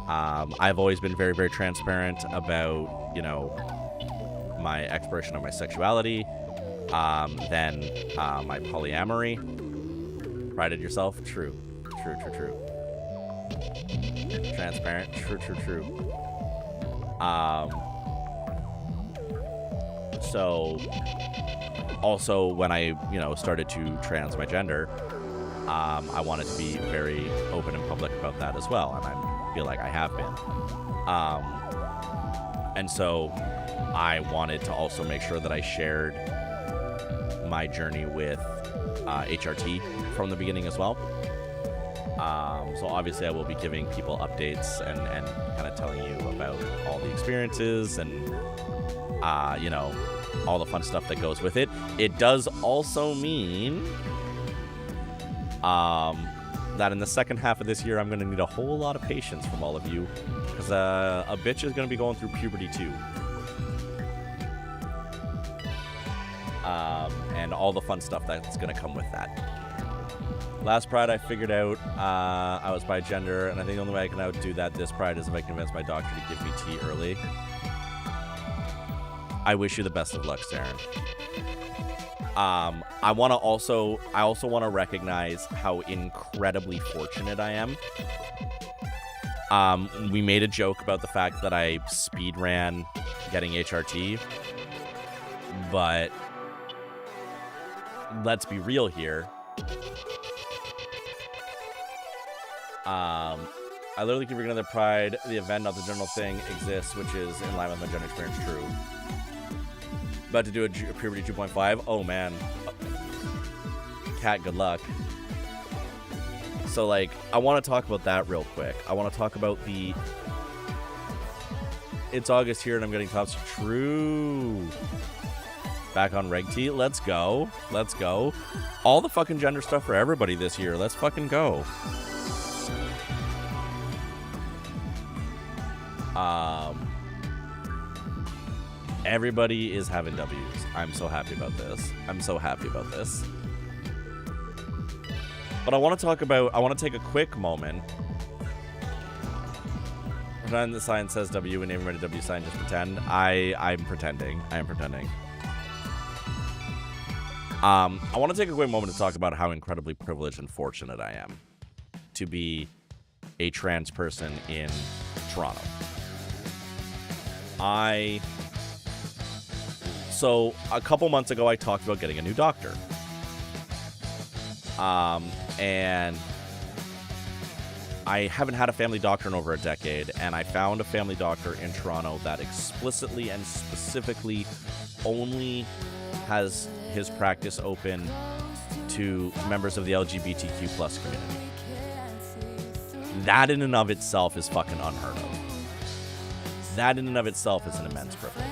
I've always been very, very transparent about, you know, my exploration of my sexuality Then my polyamory. Prided yourself. True. Transparent. True. So also when I, started to trans my gender, I wanted to be very open and public about that as well, and I feel like I have been. And so I wanted to also make sure that I shared my journey with HRT from the beginning as well. So obviously I will be giving people updates and kind of telling you about all the experiences and, all the fun stuff that goes with it. It does also mean that in the second half of this year, I'm going to need a whole lot of patience from all of you, because a bitch is going to be going through puberty too. And all the fun stuff that's going to come with that. Last Pride, I figured out I was bi-gender, and I think the only way I can outdo that this Pride is if I convince my doctor to give me tea early. I wish you the best of luck, Saren. I also want to recognize how incredibly fortunate I am. We made a joke about the fact that I speed ran getting HRT, but let's be real here. I literally keep forgetting that Pride, the event, not the general thing, exists, which is in line with my gender experience. True. About to do a puberty 2.5. Oh man, Cat, good luck. So like, I want to talk about that real quick. I want to talk about it's August here and I'm getting tops. True. Back on Reg T. Let's go. All the fucking gender stuff for everybody this year. Let's fucking go. Everybody is having W's. I'm so happy about this. But I want to take a quick moment. Pretend the sign says W and everybody W sign, just pretend. I'm pretending. I want to take a quick moment to talk about how incredibly privileged and fortunate I am to be a trans person in Toronto. So a couple months ago, I talked about getting a new doctor. And I haven't had a family doctor in over a decade, and I found a family doctor in Toronto that explicitly and specifically only has his practice open to members of the LGBTQ plus community. That in and of itself is fucking unheard of. That in and of itself is an immense privilege.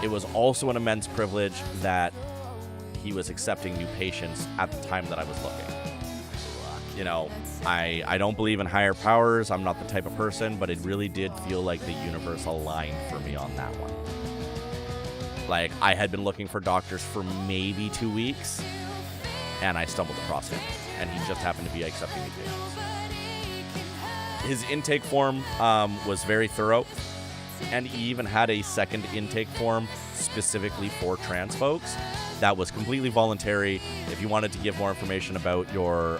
It was also an immense privilege that he was accepting new patients at the time that I was looking. I don't believe in higher powers. I'm not the type of person, but it really did feel like the universe aligned for me on that one. Like, I had been looking for doctors for maybe 2 weeks, and I stumbled across him, and he just happened to be accepting new patients. His intake form was very thorough, and he even had a second intake form specifically for trans folks that was completely voluntary. If you wanted to give more information about your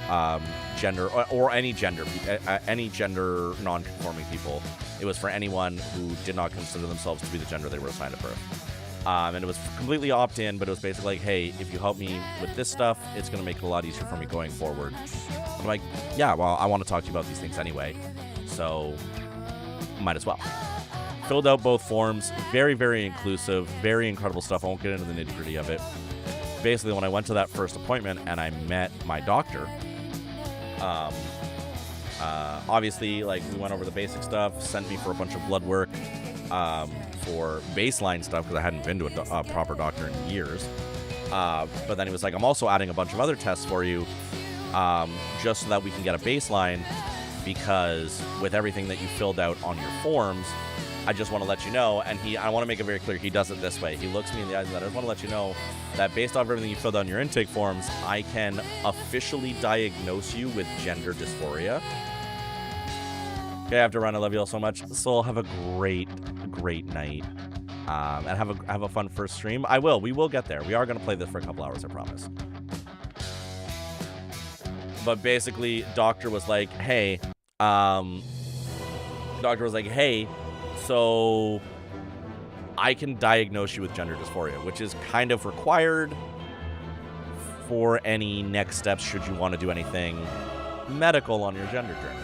gender or any gender non-conforming people, it was for anyone who did not consider themselves to be the gender they were assigned at birth. And it was completely opt-in, but it was basically like, hey, if you help me with this stuff, it's going to make it a lot easier for me going forward. I'm like, yeah, well, I want to talk to you about these things anyway, so might as well. Filled out both forms. Very, very inclusive. Very incredible stuff. I won't get into the nitty-gritty of it. Basically, when I went to that first appointment and I met my doctor, obviously, like, we went over the basic stuff, sent me for a bunch of blood work for baseline stuff because I hadn't been to a proper doctor in years. But then he was like, I'm also adding a bunch of other tests for you just so that we can get a baseline, because with everything that you filled out on your forms, I just want to let you know, and I want to make it very clear, he does it this way. He looks me in the eyes and says, I just want to let you know that based off everything you filled out on your intake forms, I can officially diagnose you with gender dysphoria. Okay, I have to run. I love you all so much. Soul, have a great night. and have a fun first stream. I will. We will get there. We are going to play this for a couple hours, I promise. But basically, doctor was like, hey, so I can diagnose you with gender dysphoria, which is kind of required for any next steps should you want to do anything medical on your gender journey.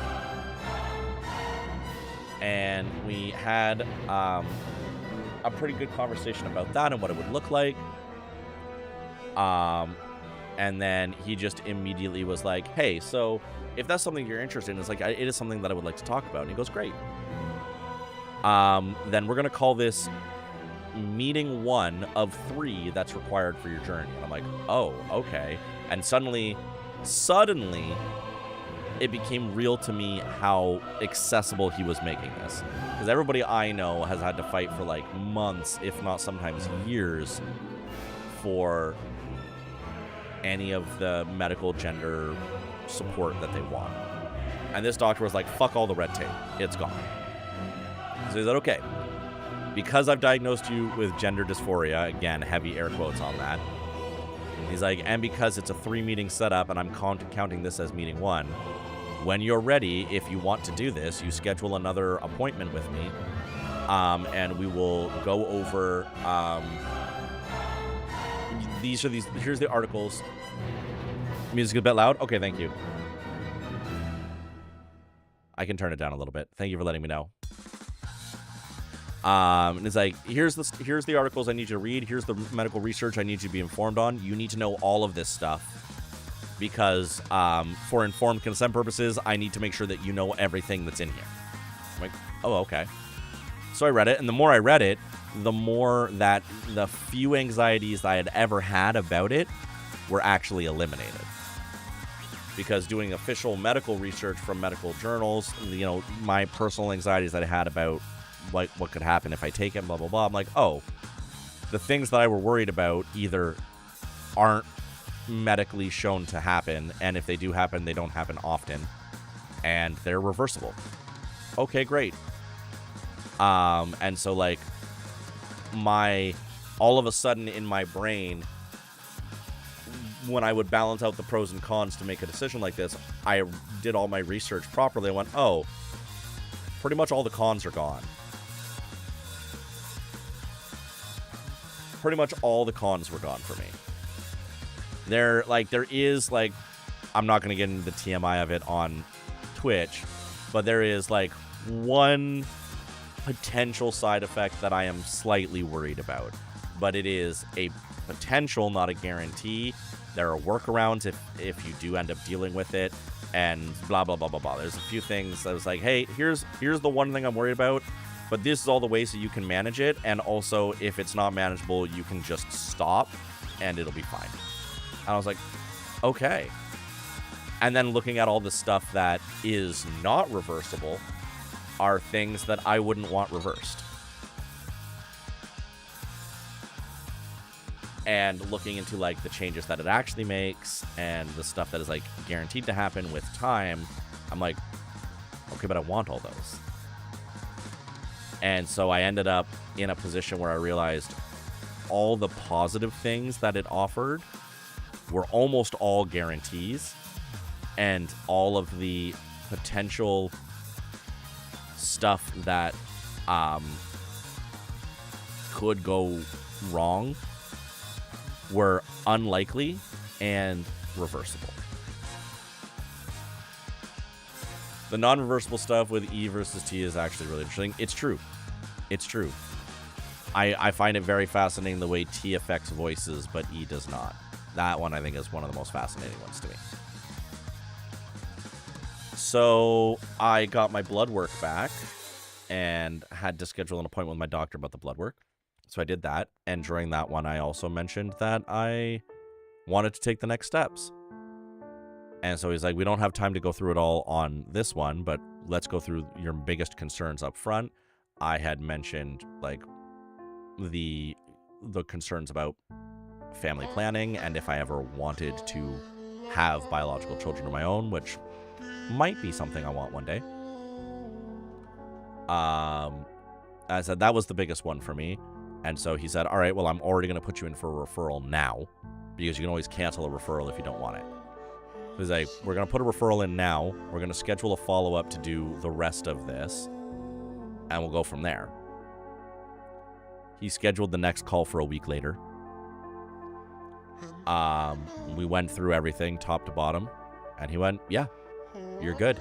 And we had a pretty good conversation about that and what it would look like. And then he just immediately was like, hey, so if that's something you're interested in, it's like, it is something that I would like to talk about. And he goes, great. Then we're going to call this meeting 1 of 3 that's required for your journey. And I'm like, oh, okay. And suddenly, it became real to me how accessible he was making this. Because everybody I know has had to fight for like months, if not sometimes years, for any of the medical gender support that they want. And this doctor was like, fuck all the red tape. It's gone. So he said, okay, because I've diagnosed you with gender dysphoria, again, heavy air quotes on that. He's like, and because it's a 3-meeting setup and I'm counting this as meeting 1, when you're ready, if you want to do this, you schedule another appointment with me, and we will go over, here's the articles. Music a bit loud? Okay, thank you. I can turn it down a little bit. Thank you for letting me know. And it's like, here's the articles I need you to read. Here's the medical research I need you to be informed on. You need to know all of this stuff because for informed consent purposes, I need to make sure that you know everything that's in here. I'm like, oh, okay. So I read it, and the more I read it, the more that the few anxieties I had ever had about it were actually eliminated. Because doing official medical research from medical journals, you know, my personal anxieties that I had about what could happen if I take it, blah, blah, blah. I'm like, oh, the things that I were worried about either aren't medically shown to happen, and if they do happen, they don't happen often, and they're reversible. Okay, great. And so, like, all of a sudden in my brain, when I would balance out the pros and cons to make a decision like this, I did all my research properly. I went, oh, pretty much all the cons are gone. Pretty much all the cons were gone for me. There is, like, I'm not going to get into the TMI of it on Twitch, but there is, like, one potential side effect that I am slightly worried about. But it is a potential, not a guarantee. There are workarounds if you do end up dealing with it, and blah, blah, blah, blah, blah. There's a few things that was like, hey, here's the one thing I'm worried about, but this is all the ways that you can manage it, and also, if it's not manageable, you can just stop, and it'll be fine. And I was like, okay. And then looking at all the stuff that is not reversible are things that I wouldn't want reversed. And looking into, like, the changes that it actually makes and the stuff that is, like, guaranteed to happen with time, I'm like, okay, but I want all those. And so I ended up in a position where I realized all the positive things that it offered were almost all guarantees, and all of the potential stuff that could go wrong were unlikely and reversible. The non-reversible stuff with E versus T is actually really interesting. It's true. It's true. I find it very fascinating the way T affects voices, but E does not. That one, I think, is one of the most fascinating ones to me. So I got my blood work back and had to schedule an appointment with my doctor about the blood work. So I did that. And during that one, I also mentioned that I wanted to take the next steps. And so he's like, we don't have time to go through it all on this one, but let's go through your biggest concerns up front. I had mentioned, like, the concerns about family planning and if I ever wanted to have biological children of my own, which might be something I want one day. I said that was the biggest one for me. And so he said, all right, well, I'm already going to put you in for a referral now because you can always cancel a referral if you don't want it. So he's like, we're going to put a referral in now. We're going to schedule a follow-up to do the rest of this, and we'll go from there. He scheduled the next call for a week later. We went through everything top to bottom, and he went, yeah, you're good.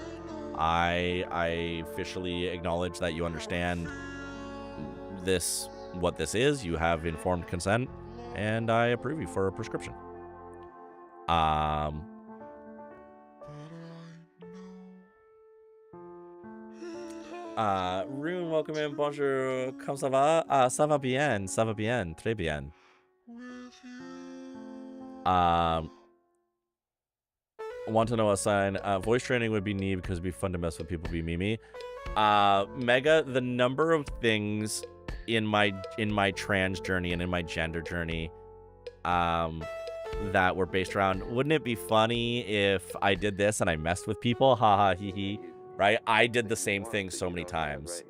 I officially acknowledge that you understand this, what this is. You have informed consent, and I approve you for a prescription. Rune, welcome in. Bonjour. Comment ça va? Ça va bien. Ça va bien. Très bien. Want to know a sign. Voice training would be neat because it'd be fun to mess with people, be Mimi. Mega, the number of things in my trans journey and in my gender journey that were based around, wouldn't it be funny if I did this and I messed with people? Haha, hee hee. Right? I did the same thing so many times.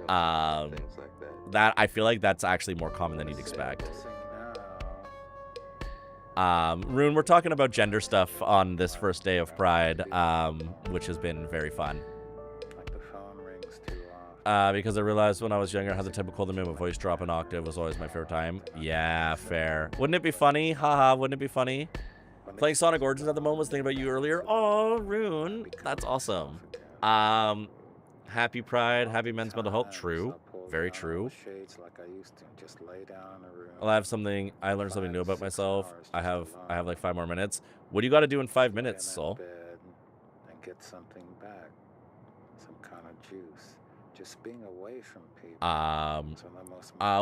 That I feel like that's actually more common than you'd expect. Rune, we're talking about gender stuff on this first day of Pride, which has been very fun. Because I realized when I was younger how the typical to make my voice drop an octave was always my favorite time. Yeah, fair. Wouldn't it be funny? Haha, wouldn't it be funny? Playing Sonic Origins at the moment, was thinking about you earlier. Oh, Rune, that's awesome. Happy Pride, happy Men's Mental Health. True, very true. Well, I learned something new about myself. I have like 5 more minutes. What do you got to do in 5 minutes, Soul? Get something back, some kind of juice. Just being away from people.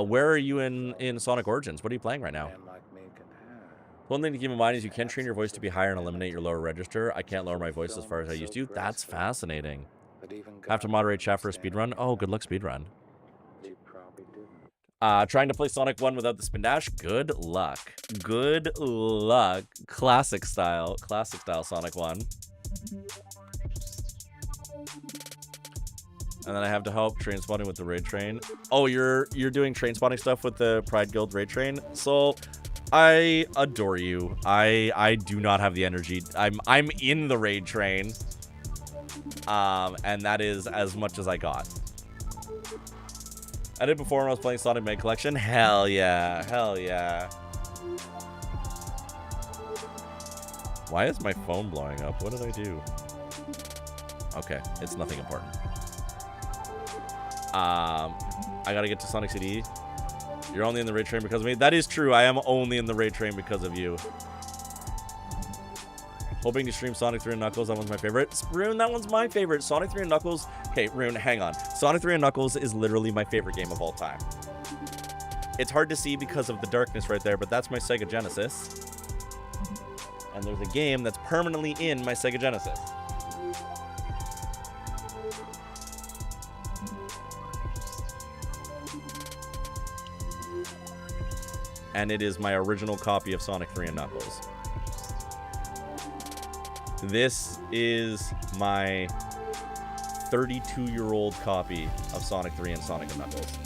Where are you in Sonic Origins? What are you playing right now? One thing to keep in mind is you can train your voice to be higher and eliminate your lower register. I can't lower my voice as far as I used to. That's fascinating. Have to moderate chat for a speedrun. Oh, good luck speedrun. Trying to play Sonic 1 without the spin dash. Good luck. Good luck. Classic style Sonic 1. And then I have to help train spotting with the raid train. Oh, you're doing train spotting stuff with the Pride Guild raid train? So I adore you. I do not have the energy. I'm in the raid train. And that is as much as I got. I did before when I was playing Sonic Mega Collection. Hell yeah. Hell yeah. Why is my phone blowing up? What did I do? Okay, it's nothing important. I gotta get to Sonic CD. You're only in the raid train because of me. That is true. I am only in the raid train because of you. Hoping to stream Sonic 3 and Knuckles. That one's my favorite. Rune, that one's my favorite. Sonic 3 and Knuckles. Okay, Rune, hang on. Sonic 3 and Knuckles is literally my favorite game of all time. It's hard to see because of the darkness right there, but that's my Sega Genesis. And there's a game that's permanently in my Sega Genesis. And it is my original copy of Sonic 3 and Knuckles. This is my 32-year-old copy of Sonic 3 and Sonic and Knuckles.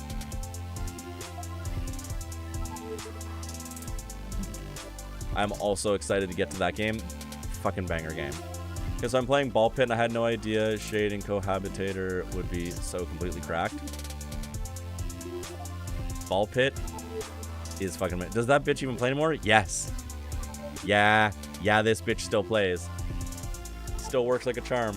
I'm also excited to get to that game. Fucking banger game. Because I'm playing Ball Pit and I had no idea Shade and Cohabitator would be so completely cracked. Ball Pit is fucking... Does that bitch even play anymore? Yes. Yeah, this bitch still plays. Still works like a charm.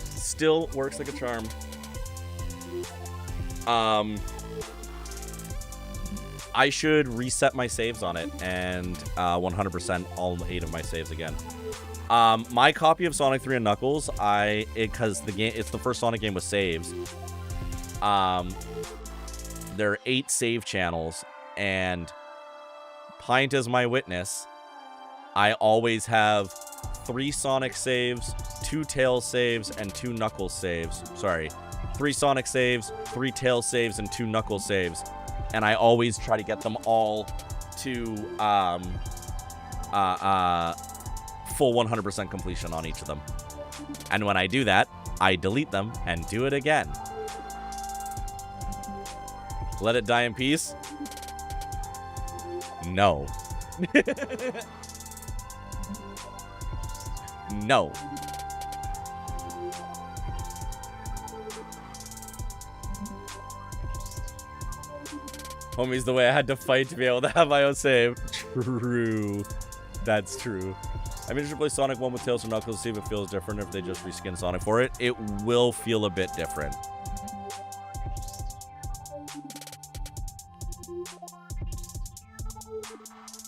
Still works like a charm. I should reset my saves on it and 100% all 8 of my saves again. My copy of Sonic 3 and Knuckles, because the game, it's the first Sonic game with saves. There are 8 save channels, and Pint is my witness. I always have 3 Sonic saves, 2 Tails saves, and 2 Knuckles saves. Sorry, 3 Sonic saves, 3 Tails saves, and 2 Knuckles saves. And I always try to get them all to full 100% completion on each of them. And when I do that, I delete them and do it again. Let it die in peace? No. No. Homie's the way I had to fight to be able to have my own save. True. That's true. I'm interested to play Sonic 1 with Tails or Knuckles to see if it feels different if they just reskin Sonic for it. It will feel a bit different.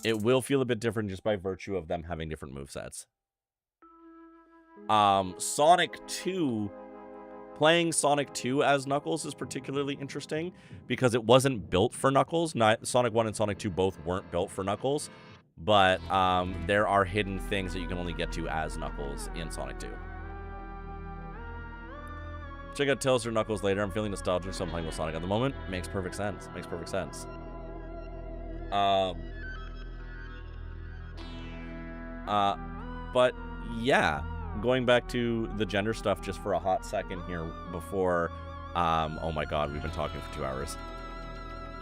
It will feel a bit different just by virtue of them having different movesets. Sonic 2... Playing Sonic 2 as Knuckles is particularly interesting because it wasn't built for Knuckles. Sonic 1 and Sonic 2 both weren't built for Knuckles, but there are hidden things that you can only get to as Knuckles in Sonic 2. Check out Tails or Knuckles later. I'm feeling nostalgic, so I'm playing with Sonic at the moment. Makes perfect sense. Makes perfect sense. But yeah. Going back to the gender stuff just for a hot second here before, oh my god, we've been talking for 2 hours.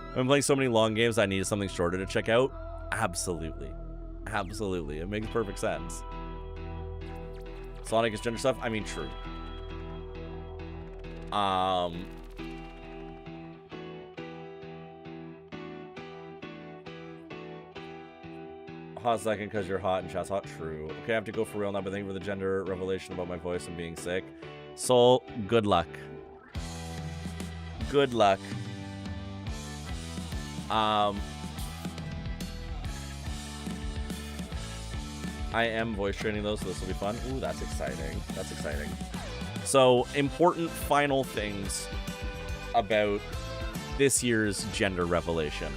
I've been playing so many long games, I needed something shorter to check out. Absolutely. Absolutely. It makes perfect sense. Sonic is gender stuff? I mean, true. Hot second because you're hot and chat's hot. True. Okay, I have to go for real now, but thank you for the gender revelation about my voice and being sick. Soul, good luck. Good luck. I am voice training though, so this will be fun. Ooh, that's exciting. That's exciting. So, important final things about this year's gender revelation.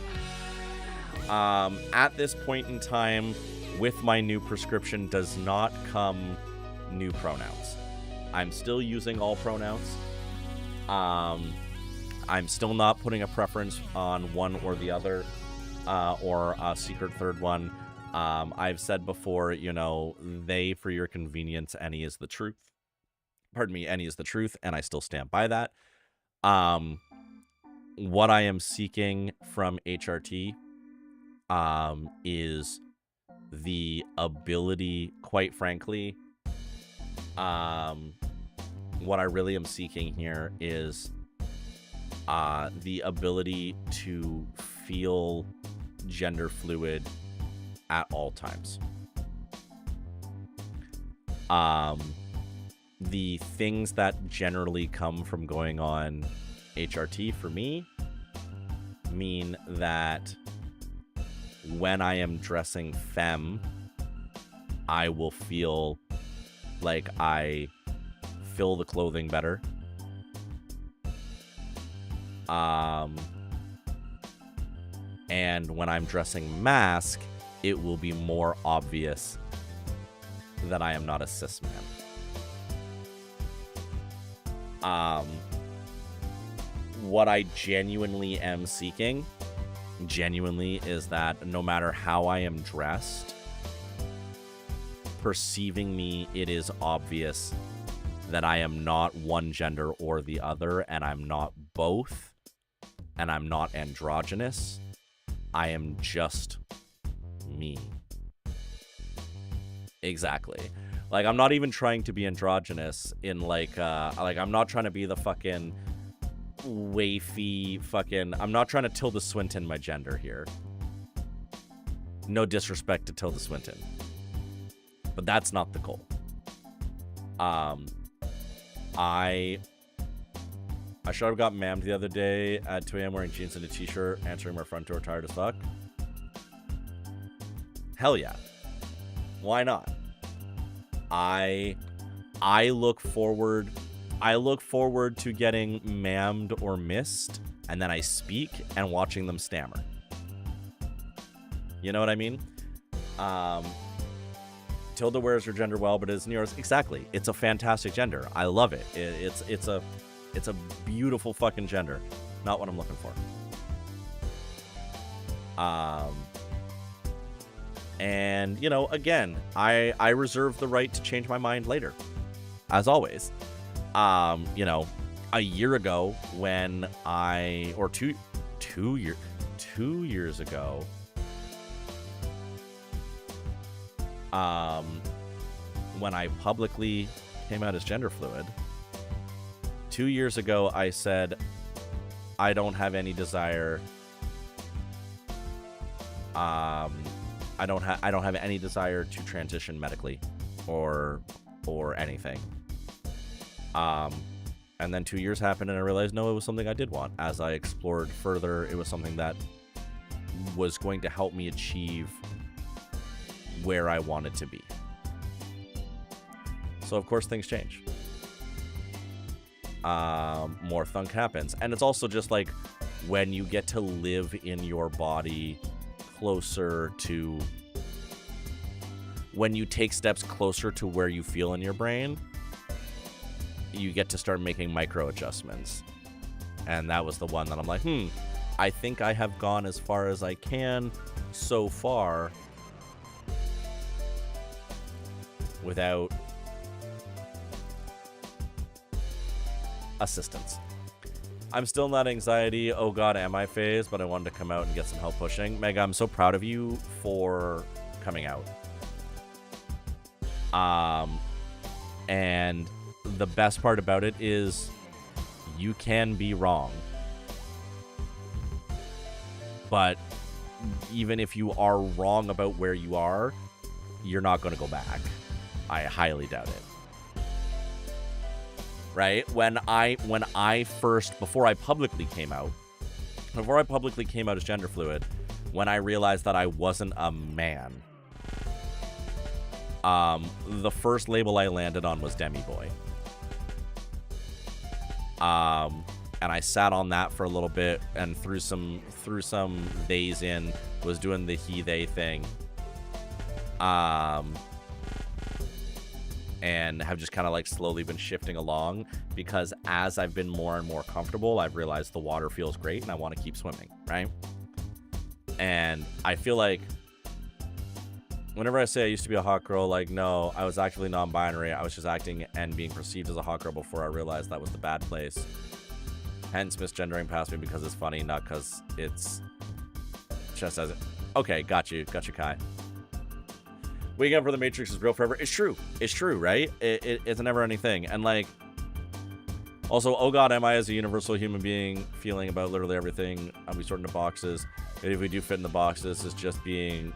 At this point in time, with my new prescription, does not come new pronouns. I'm still using all pronouns. I'm still not putting a preference on one or the other, or a secret third one. I've said before, you know, they for your convenience, any is the truth. Pardon me, any is the truth, and I still stand by that. What I am seeking from HRT is the ability, quite frankly, what I really am seeking here is the ability to feel gender fluid at all times. The things that generally come from going on HRT for me mean that when I am dressing femme, I will feel like I fill the clothing better. And when I'm dressing mask, it will be more obvious that I am not a cis man. What I genuinely am seeking, is that no matter how I am dressed, perceiving me, it is obvious that I am not one gender or the other, and I'm not both, and I'm not androgynous. I am just me. Exactly. Like, I'm not even trying to be androgynous in like I'm not trying to be the fucking wafy fucking, I'm not trying to Tilda Swinton my gender here. No disrespect to Tilda Swinton, but that's not the goal. I should have got mammed the other day at 2 a.m. wearing jeans and a t-shirt, answering my front door tired as fuck. Hell yeah. Why not? I look forward to getting mammed or missed, and then I speak and watching them stammer. You know what I mean? Tilda wears her gender well, but it isn't yours. Exactly. It's a fantastic gender. I love it. It's a beautiful fucking gender. Not what I'm looking for. And, you know, again, I reserve the right to change my mind later, as always. You know, a year ago when or two years ago, when I publicly came out as gender fluid, 2 years ago, I said, I don't have any desire. I don't have any desire to transition medically or anything. And then 2 years happened and I realized, no, it was something I did want. As I explored further, it was something that was going to help me achieve where I wanted to be. So of course things change. More thunk happens. And it's also just like when you get to live in your body closer to, when you take steps closer to where you feel in your brain, you get to start making micro adjustments. And that was the one that I'm like, I think I have gone as far as I can so far without assistance. I'm still in that anxiety, oh god, am I phase, but I wanted to come out and get some help pushing. Meg, I'm so proud of you for coming out. And the best part about it is you can be wrong. But even if you are wrong about where you are, you're not going to go back. I highly doubt it. Right? Before I publicly came out as gender fluid, when I realized that I wasn't a man, the first label I landed on was Demi Boy. And I sat on that for a little bit, and threw some days in, was doing the he, they thing. And have just kind of like slowly been shifting along, because as I've been more and more comfortable, I've realized the water feels great and I want to keep swimming, right? And I feel like whenever I say I used to be a hot girl, like, no, I was actually non-binary. I was just acting and being perceived as a hot girl before I realized that was the bad place. Hence misgendering past me because it's funny, not because it's just as it. Okay, got you, Kai. Waking up for the Matrix is real forever. It's true, right? It's a never-ending thing. And like, also, oh god, am I as a universal human being feeling about literally everything? We sort into boxes. And if we do fit in the boxes, it's just being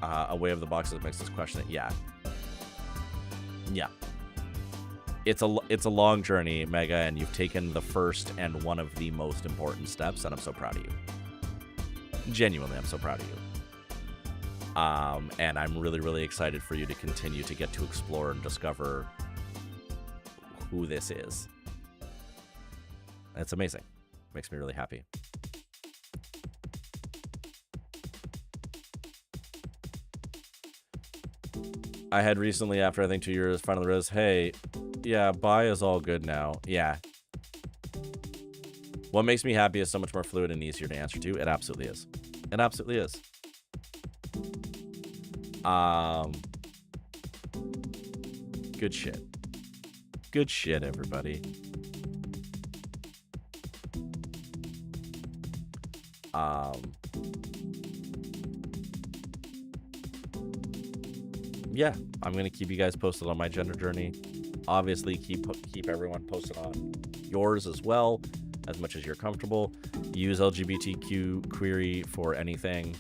away of the boxes that makes us question it. Yeah. It's a long journey, Mega, and you've taken the first and one of the most important steps, and I'm so proud of you. Genuinely, I'm so proud of you. And I'm really, really excited for you to continue to get to explore and discover who this is. It's amazing. Makes me really happy. I had recently, after I think 2 years, finally realized, hey, yeah, bi is all good now. Yeah. What makes me happy is so much more fluid and easier to answer to. It absolutely is. It absolutely is. Good shit. Good shit, everybody. Yeah, I'm gonna keep you guys posted on my gender journey. Obviously, keep everyone posted on yours as well, as much as you're comfortable. Use LGBTQ query for anything.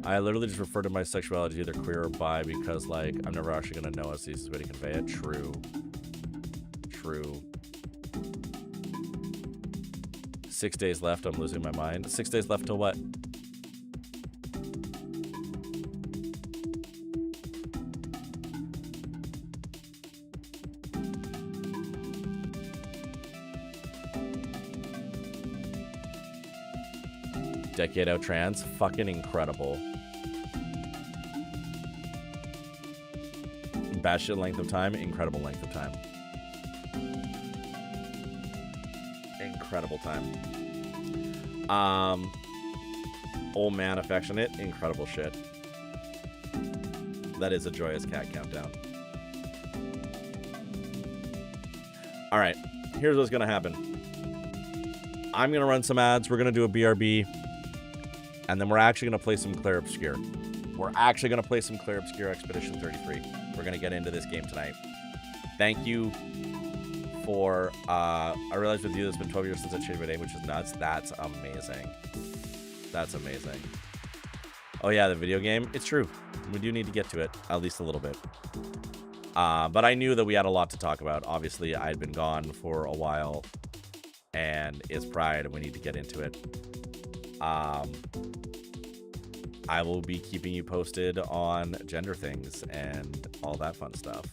I literally just refer to my sexuality as either queer or bi because, like, I'm never actually gonna know as the easiest way to convey it. True. 6 days left. I'm losing my mind. 6 days left till what? Decade out trans, fucking incredible. Batshit length of time, incredible length of time. Incredible time. Old man affectionate, incredible shit. That is a joyous cat countdown. All right, here's what's gonna happen. I'm gonna run some ads. We're gonna do a BRB, and then we're actually gonna play some Clair Obscur. We're actually gonna play some Clair Obscur Expedition 33. We're gonna get into this game tonight. Thank you for. I realized with you, it's been 12 years since I changed my name, which is nuts. That's amazing. That's amazing. Oh yeah, the video game. It's true. We do need to get to it, at least a little bit. But I knew that we had a lot to talk about. Obviously, I had been gone for a while, and it's Pride, and we need to get into it. I will be keeping you posted on gender things and all that fun stuff.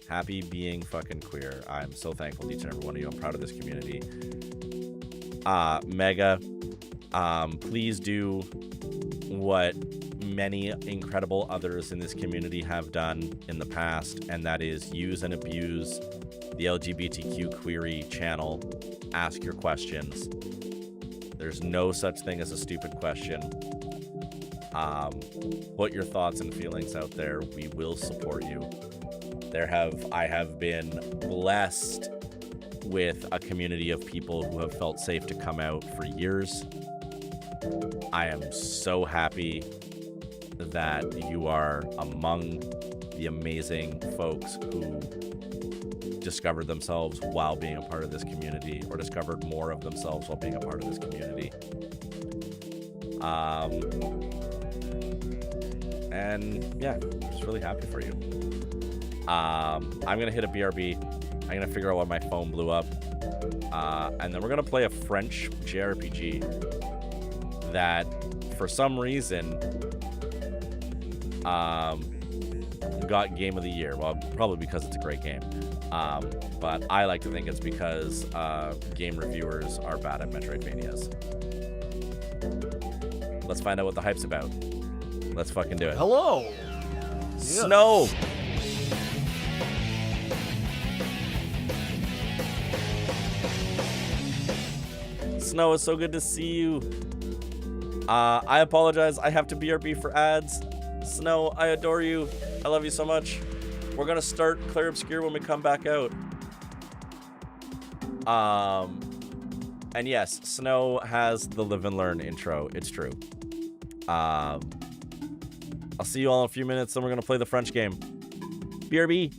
Happy being fucking queer. I'm so thankful to each and every one of you. I'm proud of this community. Mega, please do what many incredible others in this community have done in the past, and that is use and abuse the LGBTQ query channel. Ask your questions. There's no such thing as a stupid question. Put your thoughts and feelings out there. We will support you. I have been blessed with a community of people who have felt safe to come out for years. I am so happy that you are among the amazing folks who discovered themselves while being a part of this community, or discovered more of themselves while being a part of this community. And yeah, I'm just really happy for you. I'm gonna hit a BRB. I'm gonna figure out why my phone blew up. And then we're gonna play a French JRPG that, for some reason, got Game of the Year. Well, probably because it's a great game. But I like to think it's because game reviewers are bad at Metroidvanias. Let's find out what the hype's about. Let's fucking do it. Hello. Snow. Snow, it's so good to see you. I apologize. I have to BRB for ads. Snow, I adore you. I love you so much. We're gonna start Clair Obscur when we come back out. And yes, Snow has the Live and Learn intro. It's true. I'll see you all in a few minutes, then we're gonna play the French game. BRB.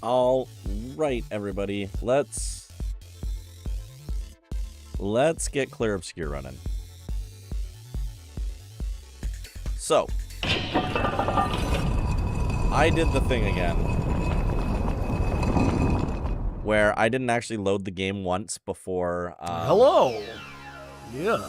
All right, everybody. Let's get Clair Obscur running. So, I did the thing again where I didn't actually load the game once before. Hello. Yeah.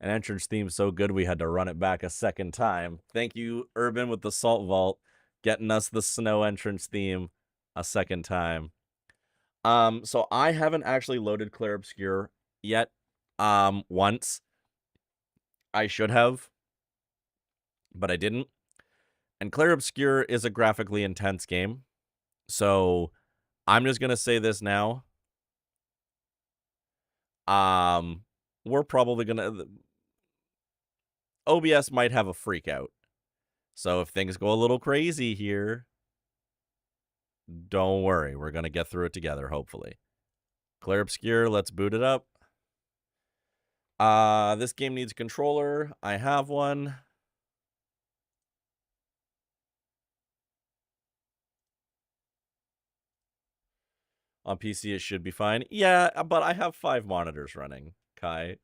An entrance theme so good we had to run it back a second time. Thank you, Urban, with the Salt Vault, getting us the snow entrance theme a second time. So I haven't actually loaded Clair Obscur yet. Once. I should have, but I didn't. And Clair Obscur is a graphically intense game. So I'm just gonna say this now. We're probably gonna OBS might have a freak out. So if things go a little crazy here, don't worry. We're going to get through it together, hopefully. Clair Obscur, let's boot it up. This game needs a controller. I have one. On PC, it should be fine. Yeah, but I have 5 monitors running, Kai.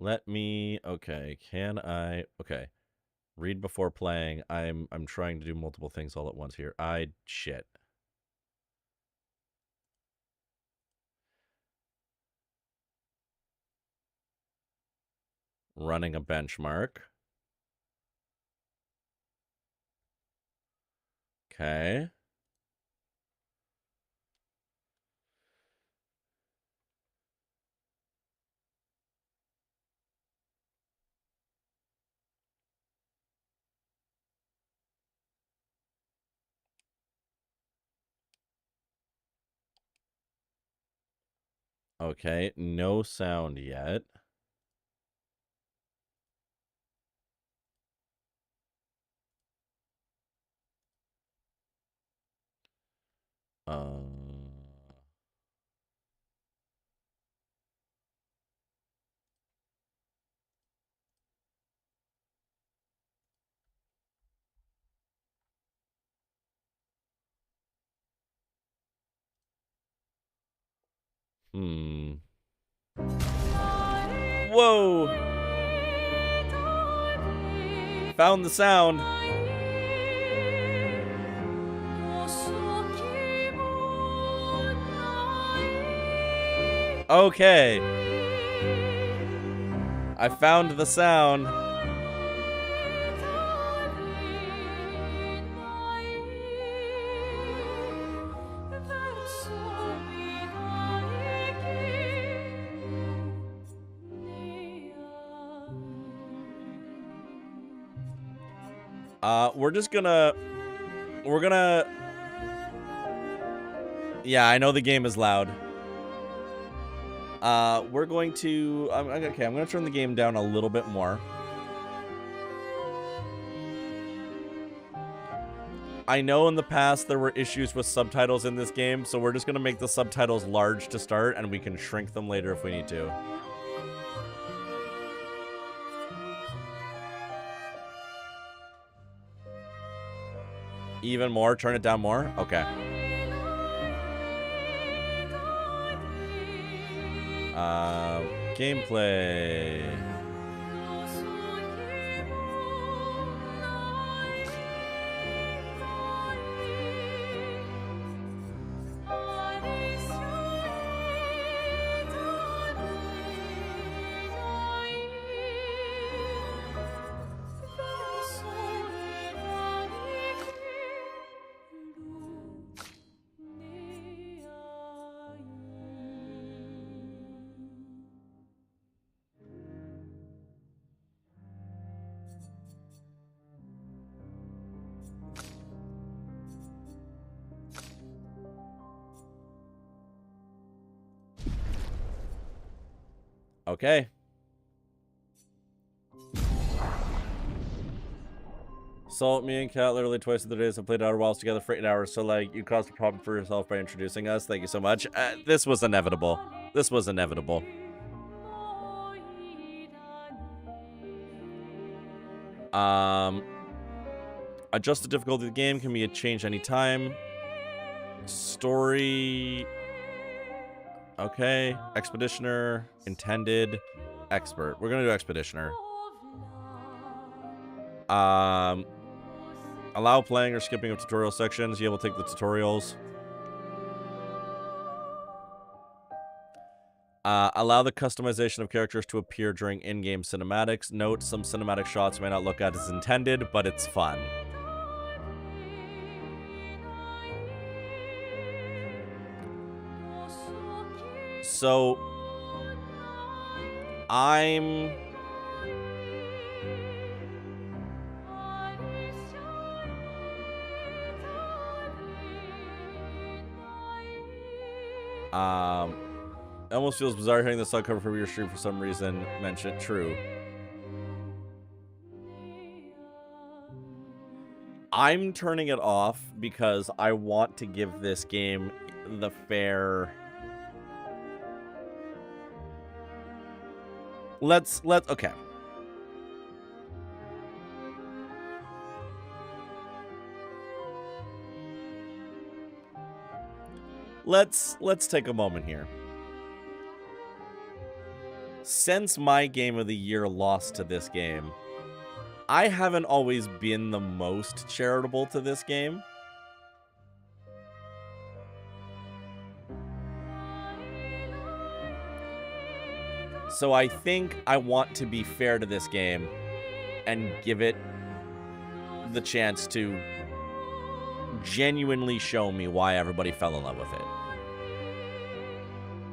Okay, can I, okay. Read before playing. I'm trying to do multiple things all at once here. Shit. Running a benchmark. Okay. Okay, no sound yet. Whoa! Found the sound. Okay. I found the sound. We're gonna... Yeah, I know the game is loud. We're going to... okay, I'm gonna turn the game down a little bit more. I know in the past there were issues with subtitles in this game, so we're just gonna make the subtitles large to start, and we can shrink them later if we need to. Even more? Turn it down more? Okay. Gameplay. Okay. So, me and Kat literally twice in the days have played Outer Wilds together for 8 hours, so, like, you caused a problem for yourself by introducing us. Thank you so much. This was inevitable. This was inevitable. Adjust the difficulty of the game. Can be changed anytime. Story... Okay. Expeditioner. Intended. Expert. We're gonna do Expeditioner. Allow playing or skipping of tutorial sections. Yeah, we'll take the tutorials. Allow the customization of characters to appear during in-game cinematics. Note, some cinematic shots may not look at as intended, but it's fun. So, I'm... It almost feels bizarre hearing the song cover from your stream for some reason. Mention it. True. I'm turning it off because I want to give this game the fair... Okay. Let's take a moment here. Since my game of the year lost to this game, I haven't always been the most charitable to this game. So I think I want to be fair to this game and give it the chance to genuinely show me why everybody fell in love with it.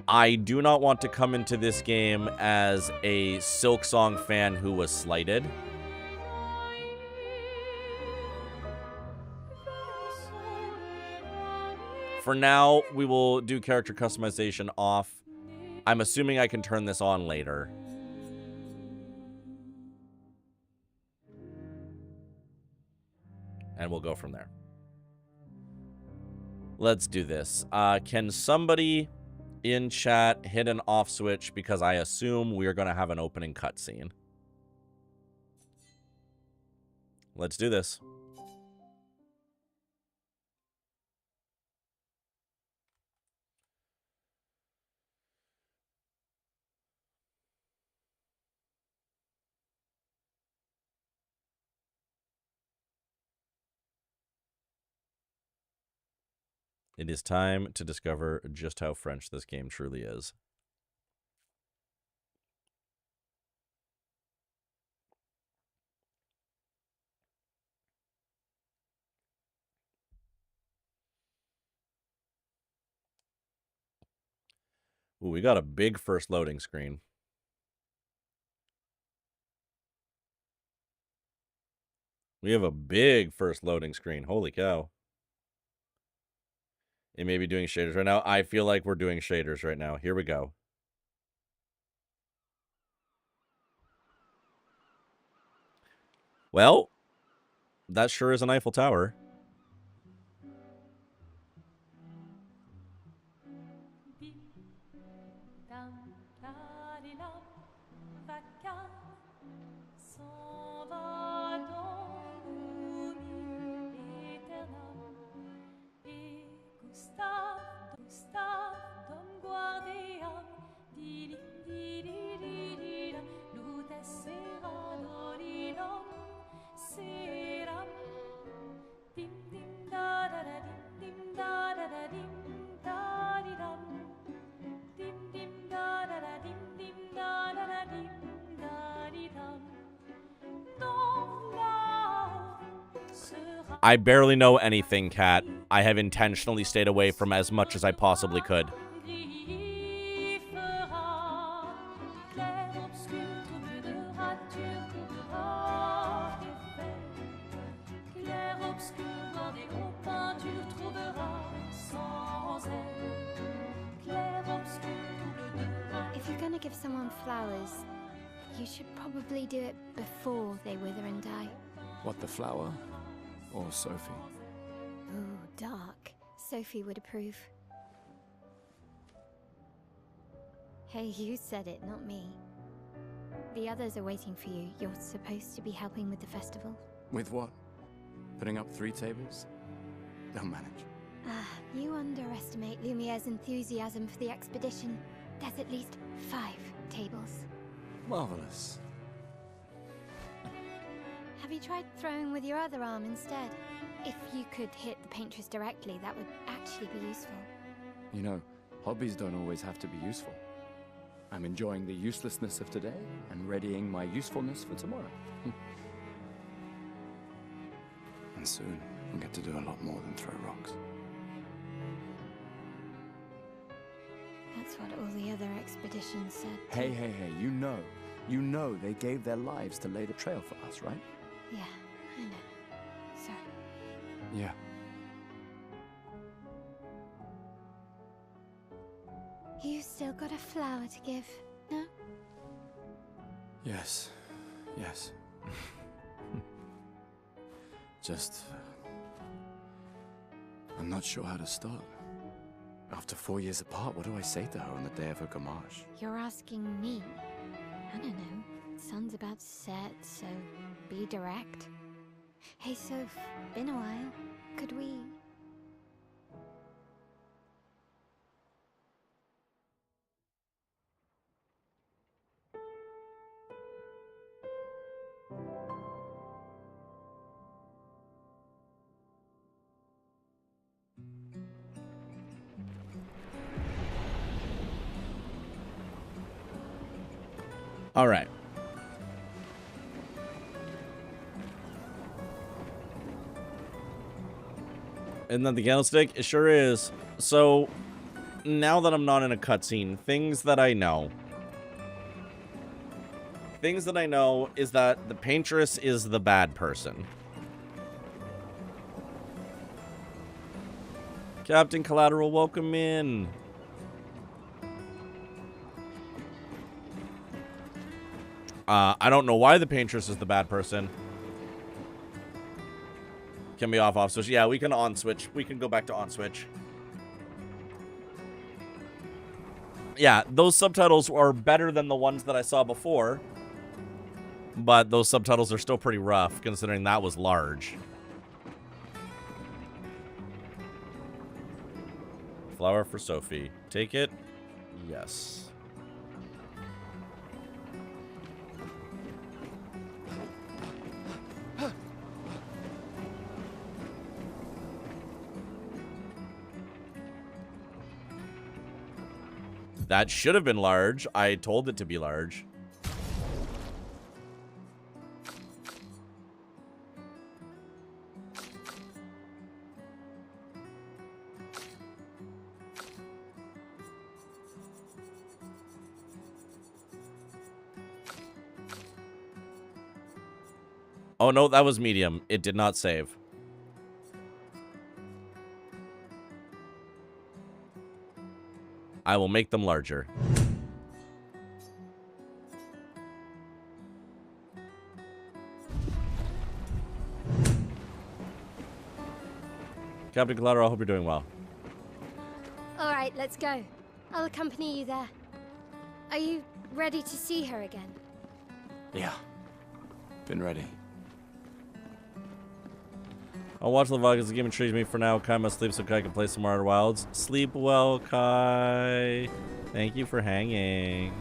I do not want to come into this game as a Silksong fan who was slighted. For now, we will do character customization off. I'm assuming I can turn this on later. And we'll go from there. Let's do this. Can somebody in chat hit an off switch, because I assume we're going to have an opening cutscene. Let's do this. It is time to discover just how French this game truly is. Ooh, we got a big first loading screen. We have a big first loading screen. Holy cow. It may be doing shaders right now. I feel like we're doing shaders right now. Here we go. Well, that sure is an Eiffel Tower. I barely know anything, Cat. I have intentionally stayed away from as much as I possibly could. If you're gonna give someone flowers, you should probably do it before they wither and die. What, the flower? Or Sophie? Ooh, dark. Sophie would approve. Hey, you said it, not me. The others are waiting for you. You're supposed to be helping with the festival. With what? Putting up 3 tables? They'll manage. You underestimate Lumiere's enthusiasm for the expedition. There's at least 5 tables. Marvelous. Have you tried throwing with your other arm instead? If you could hit the paintress directly, that would actually be useful. You know, hobbies don't always have to be useful. I'm enjoying the uselessness of today and readying my usefulness for tomorrow. And soon, I'll get to do a lot more than throw rocks. That's what all the other expeditions said. Hey, you know they gave their lives to lay the trail for us, right? Yeah, I know. Sorry. Yeah. You still got a flower to give, no? Yes. Just... I'm not sure how to start. After 4 years apart, what do I say to her on the day of her gamage? You're asking me? I don't know. Sun's about to set, so be direct. Hey, Soph, been a while. Could we... All right. Isn't that the candlestick? It sure is. So, now that I'm not in a cutscene, things that I know. Things that I know is that the paintress is the bad person. Captain Collateral, welcome in. I don't know why the paintress is the bad person. Can be off switch. Yeah, we can on switch. We can go back to on switch. Yeah, those subtitles are better than the ones that I saw before. But those subtitles are still pretty rough, considering that was large. Flower for Sophie. Take it? Yes. That should have been large. I told it to be large. Oh, no, that was medium. It did not save. I will make them larger. Captain Collateral, I hope you're doing well. All right, let's go. I'll accompany you there. Are you ready to see her again? Yeah. Been ready. I'll watch the vlog as the game intrigues me for now. Kai must sleep so Kai can play some more Outer Wilds. Sleep well, Kai. Thank you for hanging.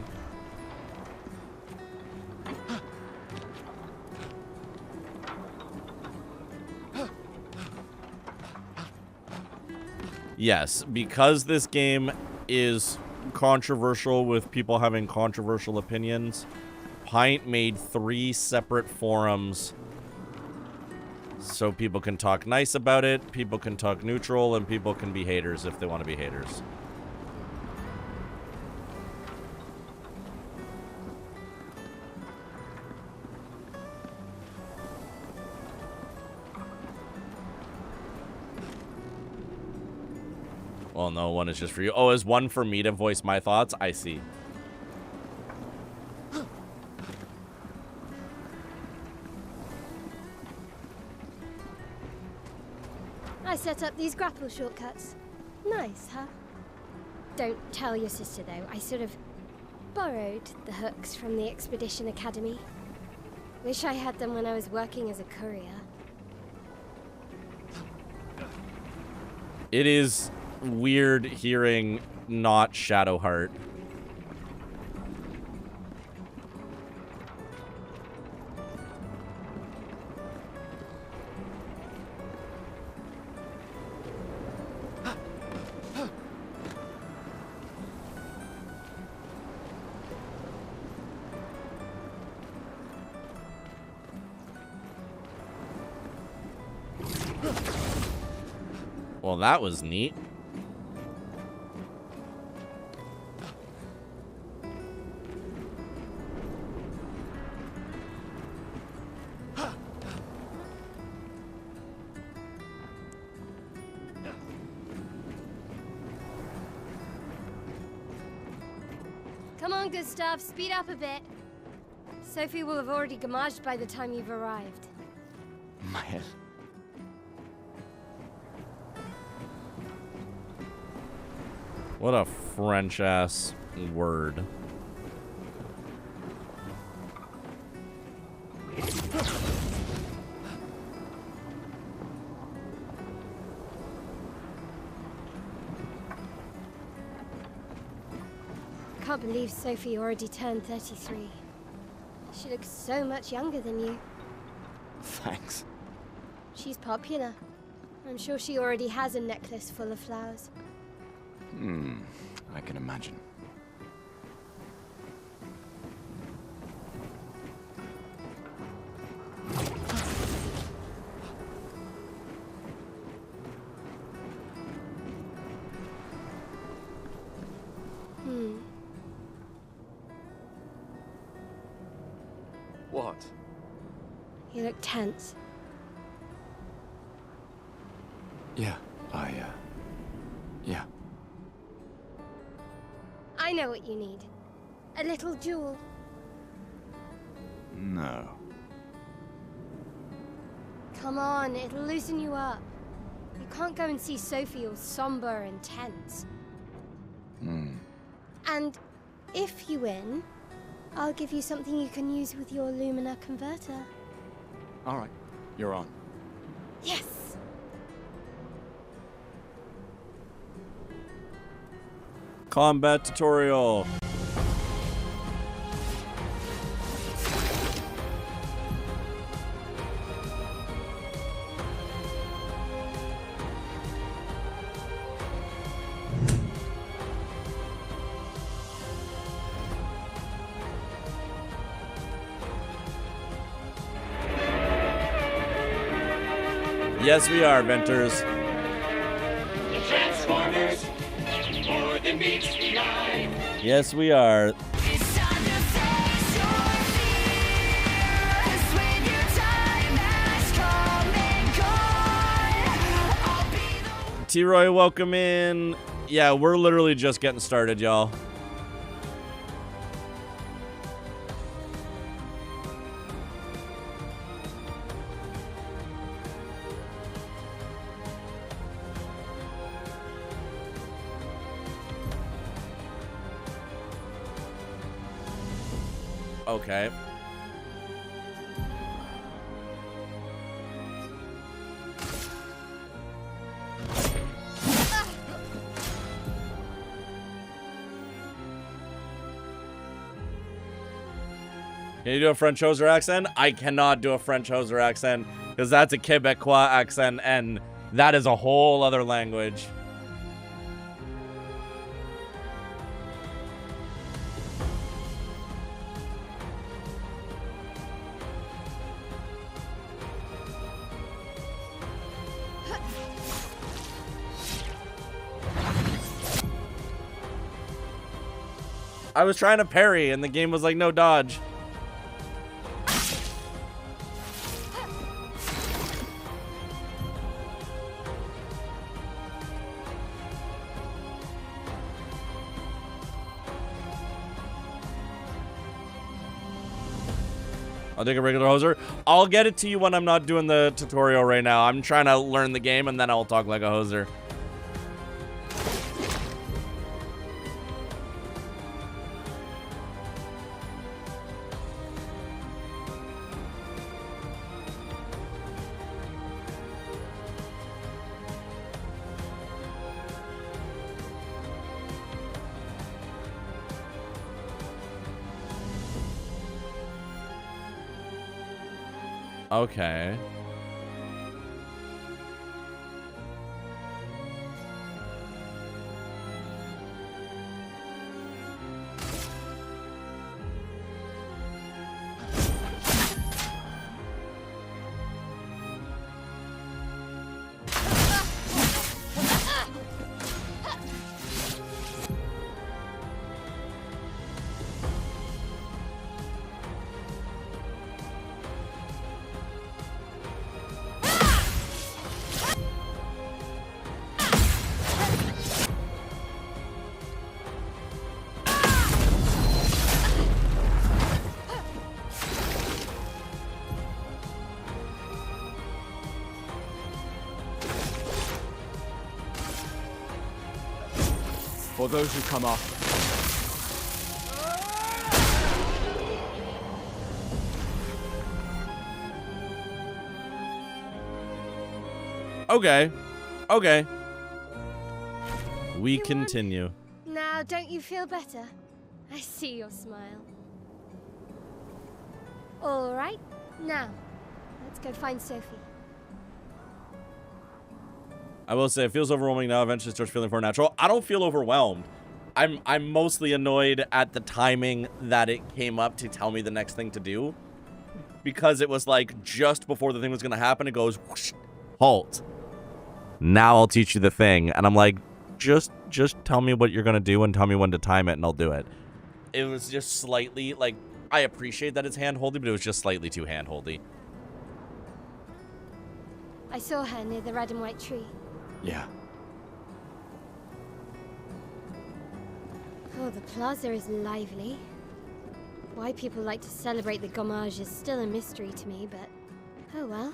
Yes, because this game is controversial with people having controversial opinions, Pint made 3 separate forums so people can talk nice about it, people can talk neutral, and people can be haters if they want to be haters. Well, no, one is just for you. Oh, is one for me to voice my thoughts? I see. I set up these grapple shortcuts. Nice, huh? Don't tell your sister, though. I sort of borrowed the hooks from the Expedition Academy. Wish I had them when I was working as a courier. It is weird hearing not Shadowheart. Well, that was neat. Come on, Gustav, speed up a bit. Sophie will have already gamaged by the time you've arrived. My head. What a French-ass word. Can't believe Sophie already turned 33. She looks so much younger than you. Thanks. She's popular. I'm sure she already has a necklace full of flowers. I can imagine. What? You look tense. Yeah, yeah. I know what you need. A little jewel. No. Come on, it'll loosen you up. You can't go and see Sophie all somber and tense. And if you win, I'll give you something you can use with your Lumina converter. All right, you're on. Yes! Combat tutorial. Yes, we are, Venters. The Transformers, more than meets the eye. Yes, we are. It's time to face your fears when your time has come and gone. I'll be the T-Roy, welcome in. Yeah, we're literally just getting started, y'all. Okay. Can you do a French hoser accent? I cannot do a French hoser accent because that's a Quebecois accent and that is a whole other language. I was trying to parry and the game was like, no dodge. I'll take a regular hoser. I'll get it to you when I'm not doing the tutorial right now. I'm trying to learn the game and then I'll talk like a hoser. Okay. For those who come after. Okay. Okay. We continue. Now, don't you feel better? I see your smile. All right, now, let's go find Sophie. I will say it feels overwhelming now. Eventually starts feeling more natural. I don't feel overwhelmed. I'm mostly annoyed at the timing that it came up to tell me the next thing to do. Because it was like just before the thing was going to happen, it goes, whoosh, halt. Now I'll teach you the thing. And I'm like, just tell me what you're going to do and tell me when to time it and I'll do it. It was just slightly, like, I appreciate that it's hand-holdy, but it was just slightly too hand-holdy. I saw her near the red and white tree. Yeah. Oh, the plaza is lively. Why people like to celebrate the gommage is still a mystery to me, but oh well.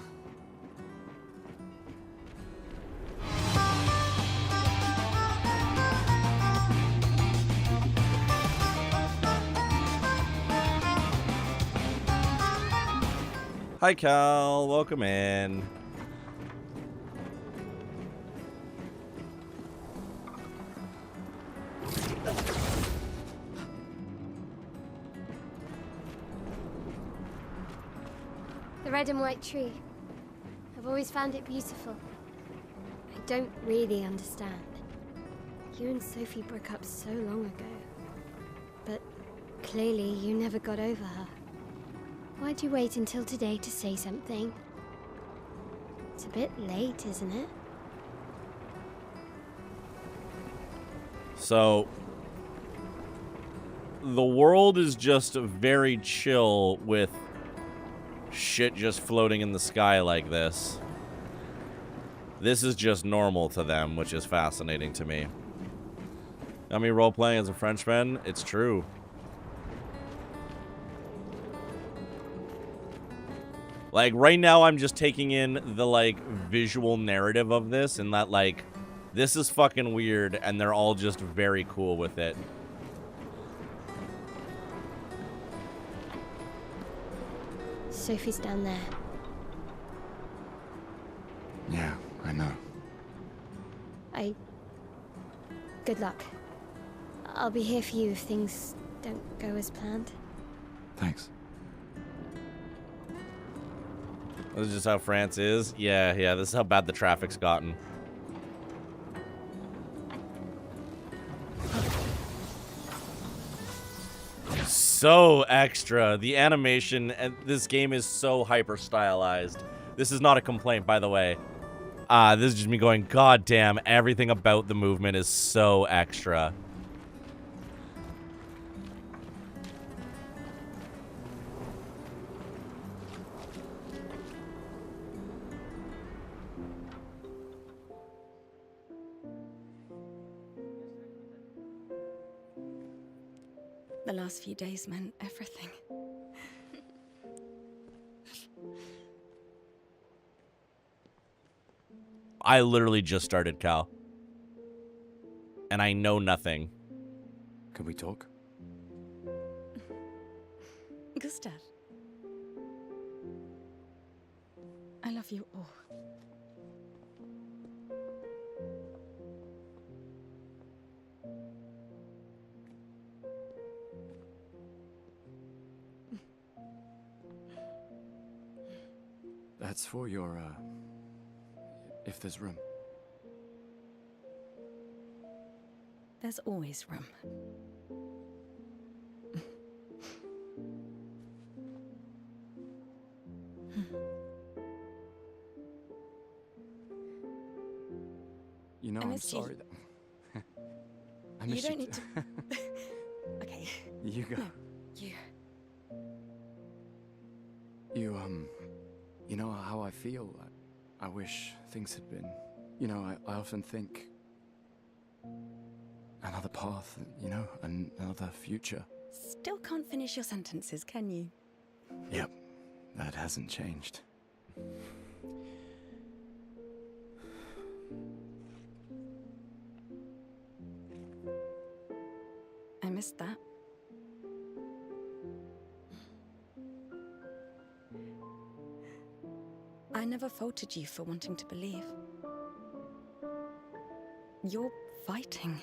Hi, Cal. Welcome in. The red and white tree. I've always found it beautiful. I don't really understand. You and Sophie broke up so long ago. But clearly you never got over her. Why'd you wait until today to say something? It's a bit late, isn't it? So, the world is just very chill with shit just floating in the sky like this. This is just normal to them, which is fascinating to me. I mean, role-playing as a Frenchman, it's true. Like, right now, I'm just taking in the, like, visual narrative of this, and that, like, this is fucking weird, and they're all just very cool with it. Sophie's down there. Yeah, I know. Good luck. I'll be here for you if things don't go as planned. Thanks. This is just how France is. Yeah, this is how bad the traffic's gotten. So extra. The animation and this game is so hyper stylized. This is not a complaint, by the way. This is just me going, God damn, everything about the movement is so extra. The last few days meant everything. I literally just started, Cal. And I know nothing. Can we talk? Gustav. I love you all. That's for your, if there's room. There's always room. You know, I'm sorry that... I miss you don't need to... Okay. You go. No, you. You know how I feel? I wish things had been... You know, I often think... Another path, you know, another future. Still can't finish your sentences, can you? Yep, that hasn't changed. I missed that. I never faulted you for wanting to believe. You're fighting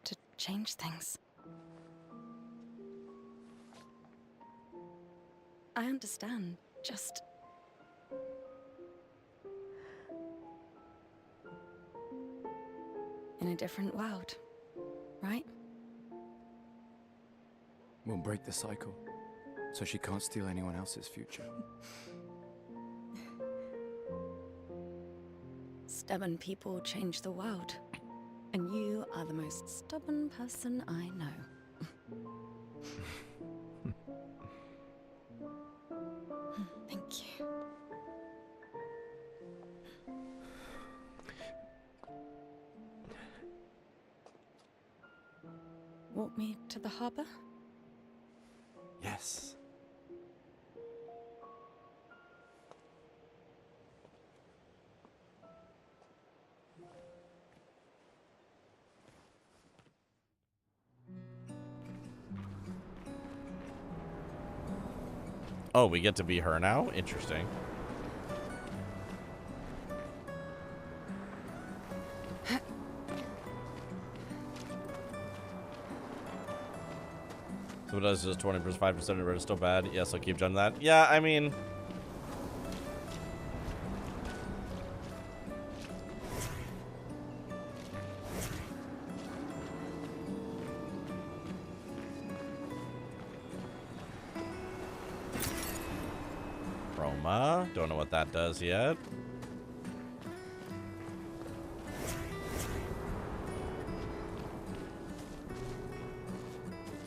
to change things. I understand, just... in a different world, right? We'll break the cycle, so she can't steal anyone else's future. Stubborn people change the world, and you are the most stubborn person I know. Thank you. Walk me to the harbor? Yes. Oh, we get to be her now? Interesting. So it does just 20%, 5% of it is still bad. Yes, I'll keep doing that. Yeah, I mean... Chroma. Don't know what that does yet.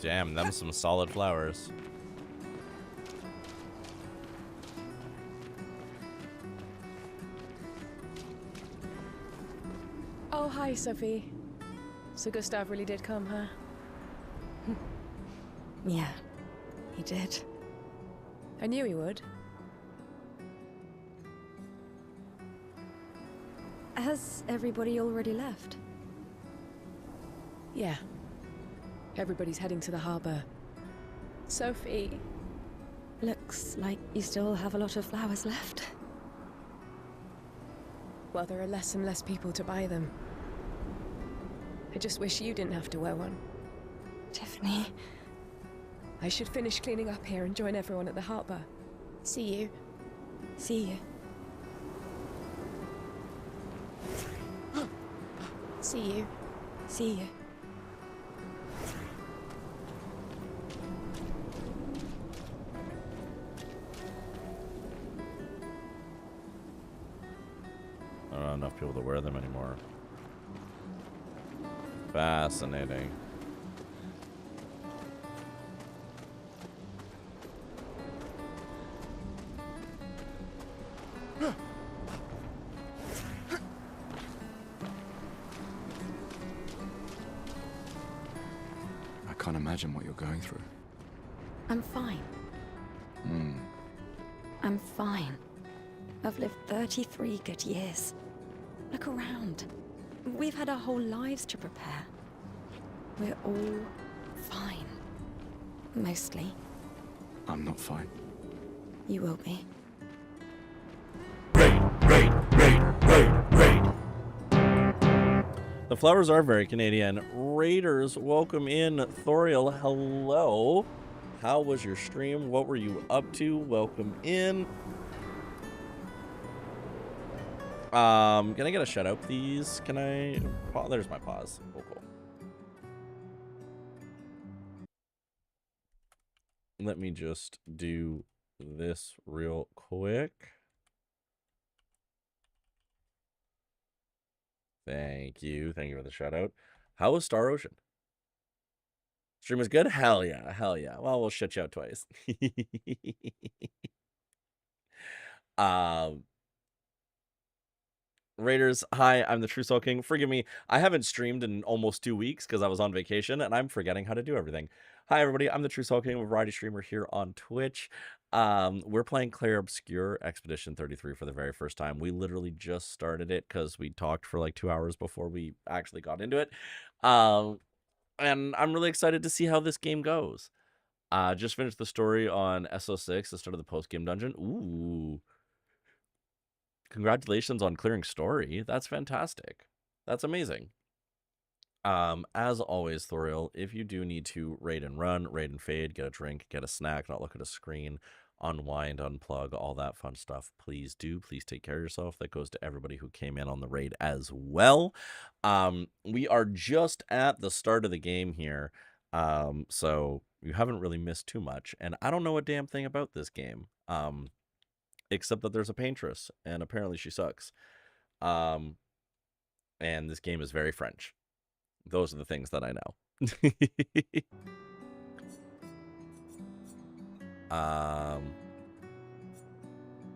Damn, them some solid flowers. Oh, hi, Sophie. So Gustav really did come, huh? Yeah, he did. I knew he would. Has everybody already left? Yeah. Everybody's heading to the harbor. Sophie. Looks like you still have a lot of flowers left. Well, there are less and less people to buy them. I just wish you didn't have to wear one. Tiffany. I should finish cleaning up here and join everyone at the harbor. See you. See you. See you. See you. I don't have enough people to wear them anymore. Fascinating. I can't imagine what you're going through. I'm fine. I'm fine. I've lived 33 good years. Look around. We've had our whole lives to prepare. We're all fine. Mostly. I'm not fine. You will be. The flowers are very Canadian. Raiders, welcome in. Thoriel, hello. How was your stream? What were you up to? Welcome in. Can I get a shout out, please? Can I? There's my pause. Cool, cool. Let me just do this real quick. Thank you. Thank you for the shout out. How was Star Ocean? Stream is good? Hell yeah. Hell yeah. Well, we'll shut you out twice. Raiders, hi, I'm the True Soul King. Forgive me, I haven't streamed in almost 2 weeks because I was on vacation and I'm forgetting how to do everything. Hi, everybody, I'm the True Soul King, a variety streamer here on Twitch. We're playing Clair Obscur Expedition 33 for the very first time. We literally just started it because we talked for like 2 hours before we actually got into it. And I'm really excited to see how this game goes. Just finished the story on SO6, the start of the post-game dungeon. Ooh. Congratulations on clearing story. That's fantastic. That's amazing. As always, Thoriel, if you do need to raid and run, raid and fade, get a drink, get a snack, not look at a screen, unwind, unplug, all that fun stuff, please do. Please take care of yourself. That goes to everybody who came in on the raid as well. We are just at the start of the game here, so you haven't really missed too much. And I don't know a damn thing about this game. Except that there's a paintress, and apparently she sucks. And this game is very French. Those are the things that I know.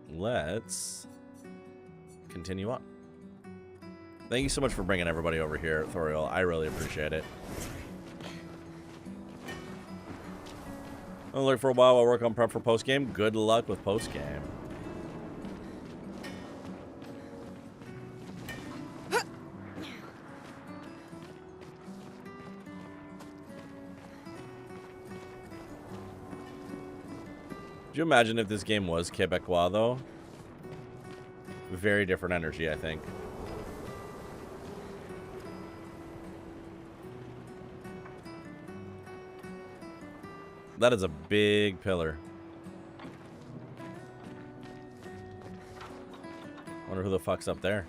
Let's continue on. Thank you so much for bringing everybody over here, Thoriel. I really appreciate it. I'll look for a while. I'll work on prep for post game. Good luck with post game. Could you imagine if this game was Quebecois, though? Very different energy, I think. That is a big pillar. Wonder who the fuck's up there.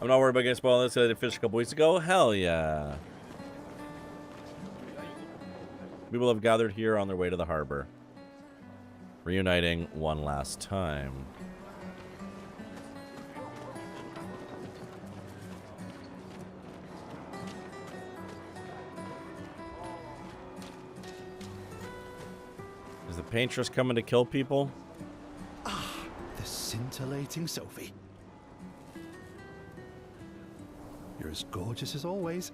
I'm not worried about getting spoiled. This I did fish a couple weeks ago. Hell yeah. People have gathered here on their way to the harbor, reuniting one last time. Is the paintress coming to kill people? Ah, the scintillating Sophie. You're as gorgeous as always.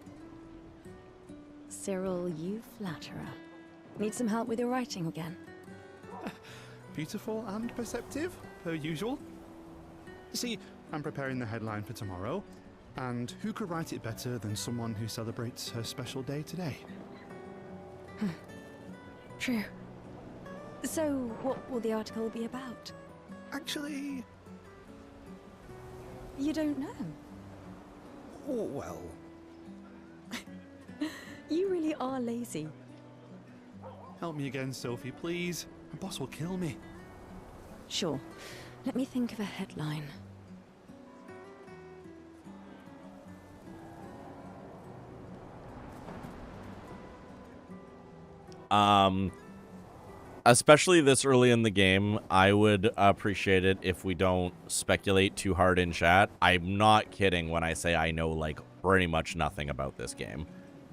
Cyril, you flatterer. Need some help with your writing again? Beautiful and perceptive, per usual. See, I'm preparing the headline for tomorrow, and who could write it better than someone who celebrates her special day today? True. So, what will the article be about? Actually... You don't know? Oh, well... You really are lazy. Help me again, Sophie, please. My boss will kill me. Sure. Let me think of a headline. Especially this early in the game, I would appreciate it if we don't speculate too hard in chat. I'm not kidding when I say I know, like, pretty much nothing about this game.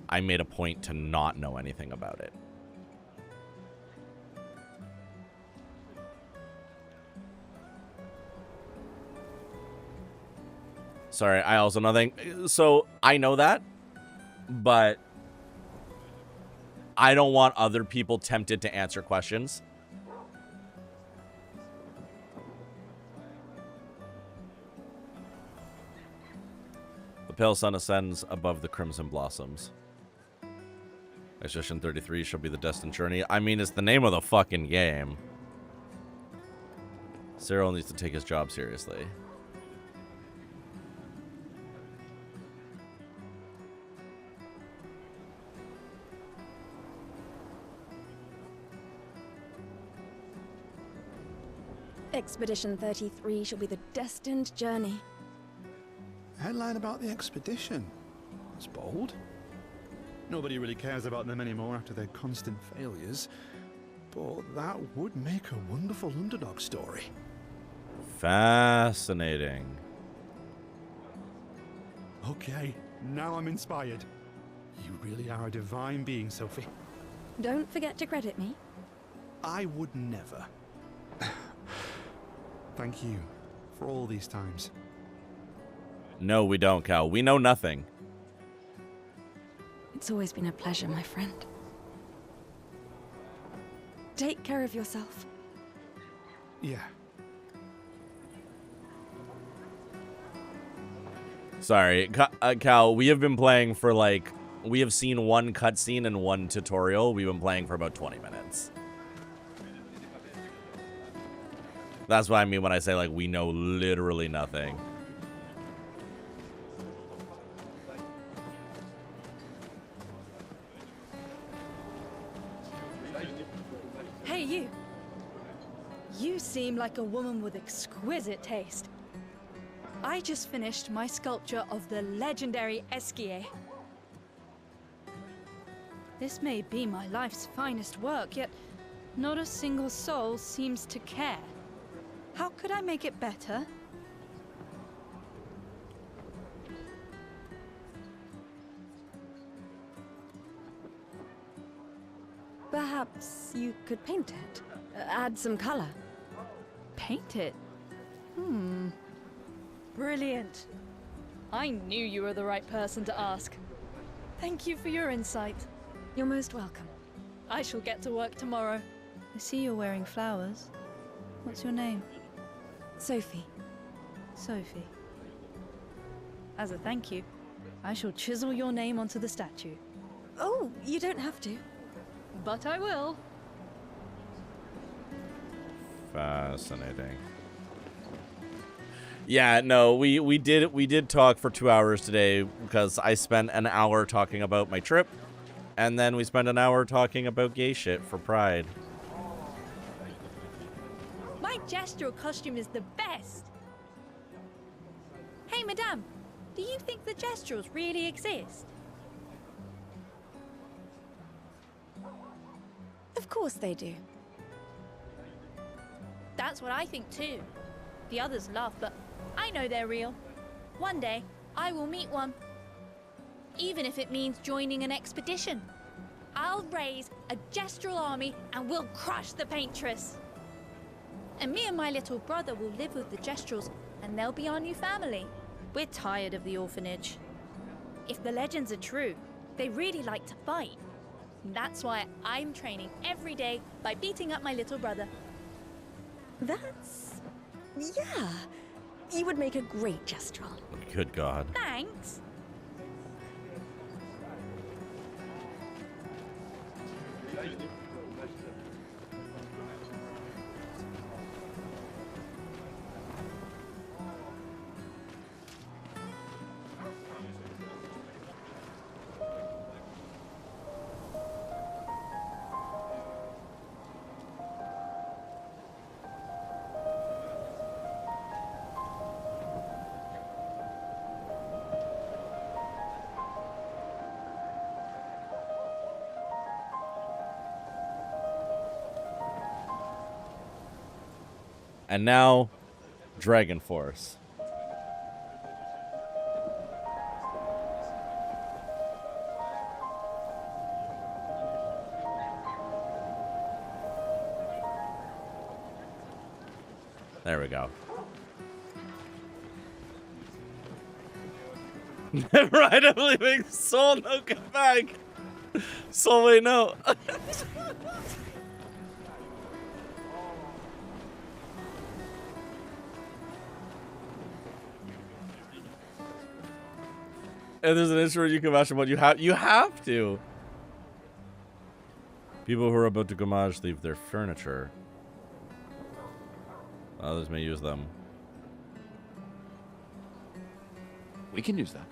I made a point to not know anything about it. Sorry, I also know that. So, I know that, but I don't want other people tempted to answer questions. The pale sun ascends above the crimson blossoms. Expedition 33 shall be the destined journey. I mean, it's the name of the fucking game. Cyril needs to take his job seriously. Expedition 33 shall be the destined journey. Headline about the expedition. That's bold. Nobody really cares about them anymore after their constant failures. But that would make a wonderful underdog story. Fascinating. Okay, now I'm inspired. You really are a divine being, Sophie. Don't forget to credit me. I would never. Thank you for all these times. No, we don't, Cal. We know nothing. It's always been a pleasure, my friend. Take care of yourself. Yeah. Sorry, Cal, we have been playing for like... We have seen one cutscene and one tutorial. We've been playing for about 20 minutes. That's what I mean when I say, like, we know literally nothing. Hey, you. You seem like a woman with exquisite taste. I just finished my sculpture of the legendary Esquier. This may be my life's finest work, yet not a single soul seems to care. How could I make it better? Perhaps you could paint it. Add some color. Paint it? Brilliant. I knew you were the right person to ask. Thank you for your insight. You're most welcome. I shall get to work tomorrow. I see you're wearing flowers. What's your name? Sophie. Sophie. As a thank you, I shall chisel your name onto the statue. Oh, you don't have to. But I will. Fascinating. Yeah, no, we did talk for 2 hours today because I spent an hour talking about my trip, and then we spent an hour talking about gay shit for Pride. My gestural costume is the best. Hey, madame, do you think the gesturals really exist? Of course they do. That's what I think too. The others laugh, but I know they're real. One day, I will meet one. Even if it means joining an expedition. I'll raise a gestural army and we'll crush the paintress. And me and my little brother will live with the gesturals and they'll be our new family. We're tired of the orphanage. If the legends are true, they really like to fight. That's why I'm training every day by beating up my little brother. That's... yeah. You would make a great gestural. Good God. Thanks. And now, Dragon Force. There we go. Right, I'm leaving. Soul, no, come back. Soul, wait, no. And there's an instrument you can mash about. You have to. People who are about to gamage leave their furniture. Others may use them. We can use that.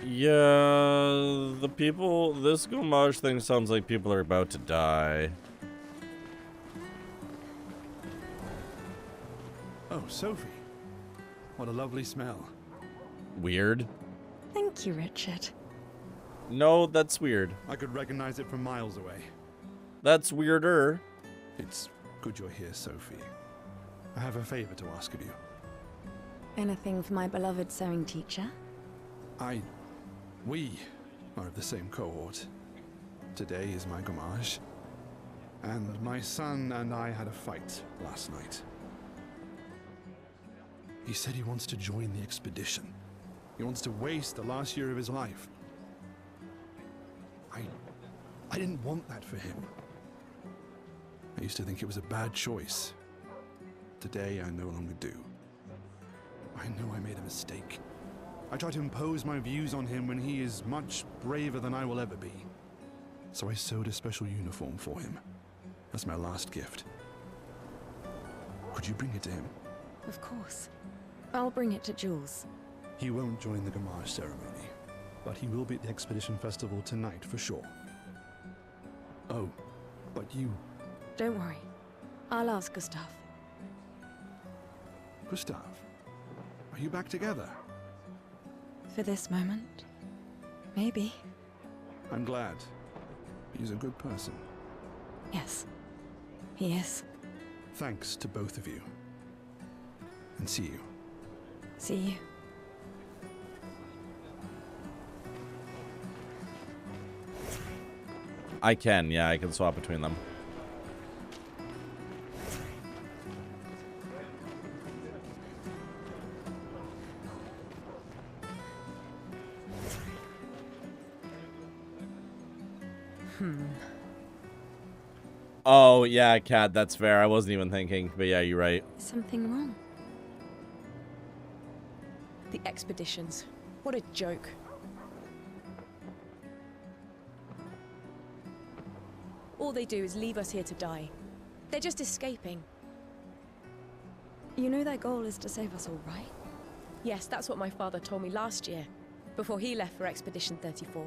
Yeah, the people, this gamage thing sounds like people are about to die. Oh, Sophie. What a lovely smell. Weird. Thank you, Richard. No, that's weird. I could recognize it from miles away. That's weirder. It's good you're here, Sophie. I have a favor to ask of you. Anything for my beloved sewing teacher? We are of the same cohort. Today is my gamage. And my son and I had a fight last night. He said he wants to join the expedition. He wants to waste the last year of his life. I didn't want that for him. I used to think it was a bad choice. Today I no longer do. I know I made a mistake. I tried to impose my views on him when he is much braver than I will ever be. So I sewed a special uniform for him. That's my last gift. Could you bring it to him? Of course. I'll bring it to Jules. He won't join the gamage ceremony, but he will be at the Expedition Festival tonight for sure. Oh, but you... Don't worry. I'll ask Gustav. Gustav, are you back together? For this moment? Maybe. I'm glad. He's a good person. Yes, he is. Thanks to both of you. And see you. See you. I can, yeah, I can swap between them. Oh, yeah, Kat, that's fair. I wasn't even thinking, but yeah, you're right. Something wrong? The expeditions. What a joke. All they do is leave us here to die. They're just escaping. You know their goal is to save us all, right? Yes, that's what my father told me last year, before he left for Expedition 34.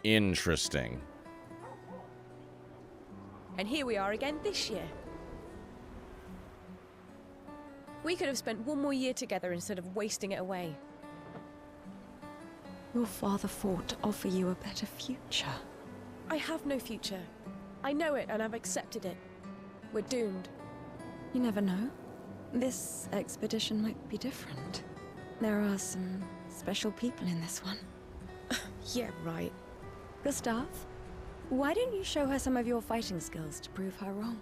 Interesting. And here we are again this year. We could have spent one more year together instead of wasting it away. Your father fought to offer you a better future. I have no future. I know it and I've accepted it. We're doomed. You never know. This expedition might be different. There are some special people in this one. Yeah, right. Gustav, why don't you show her some of your fighting skills to prove her wrong?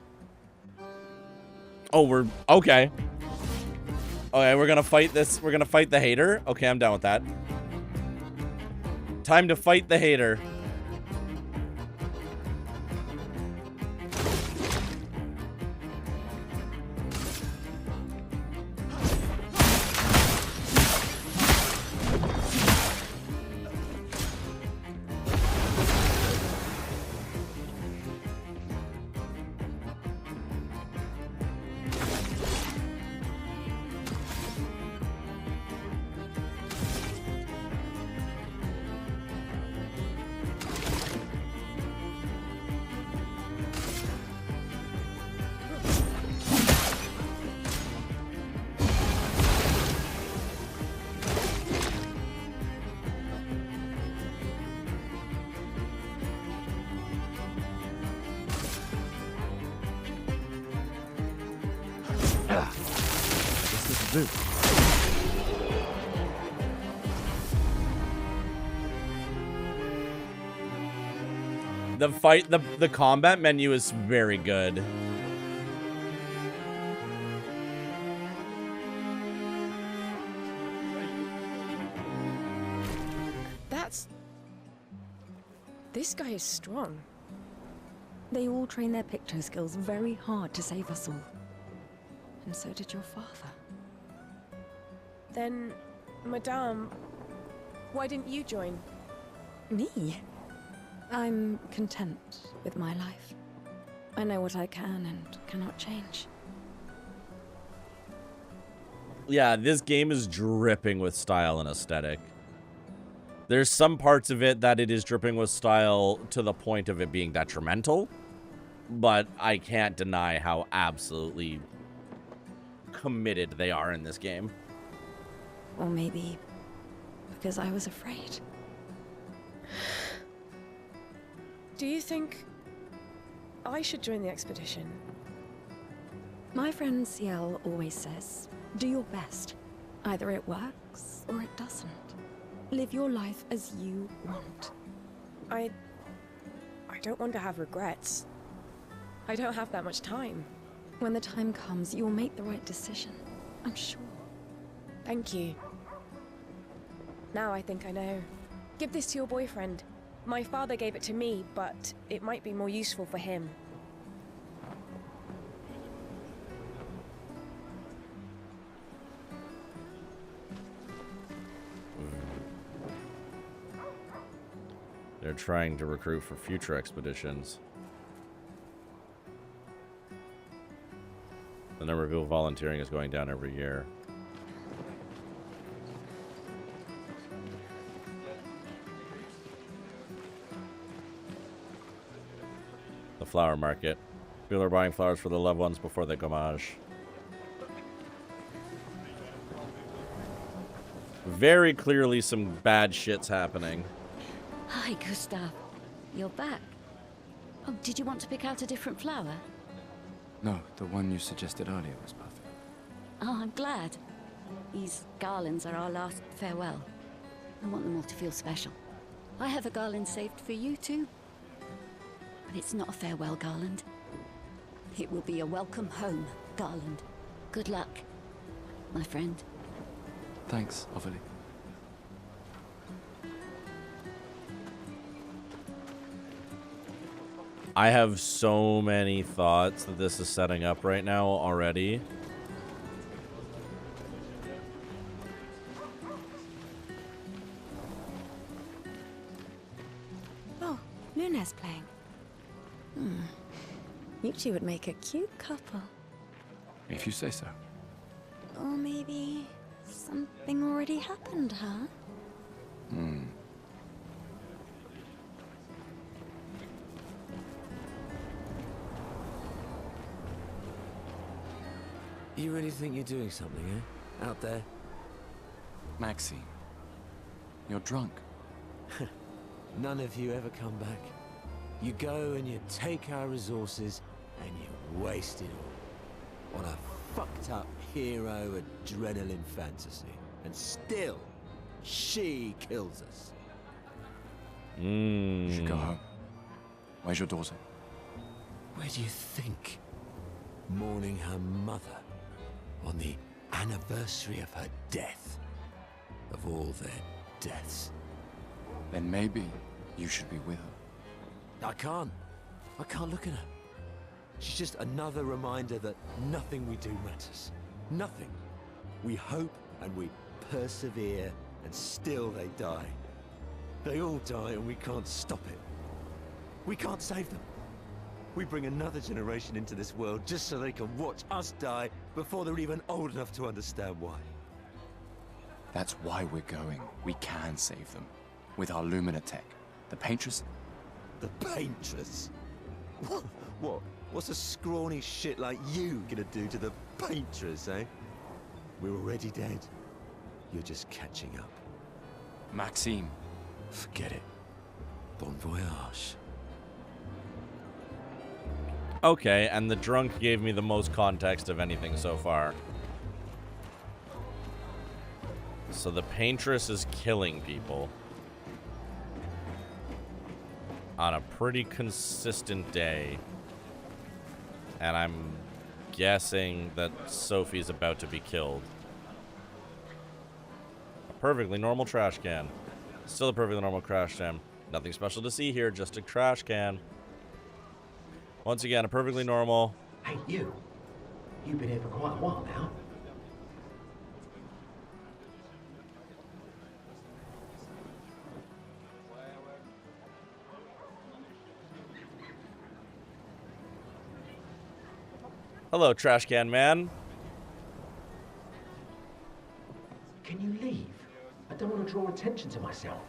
Oh, we're okay. Okay, we're gonna fight this. We're gonna fight the hater. Okay, I'm down with that. Time to fight the hater. The combat menu is very good. This guy is strong. They all train their picto skills very hard to save us all. And so did your father. Then, Madame, why didn't you join? Me? I'm content with my life. I know what I can and cannot change. Yeah, this game is dripping with style and aesthetic. There's some parts of it that it is dripping with style to the point of it being detrimental, but I can't deny how absolutely committed they are in this game. Or maybe because I was afraid. Do you think I should join the expedition? My friend Ciel always says, do your best. Either it works or it doesn't. Live your life as you want. I don't want to have regrets. I don't have that much time. When the time comes, you'll make the right decision. I'm sure. Thank you. Now I think I know. Give this to your boyfriend. My father gave it to me, but it might be more useful for him. They're trying to recruit for future expeditions. The number of people volunteering is going down every year. The flower market. People are buying flowers for their loved ones before they gommage. very clearly some bad shit's happening. Hi, Gustav. You're back. Oh, did you want to pick out a different flower? No, the one you suggested earlier was perfect. Oh, I'm glad. These garlands are our last farewell. I want them all to feel special. I have a garland saved for you too. But it's not a farewell garland. It will be a welcome home garland. Good luck, my friend. Thanks, Ovalie. I have so many thoughts that this is setting up right now already. Oh, Luna's playing. You two would make a cute couple. If you say so. Or maybe something already happened, huh? You really think you're doing something, eh? Out there? Maxine, you're drunk. None of you ever come back. You go and you take our resources and you waste it all on a fucked up hero adrenaline fantasy. And still, she kills us. You should go home. Where's your daughter? Where do you think? Mourning her mother on the anniversary of her death. Of all their deaths. Then maybe you should be with her. I can't look at her. She's just another reminder that nothing we do matters. Nothing. We hope and we persevere, and still they die. They all die and we can't stop it. We can't save them. We bring another generation into this world just so they can watch us die before they're even old enough to understand why. That's why we're going. We can save them. With our Lumina tech. The Paintress... The Paintress? What? What's a scrawny shit like you gonna do to the Paintress, eh? We're already dead. You're just catching up. Maxime. Forget it. Bon voyage. Okay, and the drunk gave me the most context of anything so far. So the Paintress is killing people on a pretty consistent day. And I'm guessing that Sophie's about to be killed. A perfectly normal trash can. Still a perfectly normal trash can. Nothing special to see here, just a trash can. Once again, a perfectly normal... Hey, you. You've been here for quite a while now. Hello, trash can man. Can you leave? I don't want to draw attention to myself.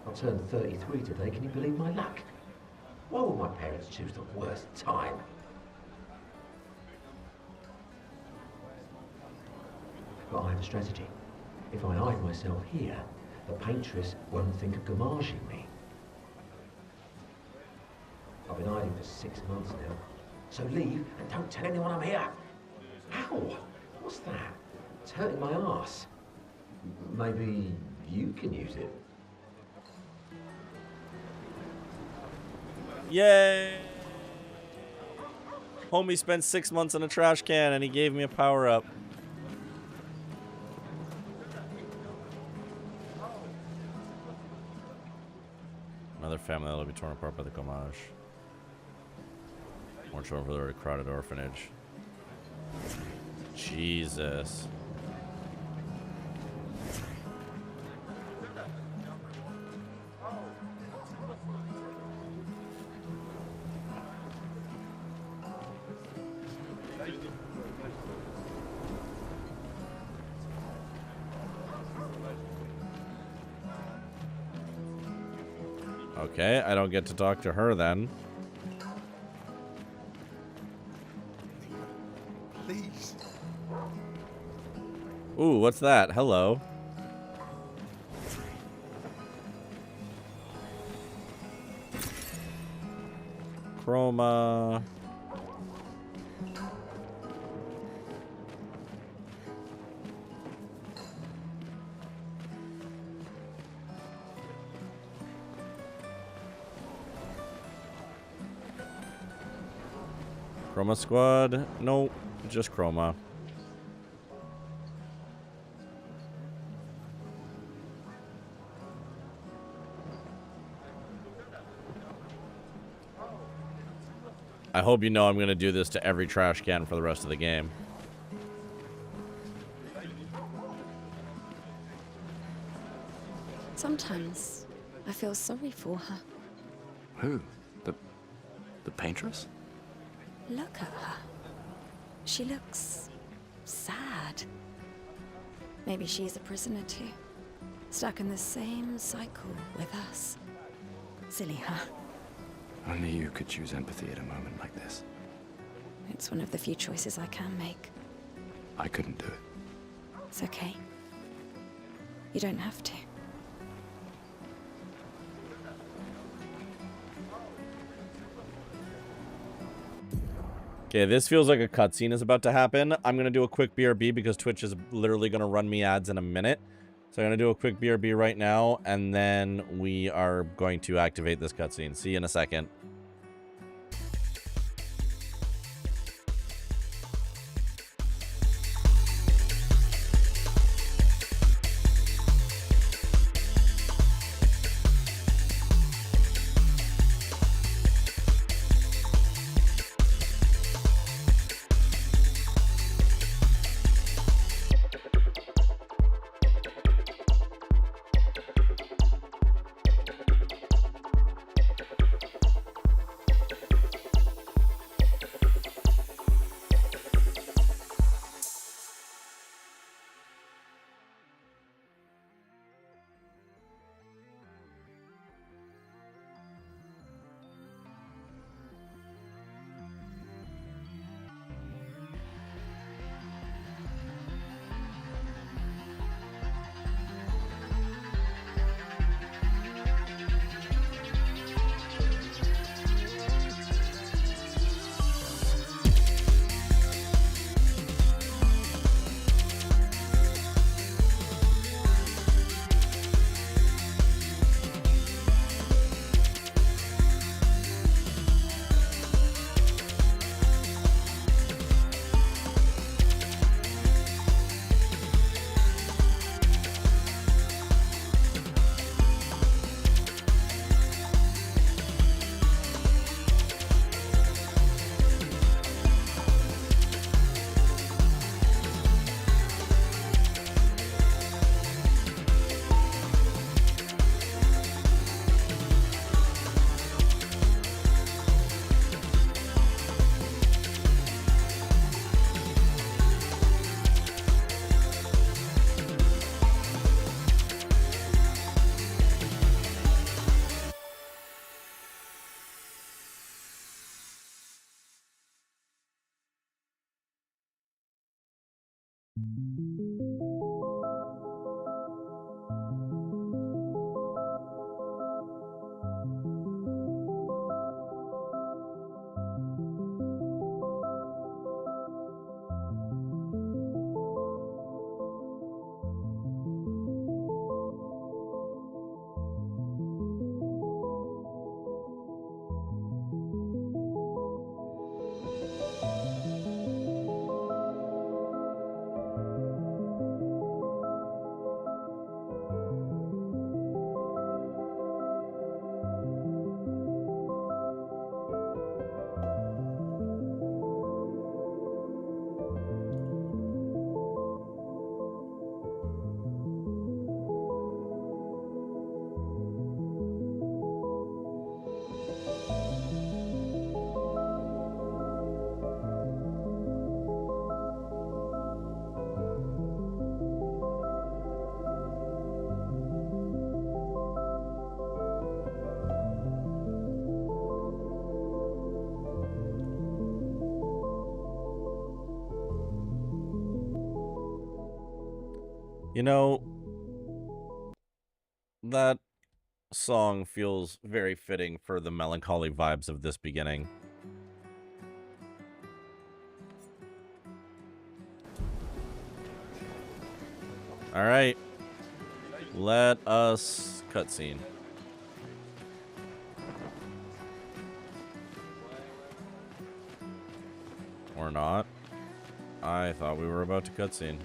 I turned 33 today, can you believe my luck? Why would my parents choose the worst time? But I have a strategy. If I hide myself here, the Paintress won't think of gommaging me. I've been hiding for 6 months now. So leave and don't tell anyone I'm here. Ow! What's that? It's hurting my arse. Maybe you can use it. Yay! Homie spent 6 months in a trash can and he gave me a power-up. Another family that'll be torn apart by the gommage. More children for the already crowded orphanage. Jesus. Okay, I don't get to talk to her then. Please. Ooh, what's that? Hello. Chroma. Chroma squad. No, just Chroma. I hope you know I'm going to do this to every trash can for the rest of the game. Sometimes I feel sorry for her. Who? The paintress? Look at her. She looks sad. Maybe she's a prisoner too. Stuck in the same cycle with us. Silly her. Only you could choose empathy at a moment like this. It's one of the few choices I can make. I couldn't do it. It's okay. You don't have to. Okay, this feels like a cutscene is about to happen. I'm going to do a quick BRB because Twitch is literally going to run me ads in a minute. So I'm going to do a quick BRB right now, and then we are going to activate this cutscene. See you in a second. You know, that song feels very fitting for the melancholy vibes of this beginning. All right. Let us cutscene. Or not. I thought we were about to cutscene.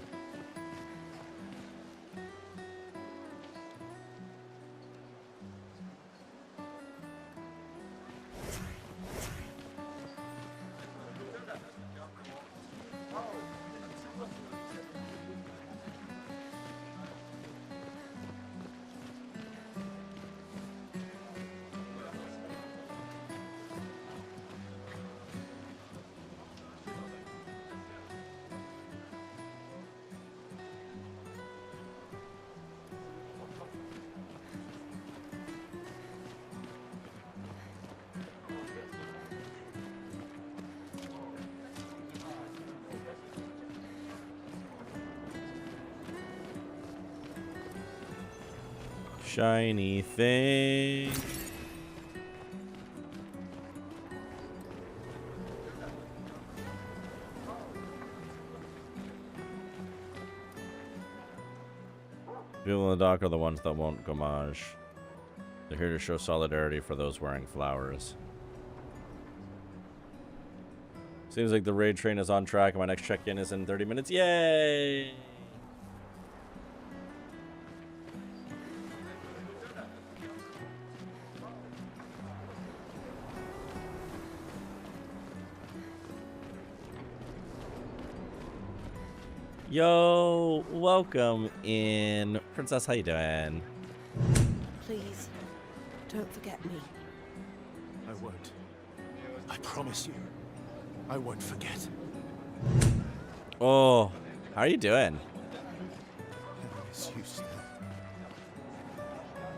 Shiny thing. People in the dock are the ones that won't gomage. They're here to show solidarity for those wearing flowers. Seems like the raid train is on track and my next check-in is in 30 minutes. Yay! Yo, welcome in. Princess, how you doing? Please, don't forget me. I won't. I promise you. I won't forget. Oh, how are you doing?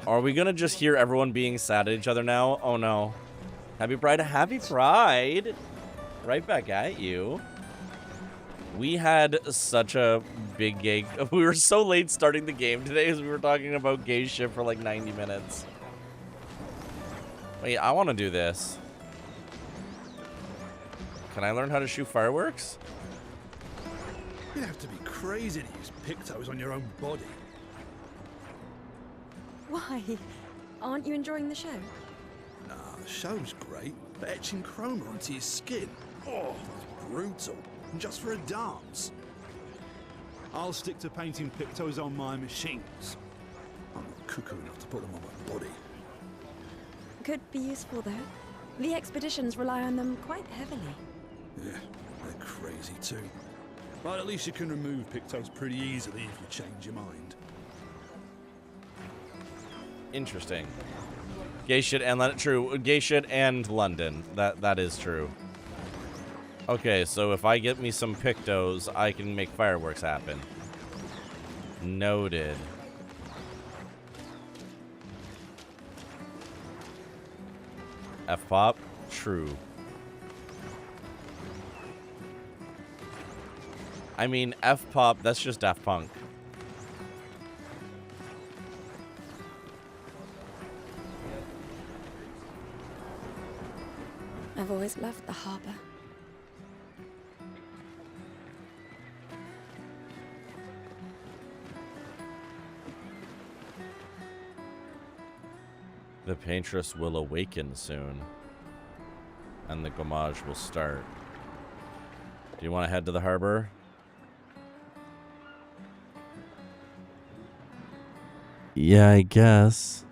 Are we gonna just hear everyone being sad at each other now? Oh no. Happy Pride, happy Pride! Right back at you. We had such a big gay... We were so late starting the game today as we were talking about gay shit for like 90 minutes. Wait, I want to do this. Can I learn how to shoot fireworks? You'd have to be crazy to use pictos on your own body. Why? Aren't you enjoying the show? Nah, the show's great, but etching chroma onto your skin, oh, that's brutal. And just for a dance. I'll stick to painting pictos on my machines. I'm not cuckoo enough to put them on my body. Could be useful, though. The expeditions rely on them quite heavily. Yeah, they're crazy too. But at least you can remove pictos pretty easily if you change your mind. Interesting. Gay shit and London. True. Gay shit and London. That is true. Okay, so if I get me some pictos, I can make fireworks happen. Noted. F-pop? True. I mean, F-pop, that's just Daft Punk. I've always loved the harbor. The paintress will awaken soon, and the gommage will start. Do you want to head to the harbor? Yeah, I guess.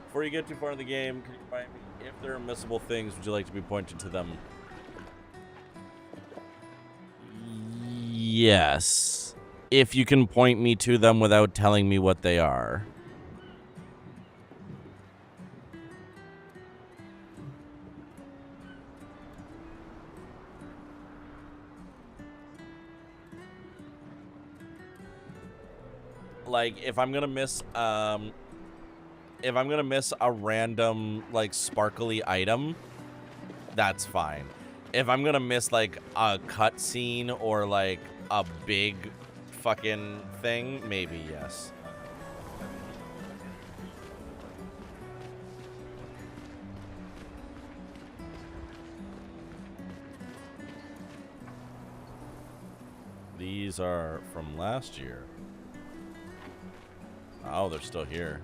Before you get too far in the game, can you remind me if there are missable things, would you like to be pointed to them? Yes. If you can point me to them without telling me what they are. Like, if I'm gonna miss a random, like, sparkly item, that's fine. If I'm gonna miss, like, a cutscene or, like, a big fucking thing, maybe, yes. These are from last year. Oh, they're still here.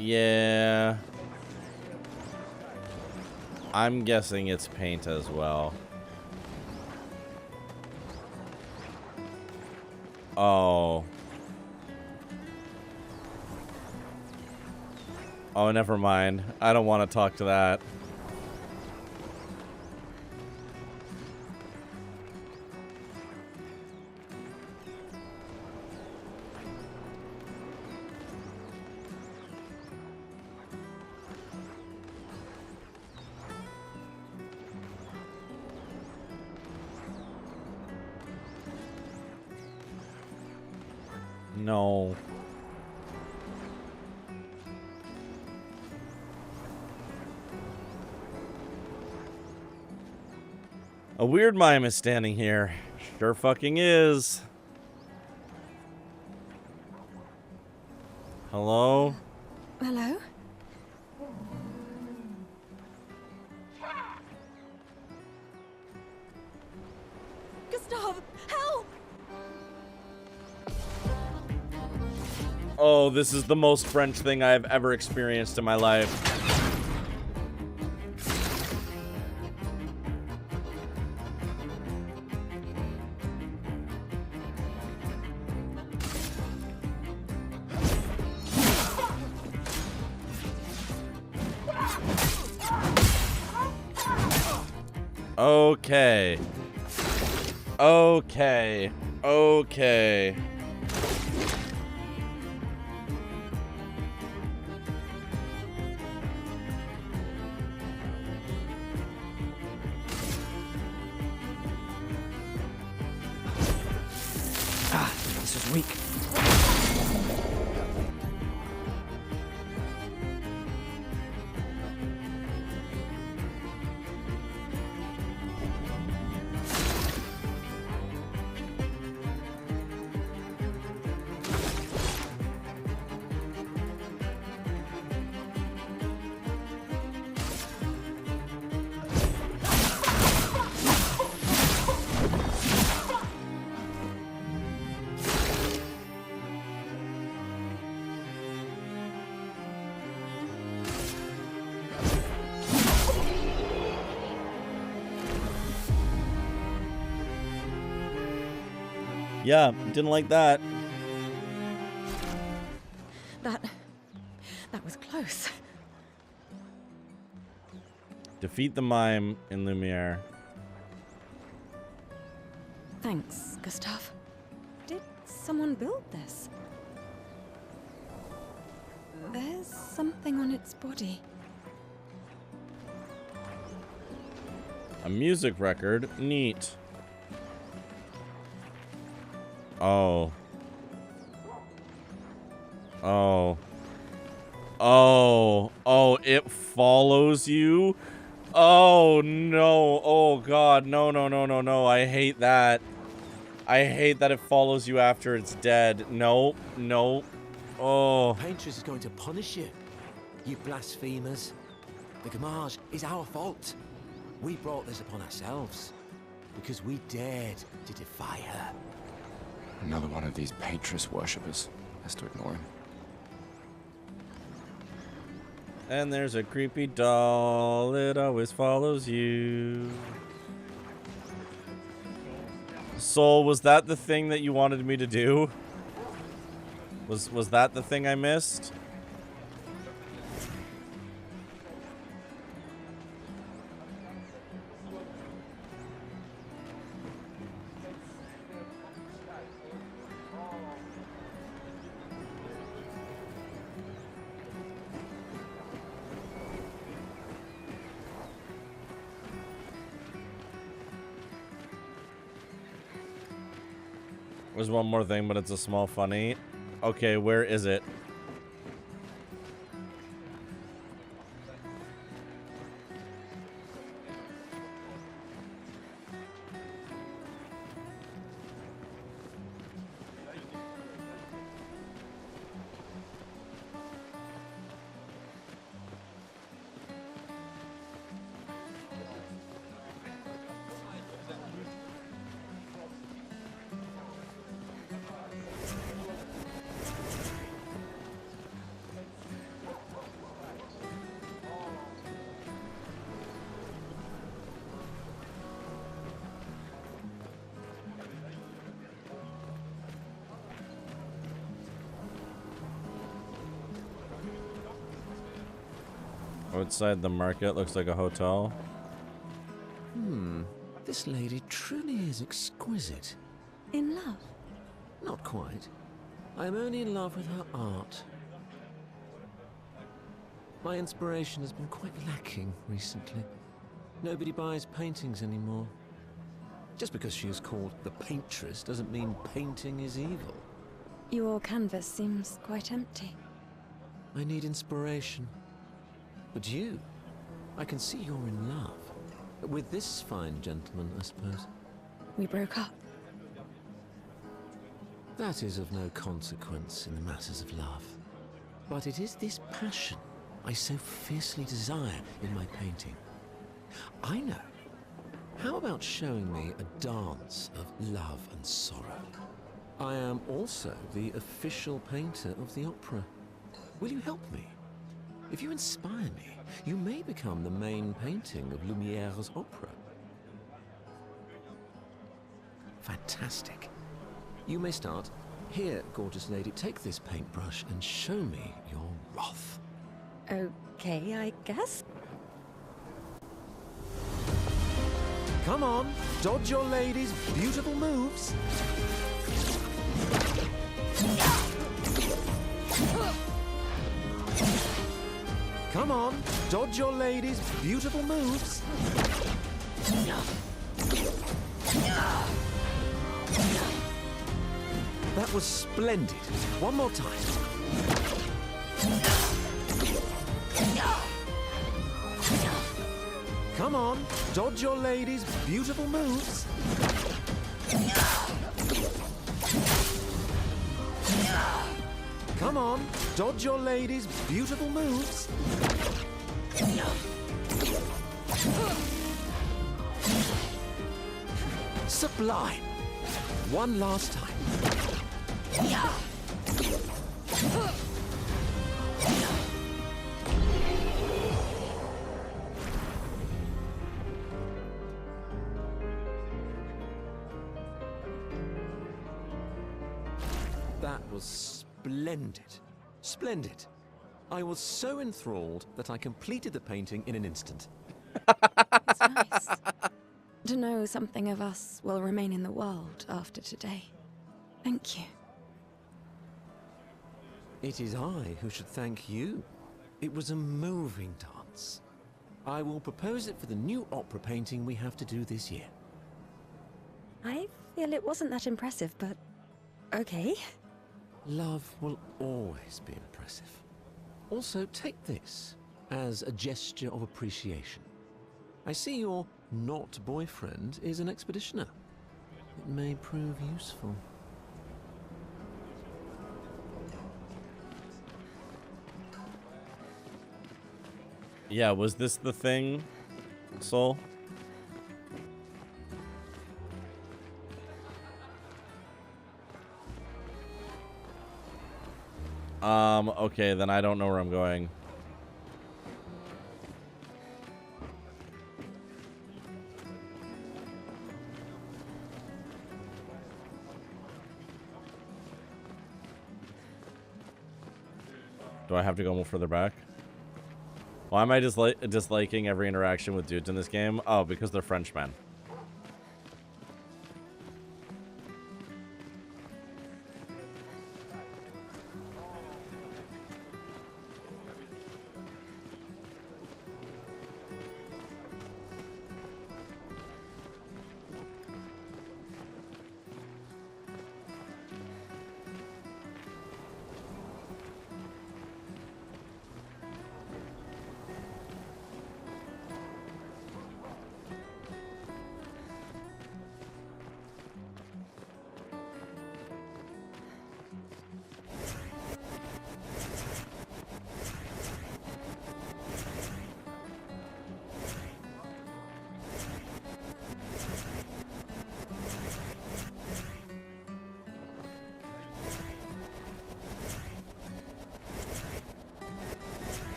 Yeah. I'm guessing it's paint as well. Oh. Oh, never mind. I don't want to talk to that. No. A weird mime is standing here. Sure fucking is. Hello? Hello? Gustav, help! Oh, this is the most French thing I have ever experienced in my life. Okay. Okay. Okay. Ah, this is weak. Yeah, didn't like that. That was close. Defeat the mime in Lumiere. Thanks, Gustav. Did someone build this? There's something on its body. A music record. Neat. Oh. Oh. Oh. Oh, it follows you? Oh, no. Oh, God. No, no, no, no, no. I hate that. I hate that it follows you after it's dead. No. No. Oh. Paintress is going to punish you. You blasphemers. The Gamage is our fault. We brought this upon ourselves. Because we dared to defy her. Another one of these Paintress worshippers. Best to ignore him. And there's a creepy doll. It always follows you. Soul, was that the thing that you wanted me to do? Was that the thing I missed? There's one more thing, but it's a small funny. Okay, where is it? Outside the market looks like a hotel. This lady truly is exquisite. In love? Not quite. I'm only in love with her art. My inspiration has been quite lacking recently. Nobody buys paintings anymore. Just because she is called the paintress doesn't mean painting is evil. Your canvas seems quite empty. I need inspiration. But you, I can see you're in love. With this fine gentleman, I suppose. We broke up. That is of no consequence in the matters of love. But it is this passion I so fiercely desire in my painting. I know. How about showing me a dance of love and sorrow? I am also the official painter of the opera. Will you help me? If you inspire me, you may become the main painting of Lumiere's opera. Fantastic. You may start. Here, gorgeous lady, take this paintbrush and show me your wrath. Okay, I guess. Come on, dodge your lady's beautiful moves. Come on, dodge your lady's beautiful moves. That was splendid. One more time. Come on, dodge your lady's beautiful moves. Come on, dodge your lady's beautiful moves. Sublime. One last time. That was splendid. Splendid. I was so enthralled that I completed the painting in an instant. It's nice to know something of us will remain in the world after today. Thank you. It is I who should thank you. It was a moving dance. I will propose it for the new opera painting we have to do this year. I feel it wasn't that impressive, but okay. Love will always be impressive. Also, take this as a gesture of appreciation. I see your not boyfriend is an expeditioner. It may prove useful. Yeah, was this the thing, Soul? Okay, then I don't know where I'm going. Do I have to go more further back? Why am I disliking every interaction with dudes in this game? Oh, because they're Frenchmen.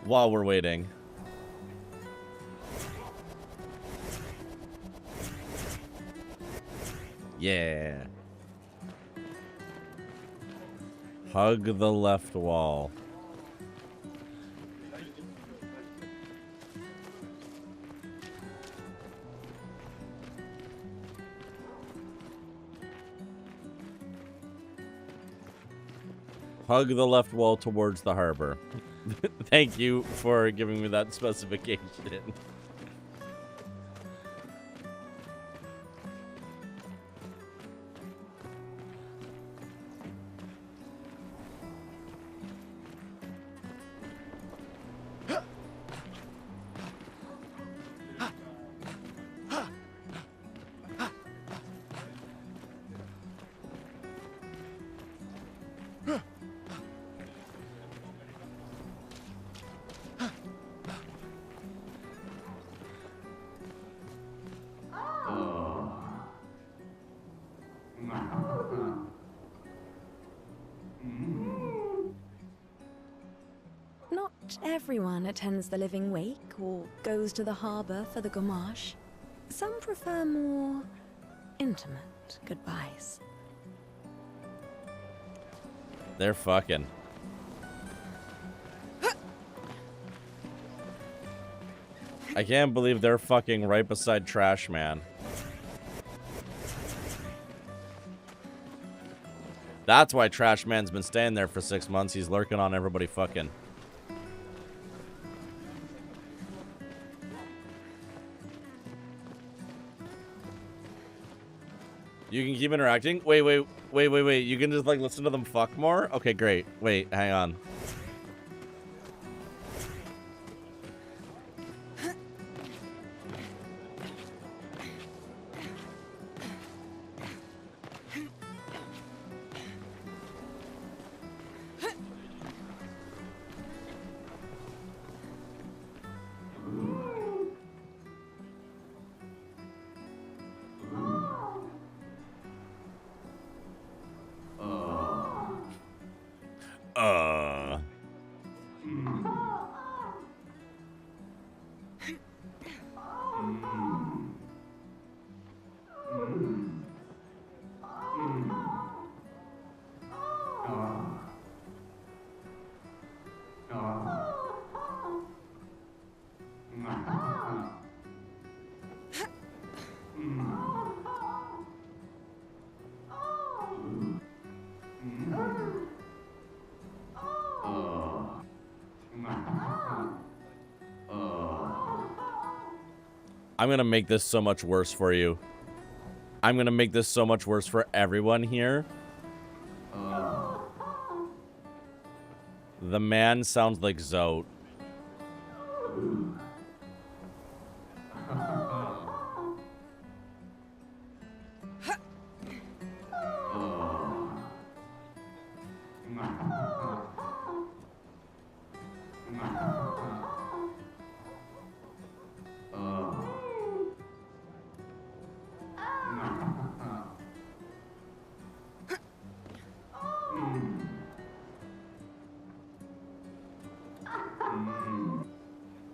While we're waiting. Yeah. Hug the left wall. Hug the left wall towards the harbor. Thank you for giving me that specification. Not everyone attends the living wake or goes to the harbour for the gommage. Some prefer more intimate goodbyes. They're fucking. I can't believe they're fucking right beside Trash Man. That's why Trash Man's been staying there for 6 months. He's lurking on everybody fucking. You can keep interacting? Wait. You can just, like, listen to them fuck more? Okay, great. Wait, hang on. I'm gonna make this so much worse for you. I'm gonna make this so much worse for everyone here. The man sounds like Zote.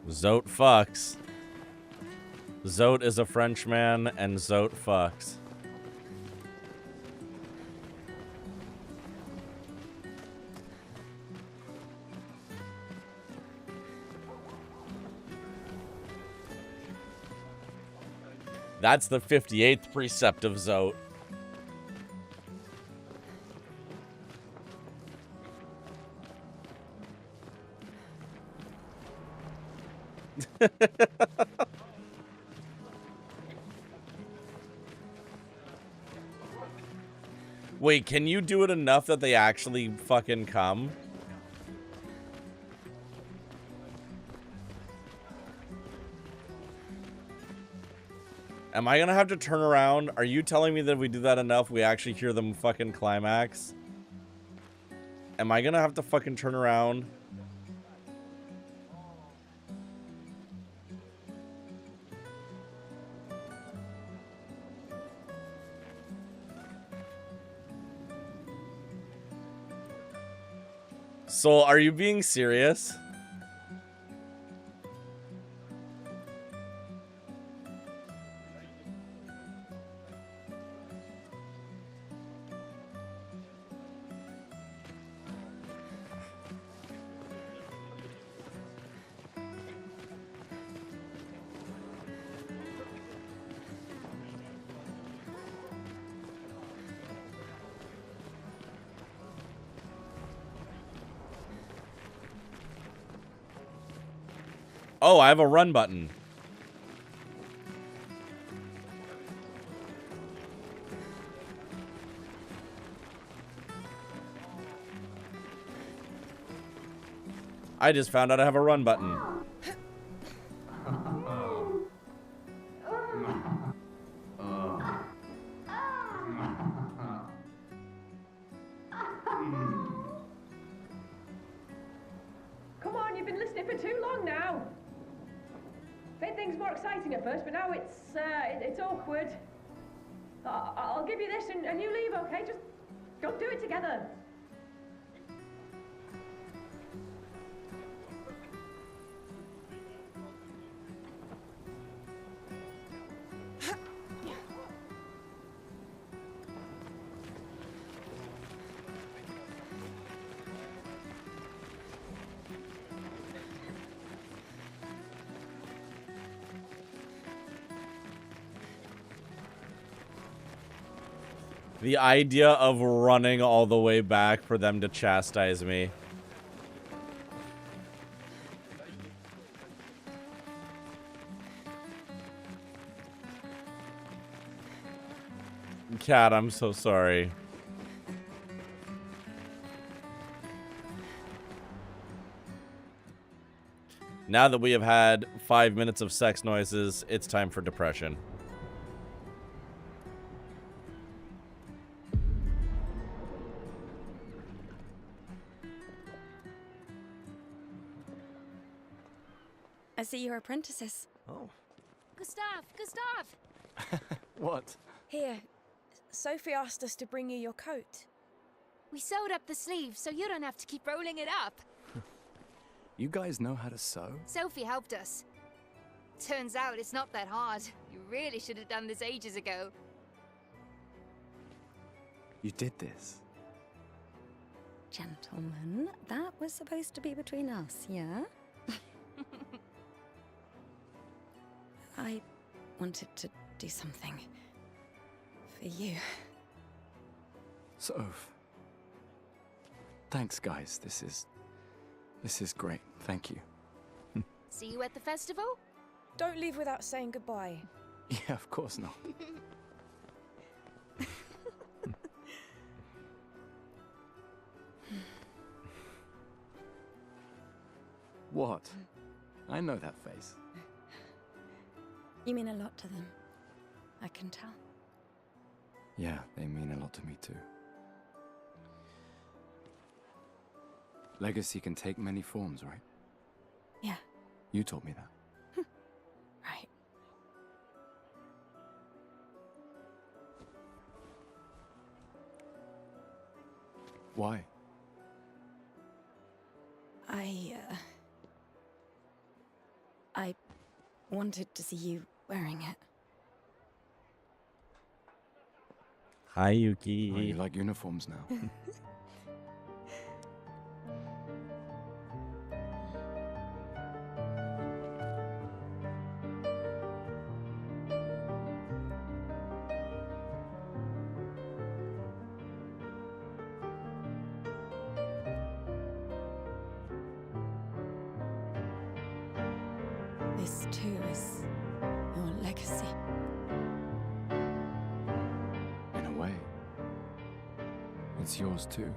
Zote fucks. Zote is a Frenchman, and Zote fucks. That's the 58th precept of Zote. Wait, can you do it enough that they actually fucking come? Am I gonna have to turn around? Are you telling me that if we do that enough, we actually hear them fucking climax? Am I gonna have to fucking turn around? So, are you being serious? Oh, I have a run button. I just found out I have a run button. Come on, you've been listening for too long now. Made things more exciting at first, but now it's awkward. I'll give you this and you leave, okay? Just go do it together. The idea of running all the way back for them to chastise me. Cat, I'm so sorry. Now that we have had 5 minutes of sex noises, it's time for depression. I see you're apprentices. Oh. Gustav! What? Here, Sophie asked us to bring you your coat. We sewed up the sleeves so you don't have to keep rolling it up. You guys know how to sew? Sophie helped us. Turns out it's not that hard. You really should have done this ages ago. You did this? Gentlemen, that was supposed to be between us, yeah? I wanted to do something for you. Soph. Thanks, guys. This is great. Thank you. See you at the festival? Don't leave without saying goodbye. Yeah, of course not. What? I know that face. You mean a lot to them. I can tell. Yeah, they mean a lot to me too. Legacy can take many forms, right? Yeah. You told me that. Right. Why? I wanted to see you wearing it. Hi, Yuki. Oh, you like uniforms now? legacy. In a way, it's yours too.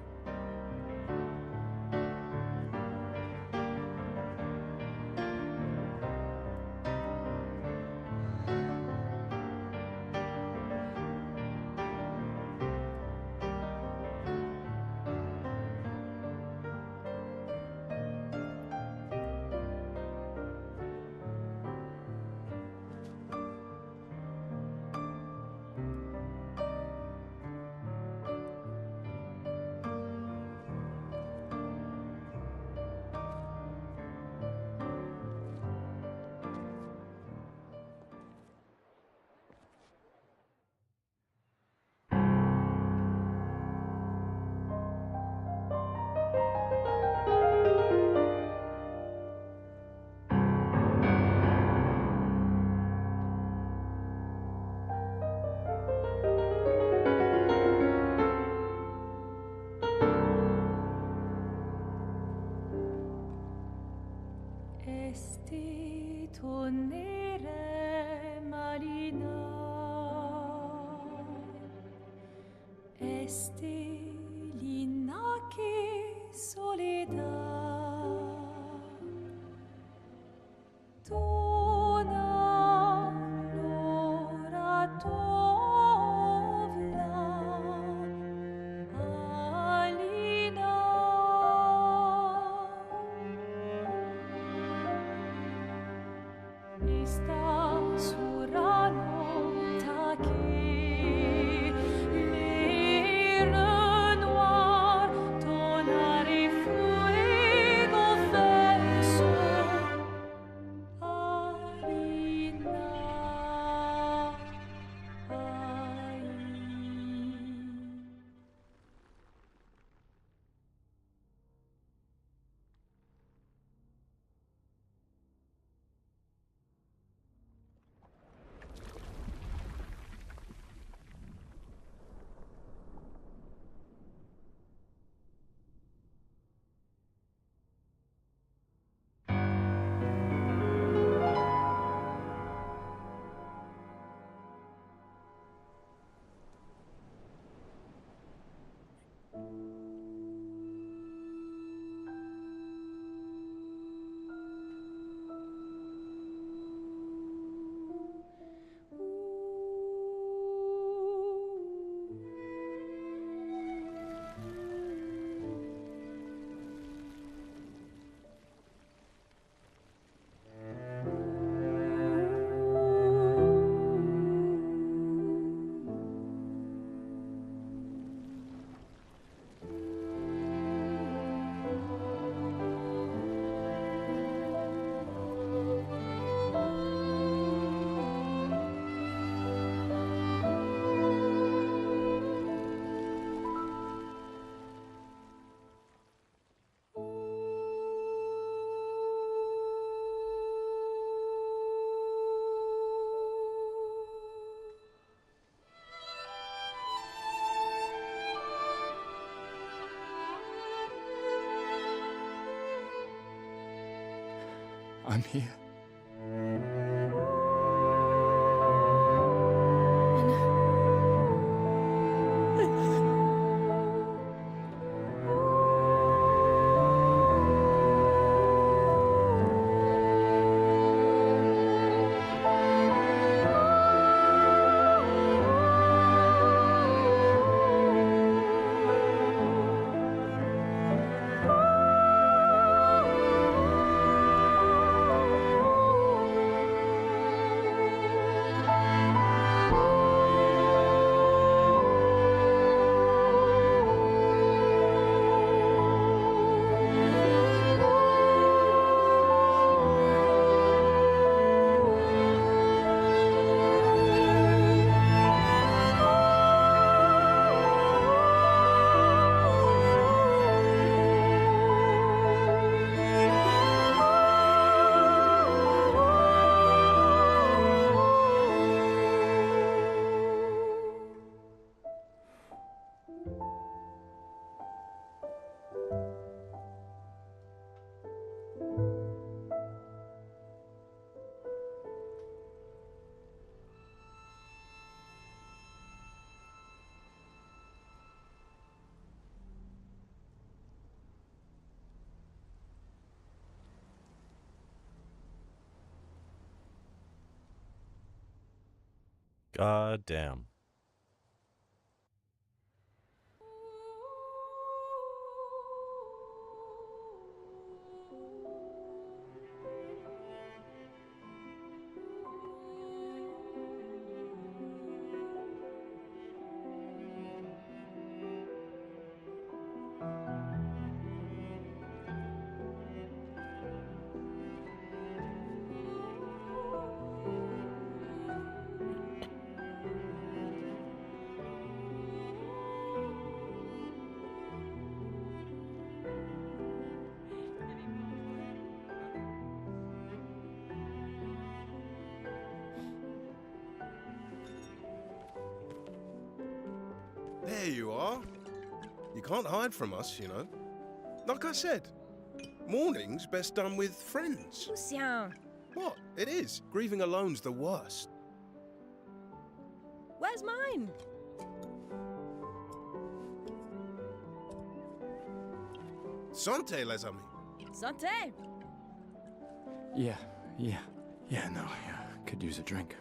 Esti tornere marina, esti l'inaki soledad, tona l'ora tovla, alina. Sta surano taki le noir tonari fuego verso Alina ai. I'm here. God damn. There you are. You can't hide from us, you know. Like I said, mourning's best done with friends. Lucien, What? It is. Grieving alone's the worst. where's mine? Santé, les amis. Santé! Yeah, no, could use a drink.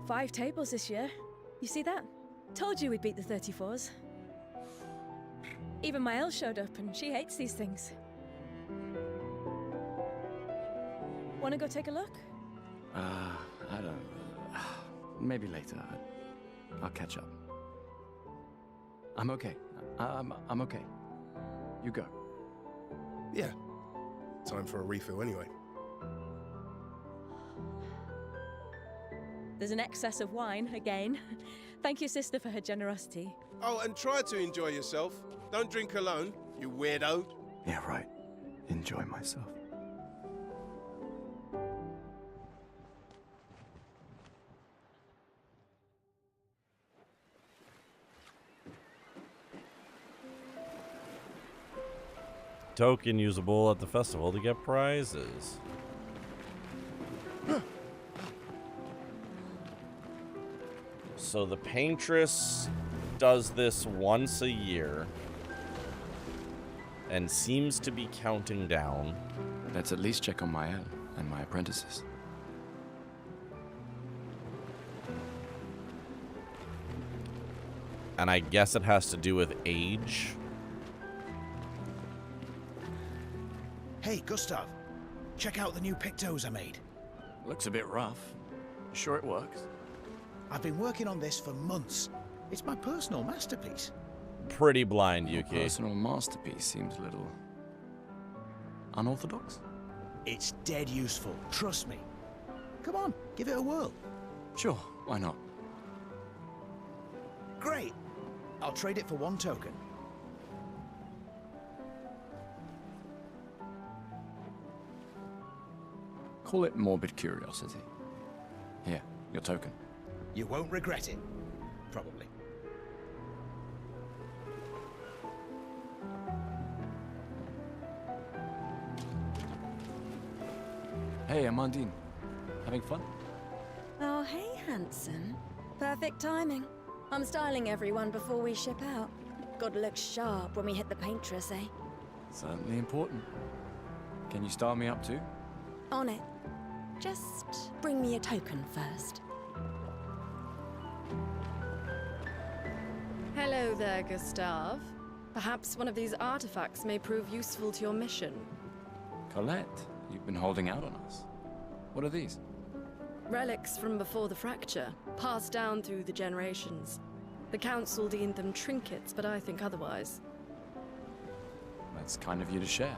Five tables this year. You see that? Told you we'd beat the 34s. Even my Elle showed up, and she hates these things. Wanna go take a look? I don't... maybe later. I'll catch up. I'm okay. I'm okay. You go. Yeah. Time for a refill anyway. There's an excess of wine, again. Thank your sister for her generosity. Oh, and try to enjoy yourself. Don't drink alone, you weirdo. Yeah, right. Enjoy myself. Token usable at the festival to get prizes. So the paintress does this once a year and seems to be counting down. Let's at least check on my Elle and my apprentices. And I guess it has to do with age. Hey, Gustav. Check out the new pictos I made. Looks a bit rough. You sure it works? I've been working on this for months. It's my personal masterpiece. Pretty blind, Yuki. Your personal masterpiece seems a little... unorthodox? It's dead useful, trust me. Come on, give it a whirl. Sure, why not? Great. I'll trade it for one token. Call it morbid curiosity. Here, your token. You won't regret it. Probably. Hey, Amandine. Having fun? Oh, hey, handsome. Perfect timing. I'm styling everyone before we ship out. Gotta look sharp when we hit the paintress, eh? Certainly important. Can you style me up too? On it. Just bring me a token first. Hello there, Gustave. Perhaps one of these artifacts may prove useful to your mission. Colette, you've been holding out on us. What are these? Relics from before the fracture, passed down through the generations. The council deemed them trinkets, but I think otherwise. That's kind of you to share.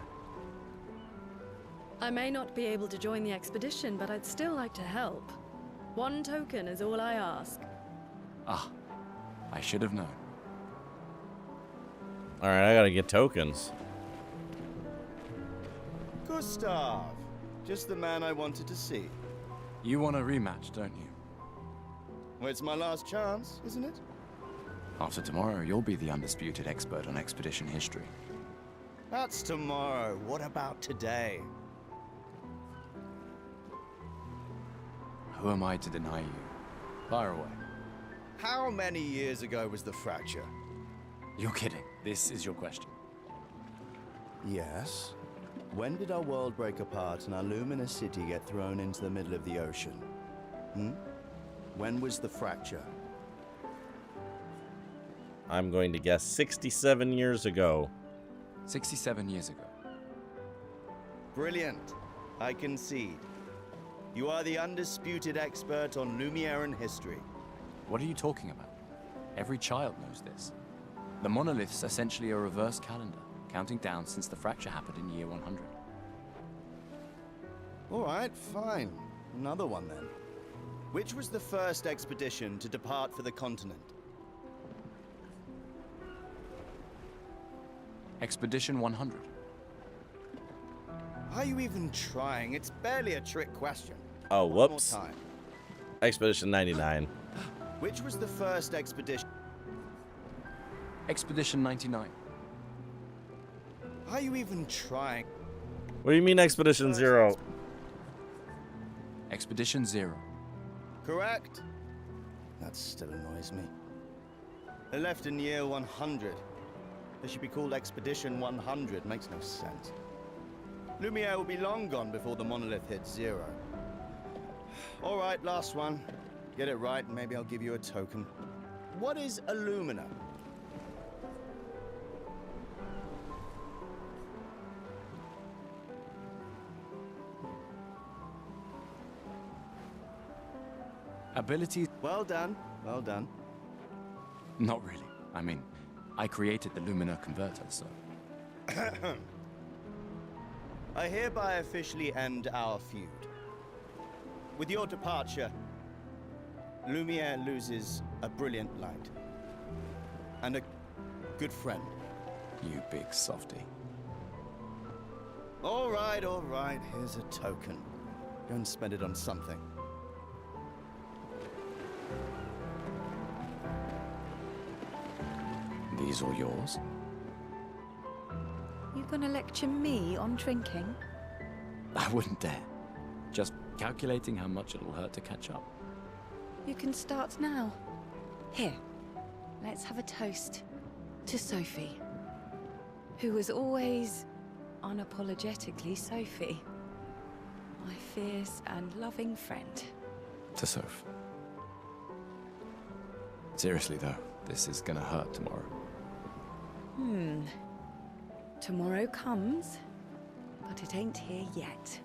I may not be able to join the expedition, but I'd still like to help. One token is all I ask. Ah, I should have known. Alright, I gotta get tokens. Gustav, just the man I wanted to see. You want a rematch, don't you? Well, it's my last chance, isn't it? After tomorrow, you'll be the undisputed expert on expedition history. That's tomorrow. What about today? Who am I to deny you? Fire away. How many years ago was the fracture? You're kidding. This is your question. Yes. When did our world break apart and our luminous city get thrown into the middle of the ocean? When was the fracture? I'm going to guess 67 years ago. 67 years ago. Brilliant. I concede. You are the undisputed expert on Lumiere history. What are you talking about? Every child knows this. The monolith's essentially a reverse calendar, counting down since the fracture happened in year 100. All right, fine. Another one then. Which was the first expedition to depart for the continent? Expedition 100. Are you even trying? It's barely a trick question. Oh, One more whoops. time. Expedition 99. Which was the first expedition? Expedition 99. Are you even trying? What do you mean Expedition 0? Expedition 0. Correct. That still annoys me. They left in year 100. They should be called Expedition 100. Makes no sense. Lumiere will be long gone before the monolith hits 0. All right, last one. Get it right, and maybe I'll give you a token. What is Illumina? Abilities? Well done. Well done. Not really. I mean, I created the Lumina converter, so... I hereby officially end our feud. With your departure, Lumiere loses a brilliant light. And a good friend. You big softy. All right, here's a token. Go and spend it on something. These all yours? You gonna lecture me on drinking? I wouldn't dare. Just calculating how much it'll hurt to catch up. You can start now. Here, let's have a toast to Sophie, who was always unapologetically Sophie, my fierce and loving friend. To Soph. Seriously though, this is gonna hurt tomorrow. Tomorrow comes, but it ain't here yet.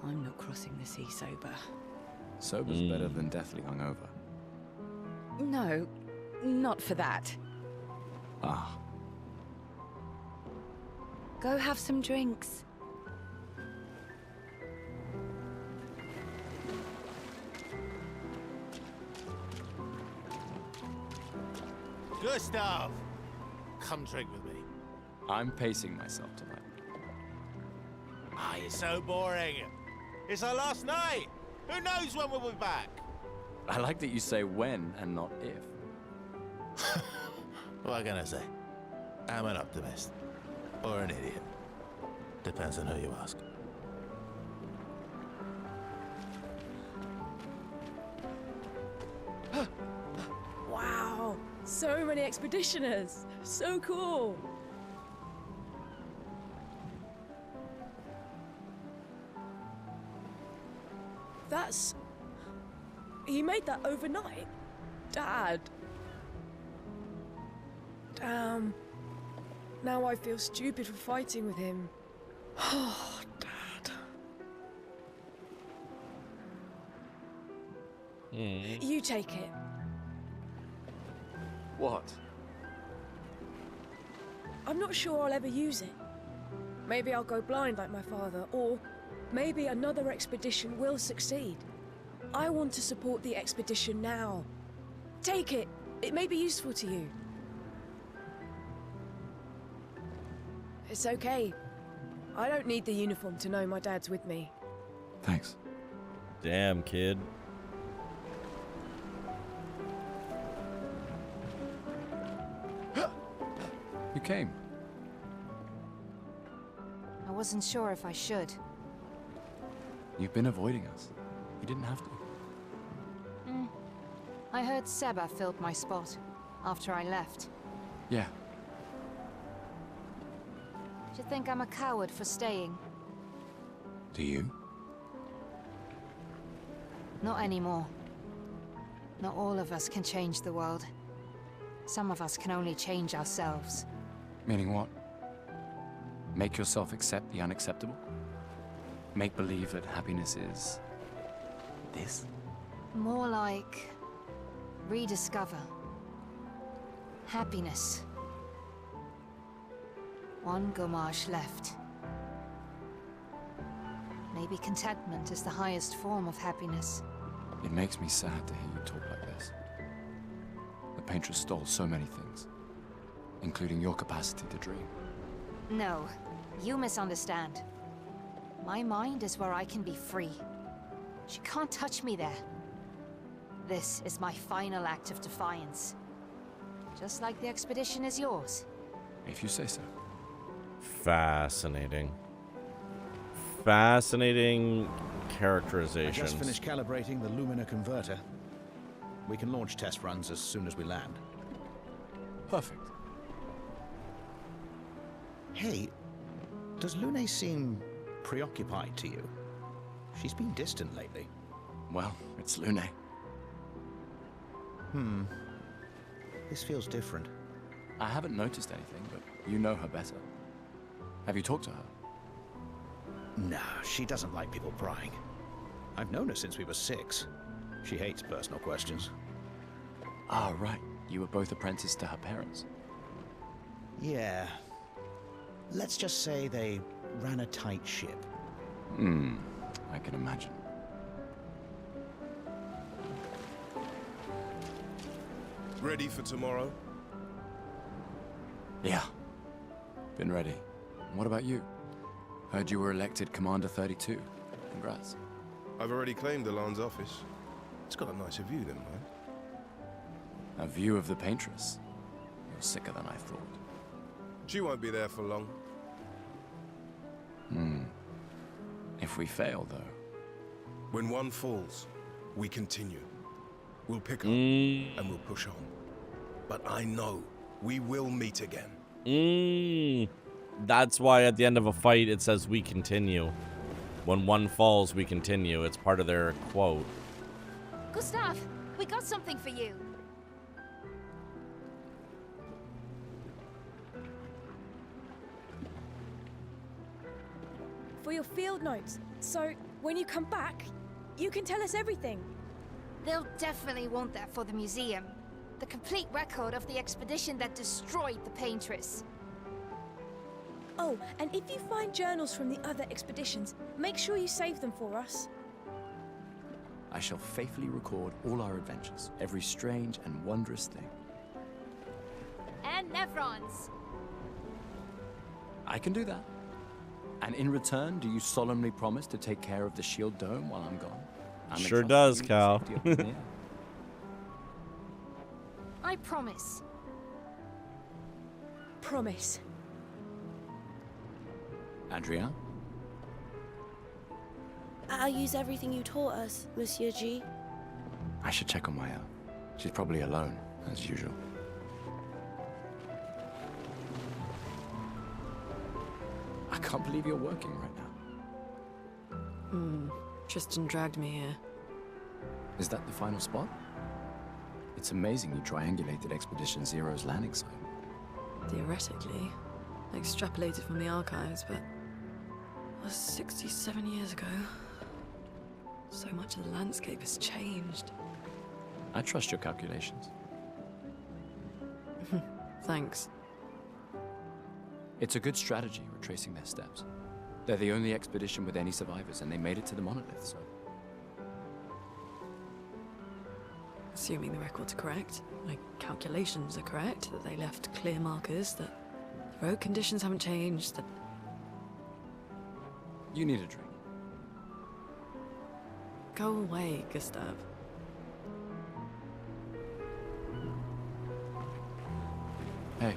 I'm not crossing the sea sober. Sober's better than deathly hungover. No, not for that. Ah. Go have some drinks. Gustav! Come drink with me. I'm pacing myself tonight. Ah, you're so boring. It's our last night. Who knows when we'll be back? I like that you say when and not if. What can I say? I'm an optimist. Or an idiot. Depends on who you ask. Wow, so many expeditioners. So cool. That's... He made that overnight? Dad. Damn. Now I feel stupid for fighting with him. Oh, Dad. You take it. What? I'm not sure I'll ever use it. Maybe I'll go blind like my father, or maybe another expedition will succeed. I want to support the expedition now. Take it. It may be useful to you. It's okay. I don't need the uniform to know my dad's with me. Thanks. Damn, kid. You came. I wasn't sure if I should. You've been avoiding us. You didn't have to. I heard Seba filled my spot after I left. Yeah. Do you think I'm a coward for staying? Do you? Not anymore. Not all of us can change the world. Some of us can only change ourselves. Meaning what? Make yourself accept the unacceptable? Make believe that happiness is... this? More like... rediscover. Happiness. One Gomage left. Maybe contentment is the highest form of happiness. It makes me sad to hear you talk like this. The painter stole so many things, including your capacity to dream. No, you misunderstand. My mind is where I can be free. She can't touch me there. This is my final act of defiance. Just like the expedition is yours. If you say so. Fascinating. Fascinating I characterizations. just finished calibrating the Lumina converter. We can launch test runs as soon as we land. Perfect. Hey, does Lune seem preoccupied to you? She's been distant lately. Well, it's Lune. This feels different. I haven't noticed anything, but you know her better. Have you talked to her? No, she doesn't like people prying. I've known her since we were 6. She hates personal questions. Ah, right. You were both apprenticed to her parents. Yeah. Let's just say they ran a tight ship. I can imagine. Ready for tomorrow? Yeah. Been ready. What about you? Heard you were elected Commander 32. Congrats. I've already claimed Alon's office. It's got a nicer view than mine. A view of the Paintress. You're sicker than I thought. She won't be there for long. If we fail, though. When one falls, we continue. We'll pick up and we'll push on. But I know we will meet again. That's why at the end of a fight it says we continue. When one falls, we continue. It's part of their quote. Gustav, we got something for you. For your field notes. So, when you come back, you can tell us everything. They'll definitely want that for the museum. The complete record of the expedition that destroyed the Paintress. Oh, and if you find journals from the other expeditions, make sure you save them for us. I shall faithfully record all our adventures, every strange and wondrous thing. And Nevrons. I can do that. And in return, do you solemnly promise to take care of the shield dome while I'm gone? Sure does, Cal. I promise. Promise. Adrien? I'll use everything you taught us, Monsieur G. I should check on Maya. She's probably alone, as usual. I can't believe you're working right now. Tristan dragged me here. Is that the final spot? It's amazing you triangulated Expedition Zero's landing site. Theoretically. Extrapolated from the archives, but... That was 67 years ago. So much of the landscape has changed. I trust your calculations. Thanks. It's a good strategy, retracing their steps. They're the only expedition with any survivors, and they made it to the monolith, so... Assuming the records are correct, my calculations are correct, that they left clear markers, that the road conditions haven't changed, that... You need a drink. Go away, Gustav. Hey.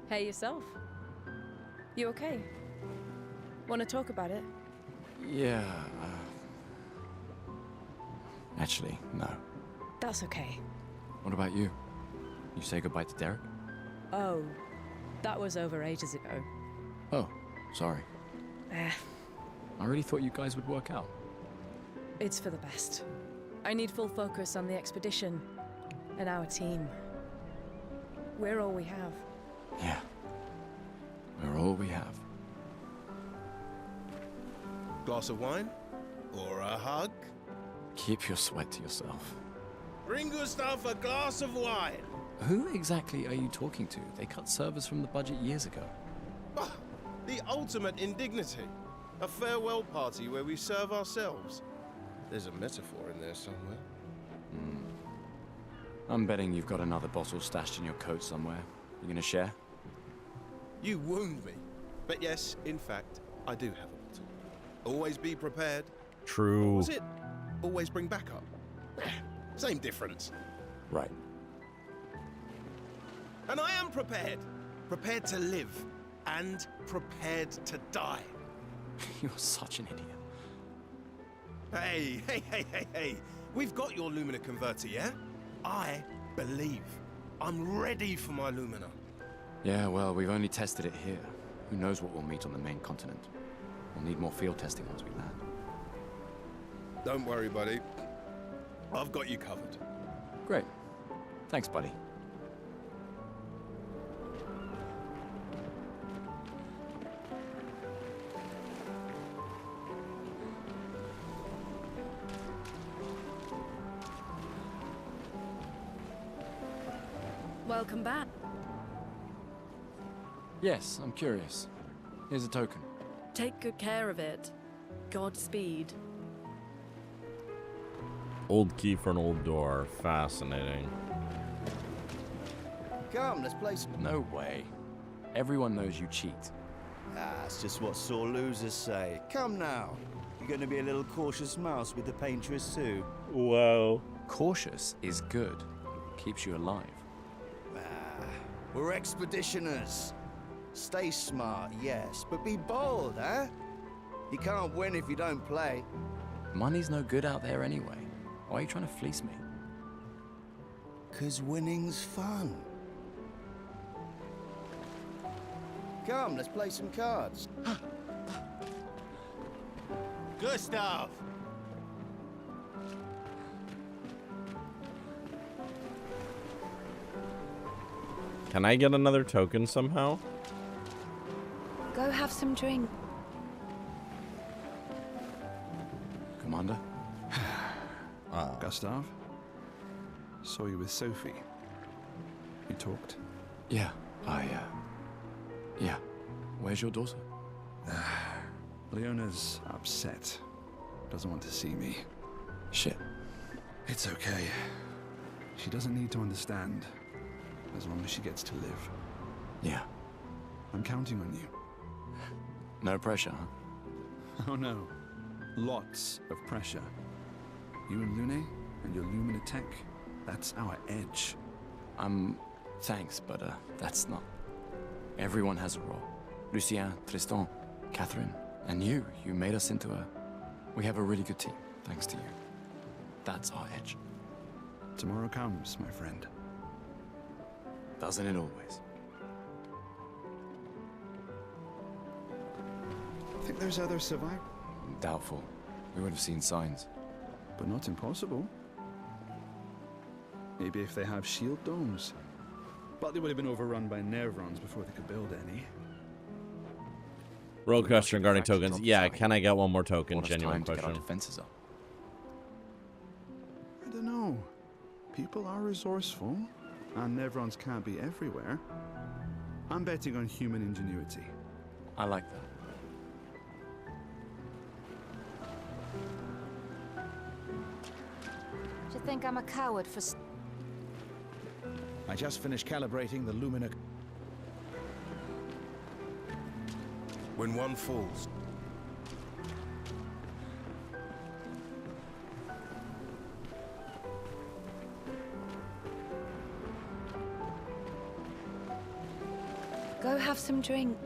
Hey, yourself. You okay? Want to talk about it? Yeah, actually, no. That's okay. What about you? You say goodbye to Derek? Oh, That was over ages ago. Oh, sorry. Eh, I really thought you guys would work out. it's for the best. I need full focus on the expedition and our team. We're all we have. Yeah. We're all we have. Glass of wine? Or a hug? Keep your sweat to yourself. Bring Gustav a glass of wine! Who exactly are you talking to? They cut servers from the budget years ago. Ah, the ultimate indignity. A farewell party where we serve ourselves. There's a metaphor in there somewhere. I'm betting you've got another bottle stashed in your coat somewhere. You gonna share? You wound me. But yes, in fact, I do have a bottle. Always be prepared. True. Was it always bring backup? Same difference. Right. And I am prepared. Prepared to live. And prepared to die. You're such an idiot. Hey. We've got your Lumina converter, yeah? I believe. I'm ready for my Lumina. Yeah, well, we've only tested it here. Who knows what we'll meet on the main continent? We'll need more field testing once we land. Don't worry, buddy. I've got you covered. Great. Thanks, buddy. Welcome back. Yes, I'm curious. Here's a token. Take good care of it. Godspeed. Old key for an old door. Fascinating. Come, let's play some... No way. Everyone knows you cheat. That's just what sore losers say. Come now. You're going to be a little cautious mouse with the paintress too. Whoa. Cautious is good. Keeps you alive. We're expeditioners. Stay smart, yes, but be bold, huh? You can't win if you don't play. Money's no good out there anyway. Why are you trying to fleece me? 'Cause winning's fun. Come, let's play some cards. Gustav! Can I get another token somehow? Go have some drink. Commander? Gustav? Saw you with Sophie. You talked? Yeah, yeah. Where's your daughter? Leona's upset. Doesn't want to see me. Shit. It's okay. She doesn't need to understand. As long as she gets to live. Yeah. I'm counting on you. No pressure, huh? Oh no. Lots of pressure. You and Lune and your Lumina tech, that's our edge. Thanks, but that's not. Everyone has a role. Lucien, Tristan, Catherine, and you made us into a... We have a really good team, thanks to you. That's our edge. Tomorrow comes, my friend. Doesn't it always? Think there's other survivors? Doubtful. We would have seen signs. But not impossible. Maybe if they have shield domes. But they would have been overrun by Nevrons before they could build any. Roll question regarding tokens. Yeah, can I get one more token? Won't have Genuine time to get our question. defenses up. I don't know. People are resourceful, and Nevrons can't be everywhere. I'm betting on human ingenuity. I like that. Do you think I'm a coward for... I just finished calibrating the Lumina. When one falls, Go have some drink.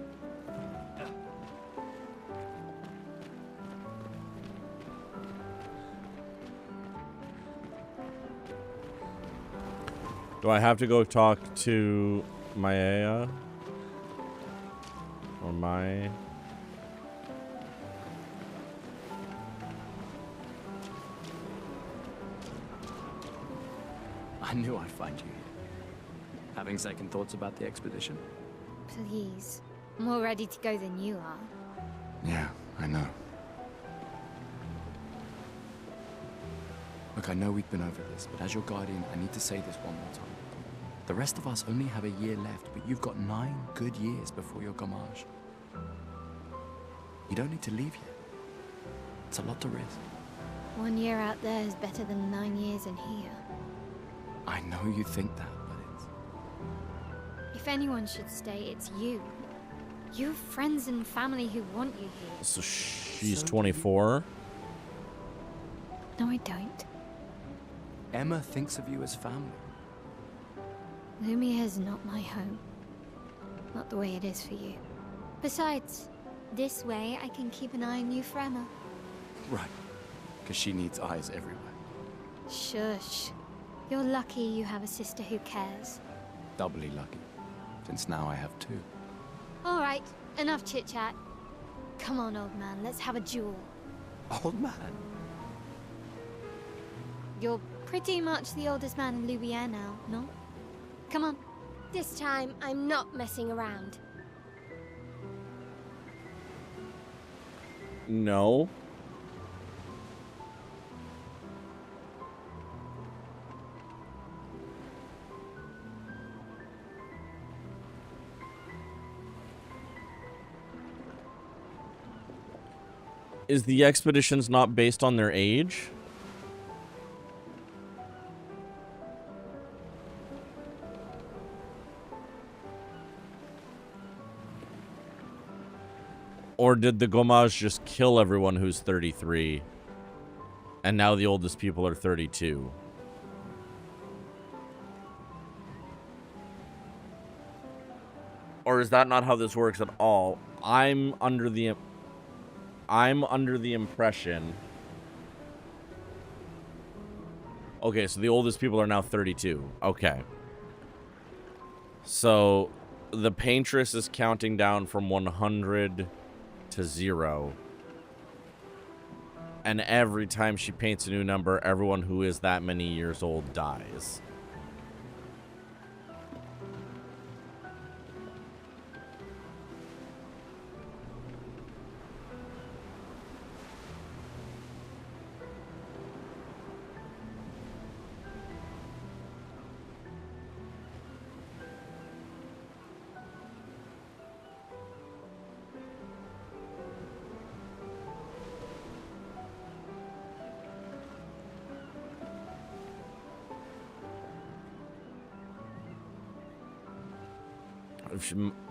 Do I have to go talk to Maya? Or my... I knew I'd find you here. Having second thoughts about the expedition? Please. More ready to go than you are. Yeah, I know. Look, I know we've been over this, but as your guardian, I need to say this one more time. The rest of us only have a year left, but you've got 9 good years before your gommage. You don't need to leave yet. It's a lot to risk. 1 year out there is better than 9 years in here. I know you think that, but it's... If anyone should stay, it's you. You have friends and family who want you here. So she's 24? No, I don't. Emma thinks of you as family. Lumiere's not my home. Not the way it is for you. Besides, this way I can keep an eye on you for Emma. Right. Because she needs eyes everywhere. Shush. You're lucky you have a sister who cares. Doubly lucky, since now I have 2. All right, enough chit-chat. Come on, old man, let's have a duel. Old man? You're pretty much the oldest man in Louvier now, no? Come on. This time, I'm not messing around. No. Is the expeditions not based on their age? Or did the gommage just kill everyone who's 33? And now the oldest people are 32? Or is that not how this works at all? I'm under the impression... Okay, so the oldest people are now 32. Okay. So, the paintress is counting down from 100 to 0. And every time she paints a new number, everyone who is that many years old dies.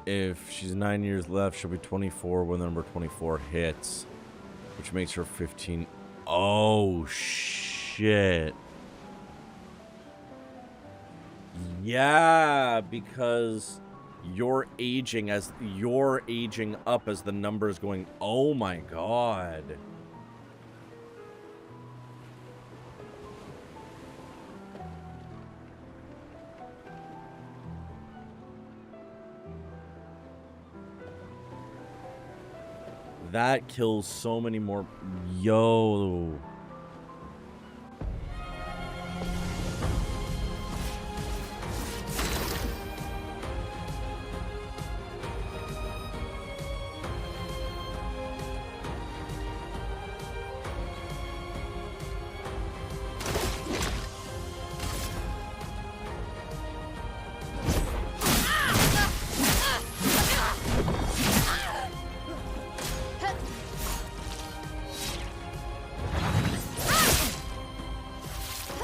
If she's 9 years left, she'll be 24 when the number 24 hits, which makes her 15. Oh, shit. Yeah, because you're aging up as the number's going. Oh my god. That kills so many more. Yo.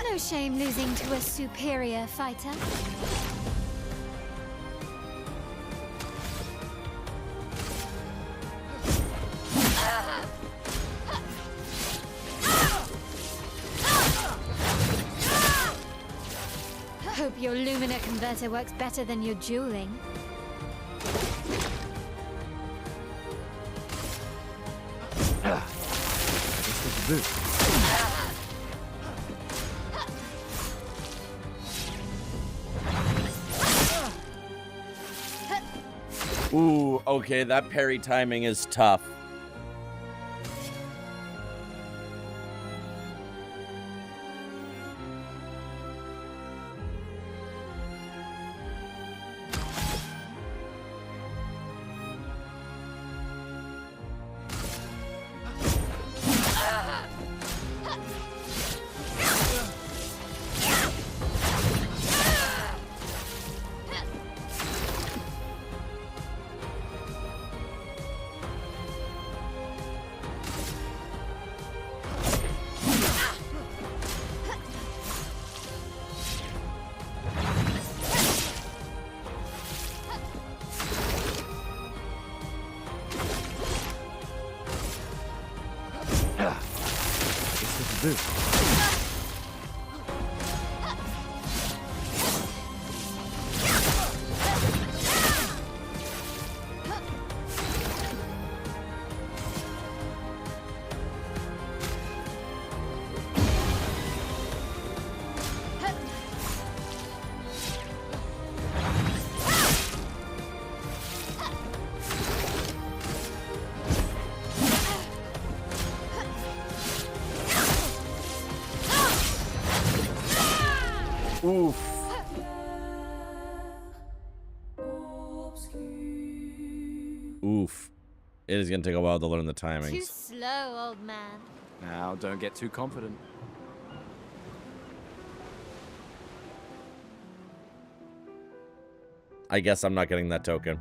No shame losing to a superior fighter. Hope your Lumina converter works better than your dueling. Ooh, okay, that parry timing is tough. Oof. Oof. It is going to take a while to learn the Too timings. slow, old man. Now, don't get too confident. I guess I'm not getting that token.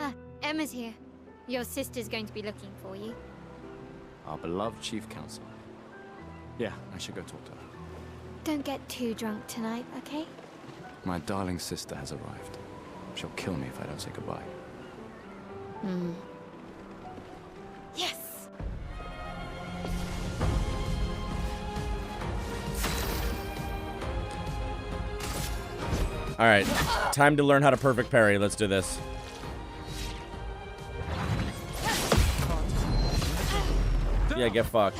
Ah, Emma's here. Your sister's going to be looking for you. Our beloved chief counselor. Yeah, I should go talk to her. Don't get too drunk tonight, okay? My darling sister has arrived. She'll kill me if I don't say goodbye. Hmm. Yes! All right, time to learn how to perfect parry. Let's do this. Yeah, get fucked.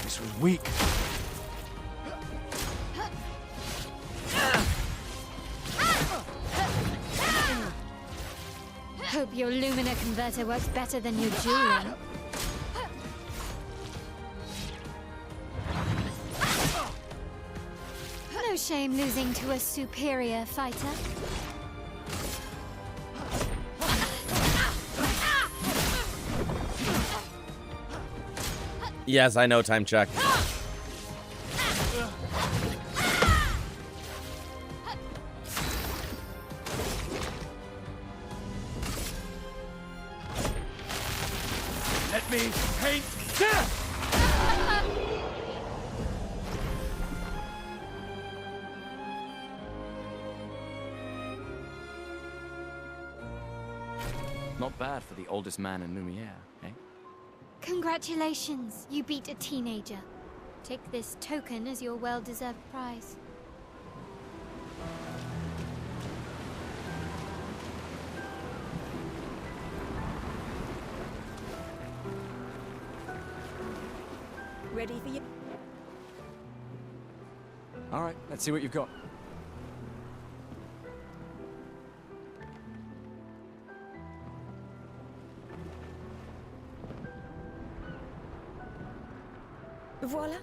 This was weak. Hope your Lumina converter works better than your dueling. No shame losing to a superior fighter. Yes, I know, time check. Let me paint death! Not bad for the oldest man in Lumiere, eh? Congratulations, you beat a teenager. Take this token as your well-deserved prize. Ready for you? All right, let's see what you've got. Voila.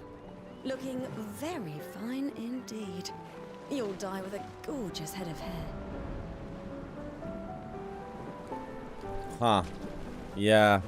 Looking very fine indeed. You'll die with a gorgeous head of hair. Huh. Yeah.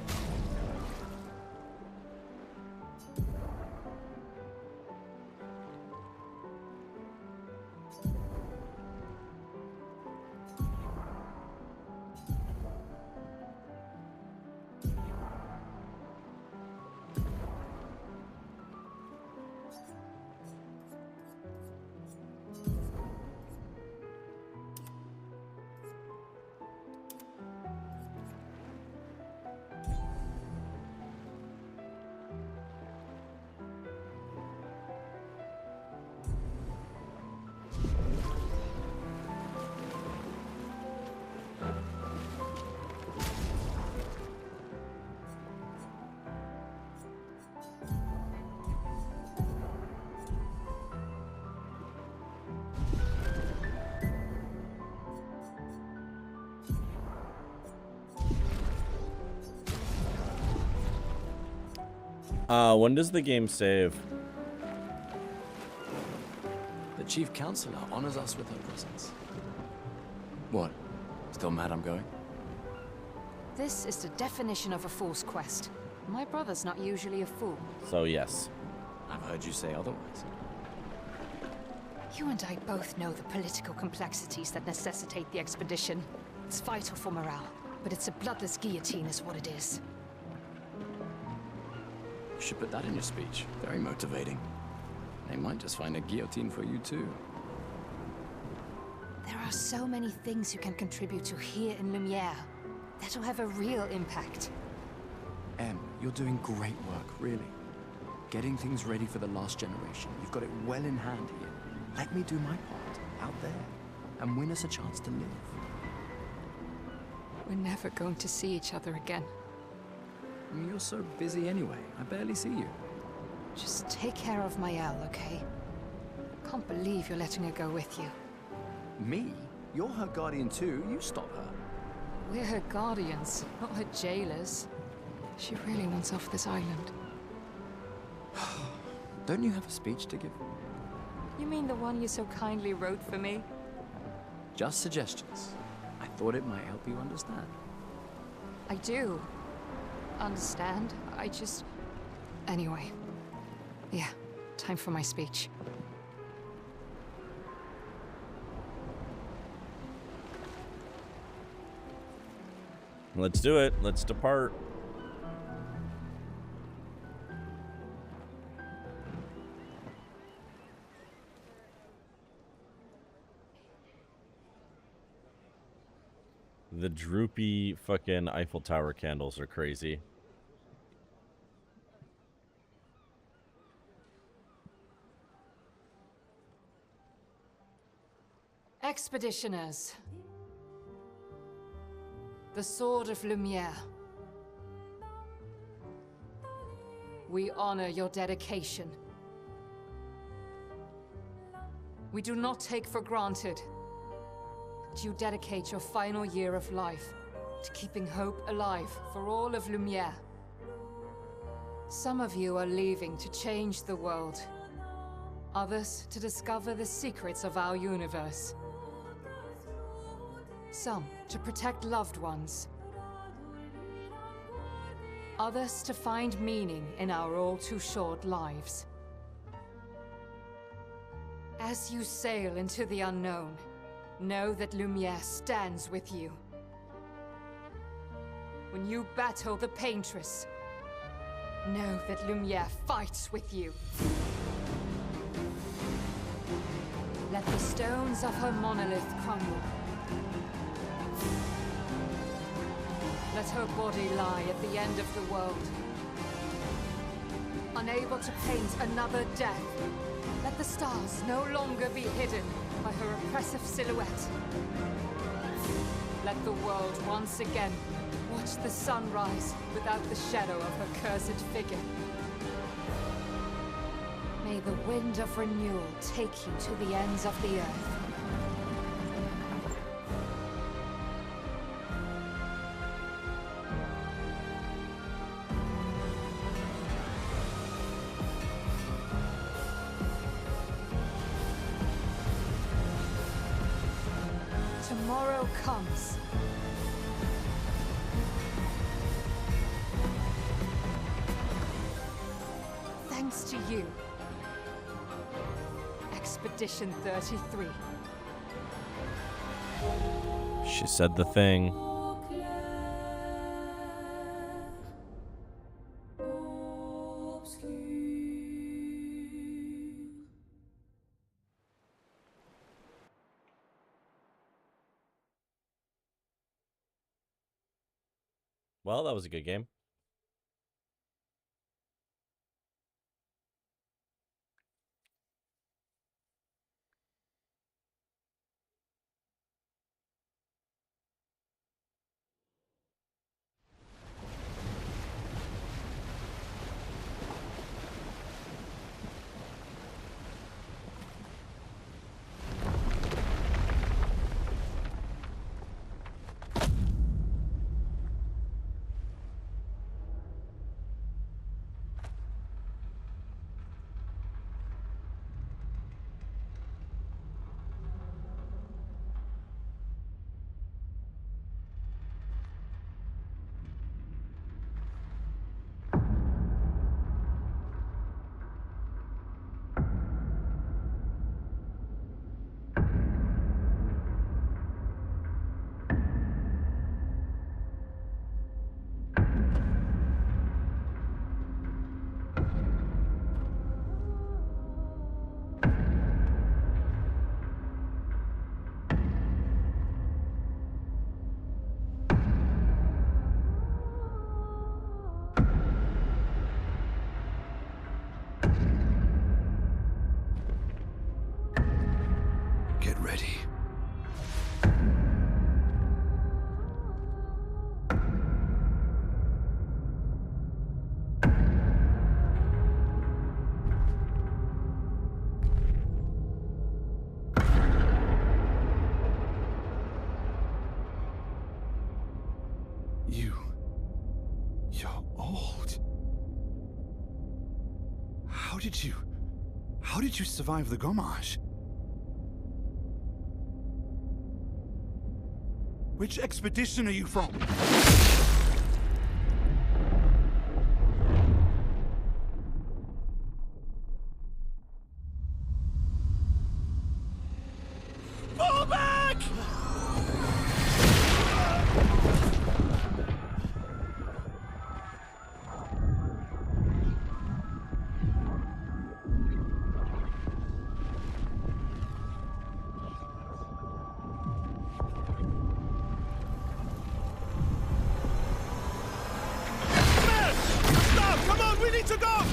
When does the game save? The chief counselor honors us with her presence. What? Still mad I'm going? This is the definition of a fool's quest. My brother's not usually a fool. So yes. I've heard you say otherwise. You and I both know the political complexities that necessitate the expedition. It's vital for morale, but it's a bloodless guillotine is what it is. You should put that in your speech. Very motivating. They might just find a guillotine for you too. There are so many things you can contribute to here in Lumiere. That'll have a real impact. Em, you're doing great work, really. Getting things ready for the last generation. You've got it well in hand here. Let me do my part, out there, and win us a chance to live. We're never going to see each other again. You're so busy anyway. I barely see you. Just take care of Maëlle, okay? Can't believe you're letting her go with you. Me? You're her guardian too. You stop her. We're her guardians, not her jailers. She really wants off this island. Don't you have a speech to give? You mean the one you so kindly wrote for me? Just suggestions. I thought it might help you understand. I do. Understand? I just... Anyway. Yeah, time for my speech. Let's do it. Let's depart. The droopy fucking Eiffel Tower candles are crazy. Expeditioners. The Sword of Lumiere. We honor your dedication. We do not take for granted that you dedicate your final year of life to keeping hope alive for all of Lumiere. Some of you are leaving to change the world. Others to discover the secrets of our universe. Some to protect loved ones. Others to find meaning in our all too short lives. As you sail into the unknown, know that Lumiere stands with you. When you battle the Paintress, know that Lumiere fights with you. Let the stones of her monolith crumble. Let her body lie at the end of the world. Unable to paint another death, let the stars no longer be hidden by her oppressive silhouette. Let the world once again watch the sun rise without the shadow of her cursed figure. May the wind of renewal take you to the ends of the earth. Tomorrow comes. Thanks to you. Expedition 33. She said the thing. Well, that was a good game. How did you survive the Gommage? Which expedition are you from? Fall back! Stop! Come on, we need to go!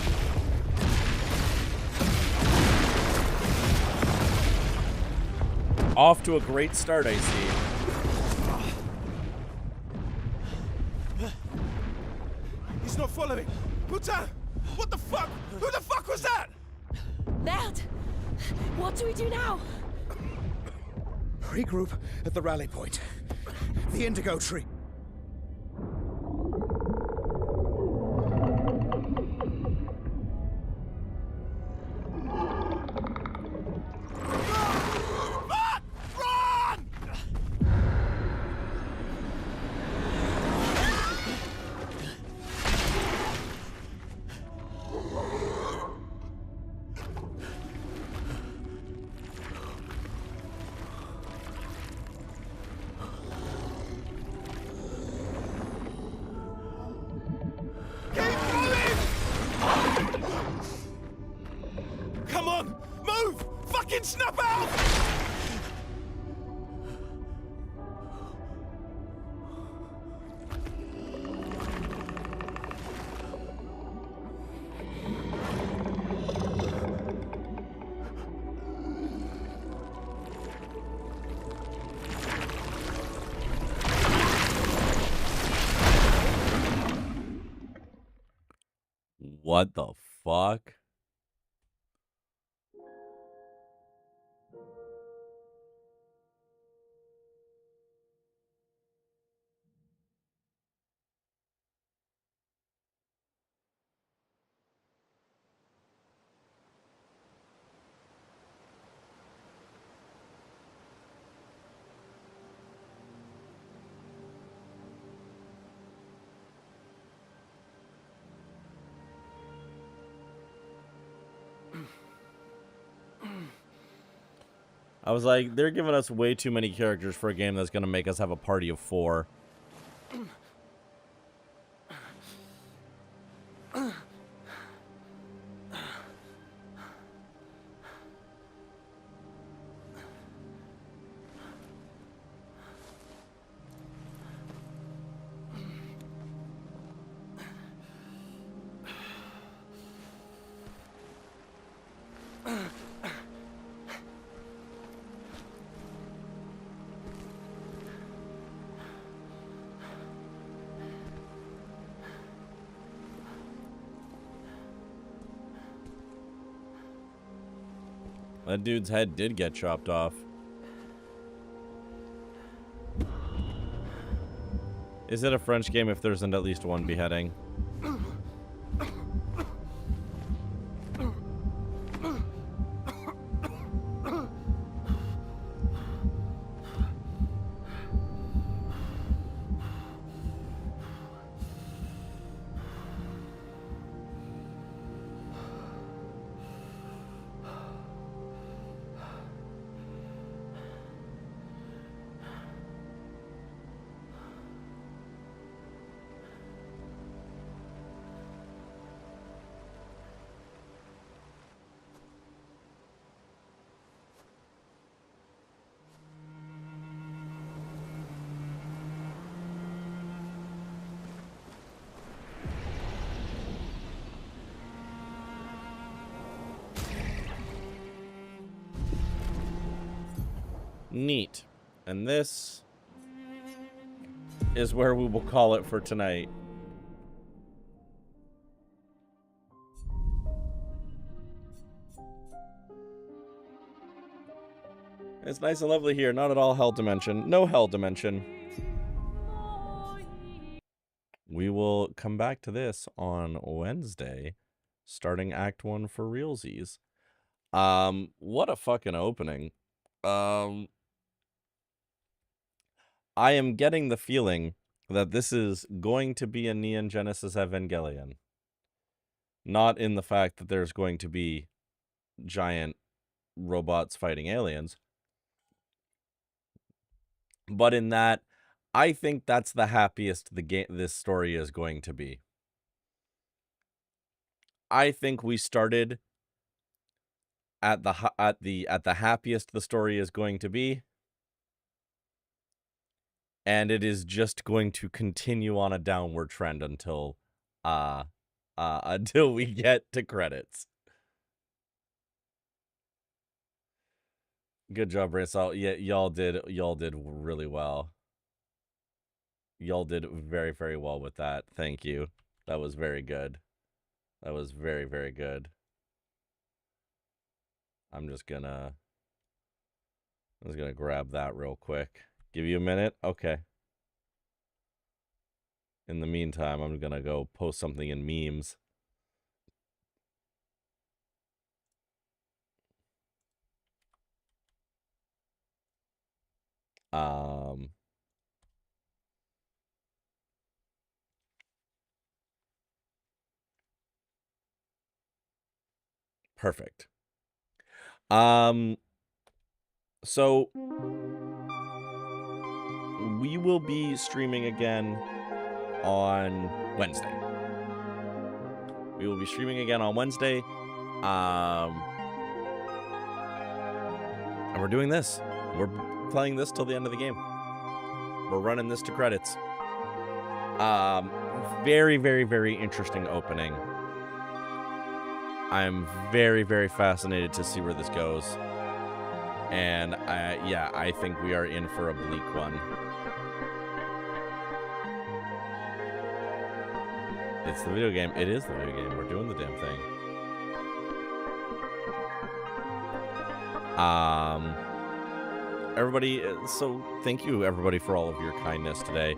Off to a great start, I see. He's not following. Putain! What the fuck? Who the fuck was that? Merde! What do we do now? Regroup at the rally point. The Indigo Tree. Come on! Move! Fucking snap out! What the fuck? I was like, they're giving us way too many characters for a game that's going to make us have a party of 4. That dude's head did get chopped off. Is it a French game if there isn't at least one beheading? Neat. And this is where we will call it for tonight. It's nice and lovely here. Not at all hell dimension. No hell dimension. We will come back to this on Wednesday. Starting Act 1 for realsies. What a fucking opening. I am getting the feeling that this is going to be a Neon Genesis Evangelion. Not in the fact that there's going to be giant robots fighting aliens, but in that I think that's the happiest this story is going to be. I think we started at the happiest the story is going to be, and it is just going to continue on a downward trend until we get to credits. Good job, Brace. Yeah, y'all did really well. Y'all did very, very well with that. Thank you. That was very good. That was very, very good. I'm just gonna grab that real quick. Give you a minute? Okay. In the meantime, I'm gonna go post something in memes. Perfect. So we will be streaming again on Wednesday. We will be streaming again on Wednesday. And we're doing this. We're playing this till the end of the game. We're running this to credits. Very, very, very interesting opening. I'm very, very fascinated to see where this goes. And yeah, I think we are in for a bleak one. It's the video game. It is the video game. We're doing the damn thing. Everybody, so thank you everybody for all of your kindness today.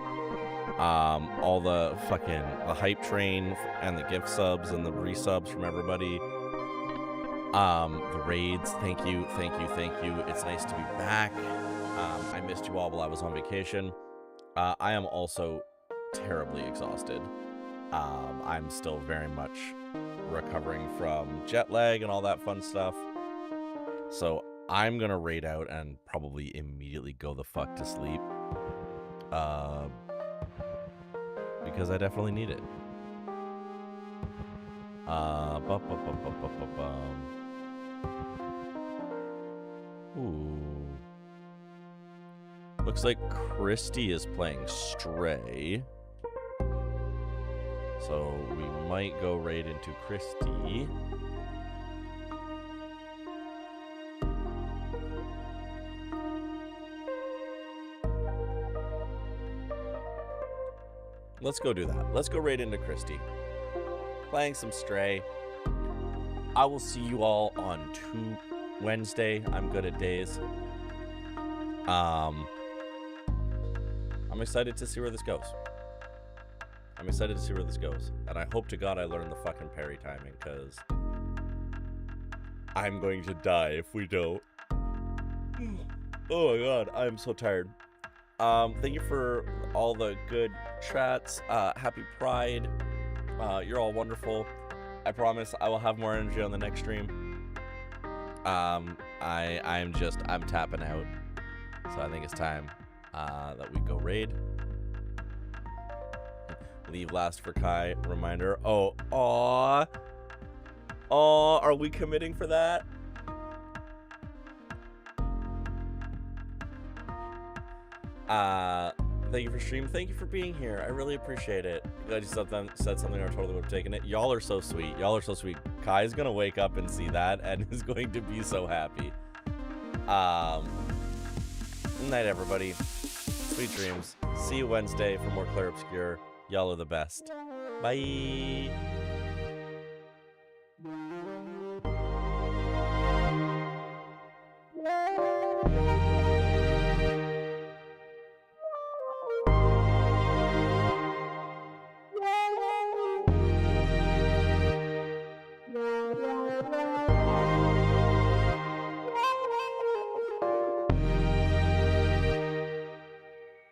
All the hype train and the gift subs and the resubs from everybody. The raids, thank you. It's nice to be back. I missed you all while I was on vacation. I am also terribly exhausted. I'm still very much recovering from jet lag and all that fun stuff. So I'm gonna raid out and probably immediately go the fuck to sleep. Because I definitely need it. Ooh. Looks like Christy is playing Stray. So we might go raid into Christy. Let's go do that. Let's go raid into Christy. Playing some Stray. I will see you all on Wednesday. I'm good at days. I'm excited to see where this goes. And I hope to God I learn the fucking parry timing, because I'm going to die if we don't. Oh my God, I'm so tired. Thank you for all the good chats. Happy Pride. You're all wonderful. I promise I will have more energy on the next stream. I'm tapping out. So I think it's time that we go raid. Leave last for Kai. Reminder. Oh, are we committing for that? Thank you for streaming. Thank you for being here. I really appreciate it. Glad you said something I totally would have taken it. Y'all are so sweet. Kai's gonna wake up and see that and is going to be so happy. Night, everybody. Sweet dreams. See you Wednesday for more Clair Obscur. Y'all are the best. Bye. Thank you.